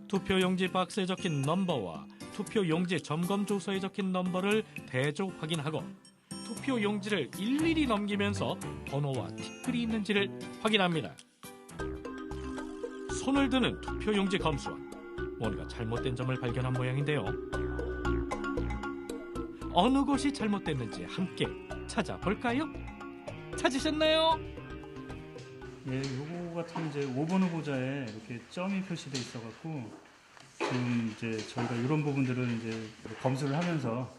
투표용지 박스에 적힌 넘버와 투표용지 점검조서에 적힌 넘버를 대조 확인하고 투표용지를 일일이 넘기면서 번호와 티끌이 있는지를 확인합니다. 손을 드는 투표용지 검수원. 뭔가 잘못된 점을 발견한 모양인데요. 어느 것이 잘못됐는지 함께 찾아볼까요? 찾으셨나요? 예, 요거 같은 이제 5번 후보자에 이렇게 점이 표시돼 있어갖고 지금 이제 저희가 이런 부분들을 이제 검수를 하면서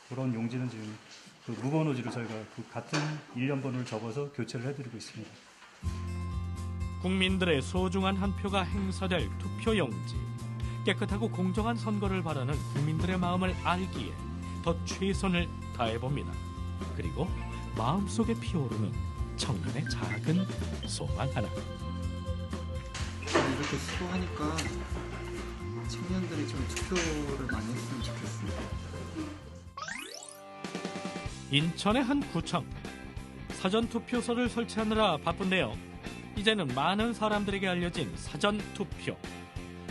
그런 용지는 지금 그 무번호지로 저희가 그 같은 일련 번호를 적어서 교체를 해드리고 있습니다. 국민들의 소중한 한 표가 행사될 투표용지. 깨끗하고 공정한 선거를 바라는 국민들의 마음을 알기에 더 최선을 다해봅니다. 그리고 마음속에 피어오르는 청년의 작은 소망 하나. 이렇게 시도하니까 청년들이 좀 투표를 많이 했으면 좋겠습니다. 인천의 한 구청. 사전투표소를 설치하느라 바쁜데요. 이제는 많은 사람들에게 알려진 사전투표.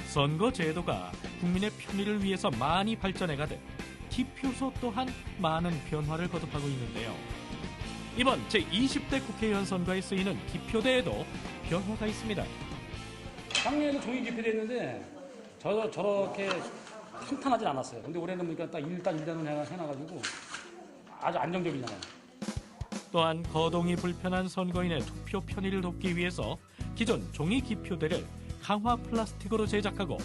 선거 제도가 국민의 편의를 위해서 많이 발전해가듯 기표소 또한 많은 변화를 거듭하고 있는데요. 이번 제20대 국회의원 선거에 쓰이는 기표대에도 변화가 있습니다. 작년에는 종이 기표됐는데 저렇게 탄탄하진 않았어요. 근데 올해는 보니까 딱 일단을 해놔가지고 아주 안정적이잖아요. 또한 거동이 불편한 선거인의 투표 편의를 돕기 위해서 기존 종이 기표대를 강화 플라스틱으로 제작하고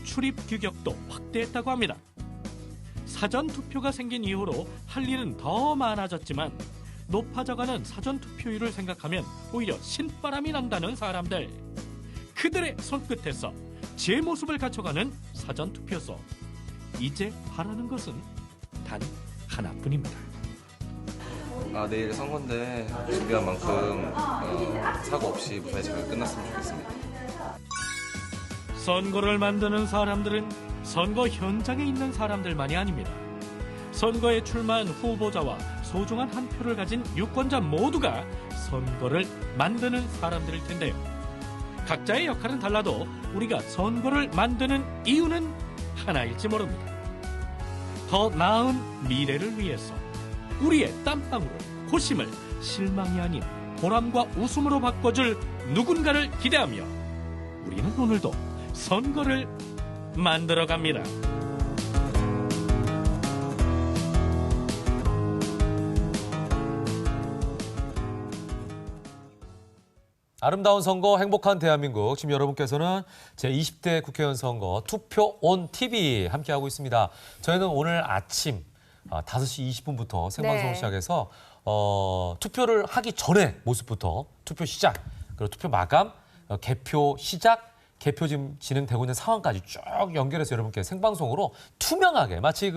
출입 규격도 확대했다고 합니다. 사전 투표가 생긴 이후로 할 일은 더 많아졌지만 높아져가는 사전 투표율을 생각하면 오히려 신바람이 난다는 사람들. 그들의 손끝에서 제 모습을 갖춰가는 사전 투표소. 이제 바라는 것은 단 하나뿐입니다. 내일 선거인데 준비한 만큼 사고 없이 무사히 잘 끝났으면 좋겠습니다. 선거를 만드는 사람들은 선거 현장에 있는 사람들만이 아닙니다. 선거에 출마한 후보자와 소중한 한 표를 가진 유권자 모두가 선거를 만드는 사람들일 텐데요. 각자의 역할은 달라도 우리가 선거를 만드는 이유는 하나일지 모릅니다. 더 나은 미래를 위해서 우리의 땀방울, 고심을 실망이 아닌 보람과 웃음으로 바꿔줄 누군가를 기대하며 우리는 오늘도 선거를 만들어갑니다. 아름다운 선거, 행복한 대한민국. 지금 여러분께서는 제20대 국회의원 선거 투표 온 TV 함께하고 있습니다. 저희는 오늘 아침 5시 20분부터 생방송을 시작해서 투표를 하기 전에 모습부터 투표 시작, 그리고 투표 마감, 개표 시작, 개표 지금 진행되고 있는 상황까지 쭉 연결해서 여러분께 생방송으로 투명하게 마치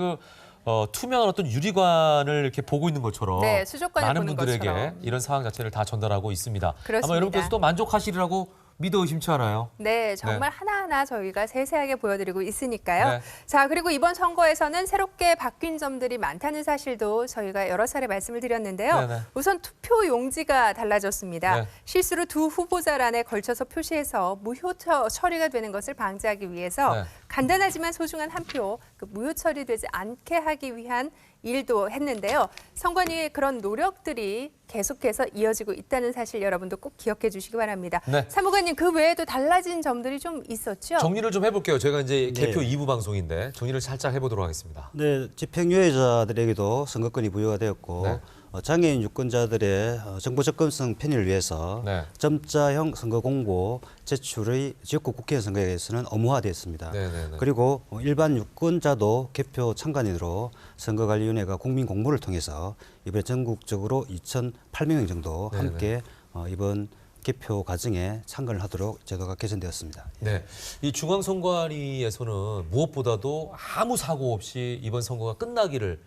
투명한 어떤 유리관을 이렇게 보고 있는 것처럼 수족관을 많은 보는 분들에게 것처럼. 이런 상황 자체를 다 전달하고 있습니다. 그렇습니다. 아마 여러분께서도 만족하시리라고 믿어 의심치 않아요. 네, 정말 하나하나 저희가 세세하게 보여드리고 있으니까요. 네. 자, 그리고 이번 선거에서는 새롭게 바뀐 점들이 많다는 사실도 저희가 여러 차례 말씀을 드렸는데요. 네네. 우선 투표 용지가 달라졌습니다. 네. 실수로 두 후보자란에 걸쳐서 표시해서 무효 처리가 되는 것을 방지하기 위해서 네. 간단하지만 소중한 한 표 무효 처리되지 않게 하기 위한 일도 했는데요. 선관위의 그런 노력들이 계속해서 이어지고 있다는 사실 여러분도 꼭 기억해 주시기 바랍니다. 네. 사무관님, 그 외에도 달라진 점들이 좀 있었죠? 정리를 좀 해볼게요. 제가 이제 개표 2부 방송인데 정리를 살짝 해보도록 하겠습니다. 네, 집행유예자들에게도 선거권이 부여가 되었고 장애인 유권자들의 정보 접근성 편의를 위해서 점자형 선거 공보 제출의 지역구 국회의원 선거에서는 의무화되었습니다. 그리고 일반 유권자도 개표 참관인으로 선거관리위원회가 국민 공모를 통해서 이번에 전국적으로 2,800명 정도 함께 이번 개표 과정에 참관을 하도록 제도가 개선되었습니다. 네, 이 중앙선관위에서는 무엇보다도 아무 사고 없이 이번 선거가 끝나기를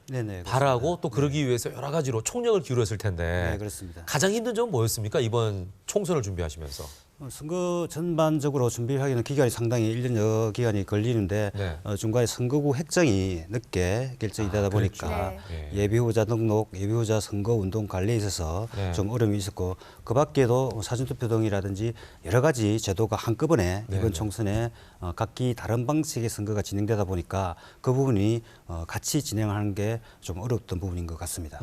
바라고 또 그러기 위해서 여러 가지로 총력을 기울였을 텐데 네, 그렇습니까? 가장 힘든 점은 뭐였습니까? 이번 총선을 준비하시면서. 선거 전반적으로 준비를 하기는 기간이 상당히 1년여 기간이 걸리는데 중간에 선거구 획정이 늦게 결정이 되다 보니까 예비후보자 등록, 예비후보자 선거운동 관리에 있어서 좀 어려움이 있었고 그 밖에도 사전투표 등이라든지 여러 가지 제도가 한꺼번에 이번 총선에 각기 다른 방식의 선거가 진행되다 보니까 그 부분이 같이 진행하는 게 좀 어려웠던 부분인 것 같습니다.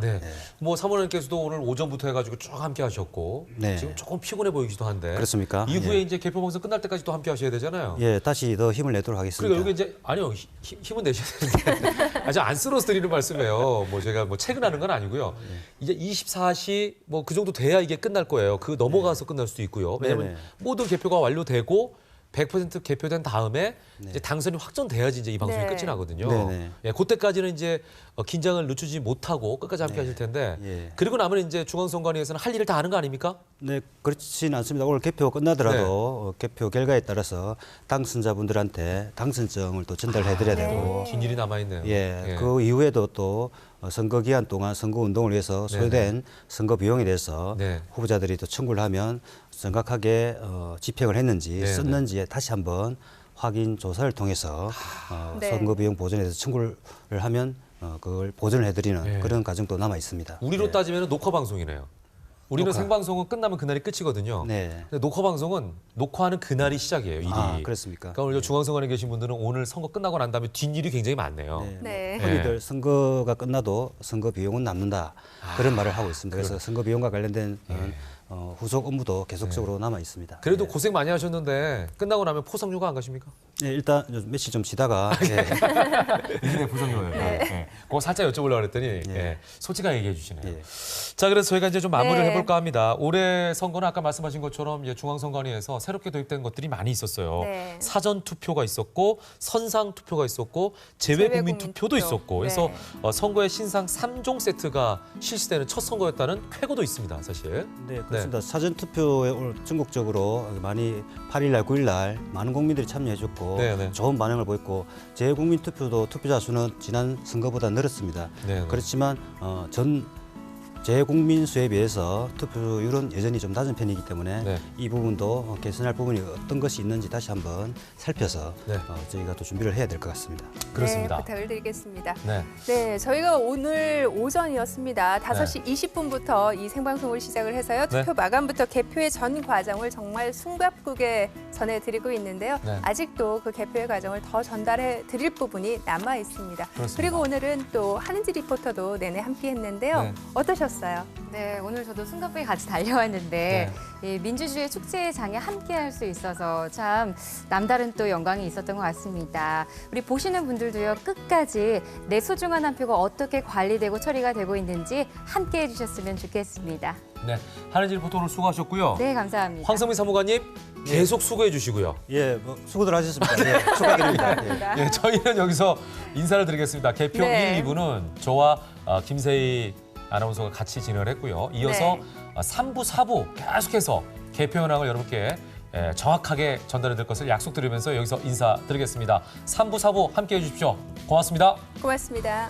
뭐 사무관님께서도 오늘 오전부터 해가지고 쭉 함께 하셨고 지금 조금 피곤해 보이기도 한데 그렇습니까? 이후에 이제 개표 방송 끝날 때까지 또 함께 하셔야 되잖아요. 예, 다시 더 힘을 내도록 하겠습니다. 그러니까 여기 이제 아니요 힘은 내셔야 되는데 아직 안 쓸어서 드리는 말씀이에요. 뭐 제가 뭐 퇴근하는 건 아니고요. 이제 24시 뭐 그 정도 돼야 이게 끝날 거예요. 그 넘어가서 끝날 수도 있고요. 왜냐하면 모든 개표가 완료되고 100% 개표된 다음에 이제 당선이 확정돼야지 이제 이 방송이 끝이 나거든요. 예, 그때까지는 이제 긴장을 늦추지 못하고 끝까지 함께 하실 텐데 그리고 나면 이제 중앙선관위에서는 할 일을 다 하는 거 아닙니까? 네, 그렇지는 않습니다. 오늘 개표 끝나더라도 개표 결과에 따라서 당선자분들한테 당선증을 또 전달해드려야 되고 긴 일이 남아 있네요. 그 이후에도 또 선거 기간 동안 선거 운동을 위해서 소요된 선거 비용에 대해서 후보자들이 또 청구를 하면 정확하게 집행을 했는지 썼는지에 다시 한번 확인 조사를 통해서 선거 비용 보전에 대해서 청구를 하면 그걸 보전을 해드리는 그런 과정도 남아 있습니다. 우리로 따지면 녹화 방송이네요. 우리는 생방송은 끝나면 그날이 끝이거든요. 근데 녹화 방송은 녹화하는 그날이 시작이에요. 일이. 그렇습니까? 그러니까 오늘 중앙선관위에 계신 분들은 오늘 선거 끝나고 난 다음에 뒷일이 굉장히 많네요. 흔히들 선거가 끝나도 선거 비용은 남는다 그런 말을 하고 있습니다. 그래서 선거 비용과 관련된 후속 업무도 계속적으로 남아 있습니다. 그래도 고생 많이 하셨는데 끝나고 나면 포상휴가 안 가십니까? 네, 일단 며칠 좀 쉬다가 이진의 포상휴가예요. 네. 그거 살짝 여쭤보려고 그랬더니 솔직하게 얘기해 주시네요. 자, 그래서 저희가 이제 좀 마무리를 해볼까 합니다. 올해 선거는 아까 말씀하신 것처럼 중앙선관위에서 새롭게 도입된 것들이 많이 있었어요. 사전 투표가 있었고 선상 투표가 있었고 재외국민 투표도 있었고 그래서 선거의 신상 3종 세트가 실시되는 첫 선거였다는 쾌거도 있습니다, 사실. 네, 그렇습니다. 사전 투표에 오늘 전국적으로 많이 8일날, 9일날 많은 국민들이 참여해줬고 좋은 반응을 보였고 재외국민 투표도 투표자 수는 지난 선거보다 늘었습니다. 그렇지만 전 재국민 수에 비해서 투표율은 여전히 좀 낮은 편이기 때문에 이 부분도 개선할 부분이 어떤 것이 있는지 다시 한번 살펴서 저희가 또 준비를 해야 될 것 같습니다. 그렇습니다. 네, 부탁을 드리겠습니다. 네. 네, 저희가 오늘 오전이었습니다. 5시 20분부터 이 생방송을 시작을 해서요. 투표 마감부터 개표의 전 과정을 정말 숨가쁘게 전해드리고 있는데요. 아직도 그 개표의 과정을 더 전달해 드릴 부분이 남아 있습니다. 그리고 오늘은 또 한은지 리포터도 내내 함께 했는데요. 어떠셨어요? 네, 오늘 저도 숨가쁘게 같이 달려왔는데 이 민주주의 축제의 장에 함께할 수 있어서 참 남다른 또 영광이 있었던 것 같습니다. 우리 보시는 분들도요, 끝까지 내 소중한 한 표가 어떻게 관리되고 처리가 되고 있는지 함께해 주셨으면 좋겠습니다. 네, 한은지 리포터 오늘 수고하셨고요. 네, 감사합니다. 황성민 사무관님 계속 수고해 주시고요. 예, 수고들 하셨습니다. 축하드립니다. 예, 저희는 여기서 인사를 드리겠습니다. 개표 1, 2부는 저와 김세희 아나운서가 같이 진행을 했고요. 이어서 3부, 4부 계속해서 개표 현황을 여러분께 정확하게 전달해 드릴 것을 약속드리면서 여기서 인사드리겠습니다. 3부, 4부 함께해 주십시오. 고맙습니다. 고맙습니다.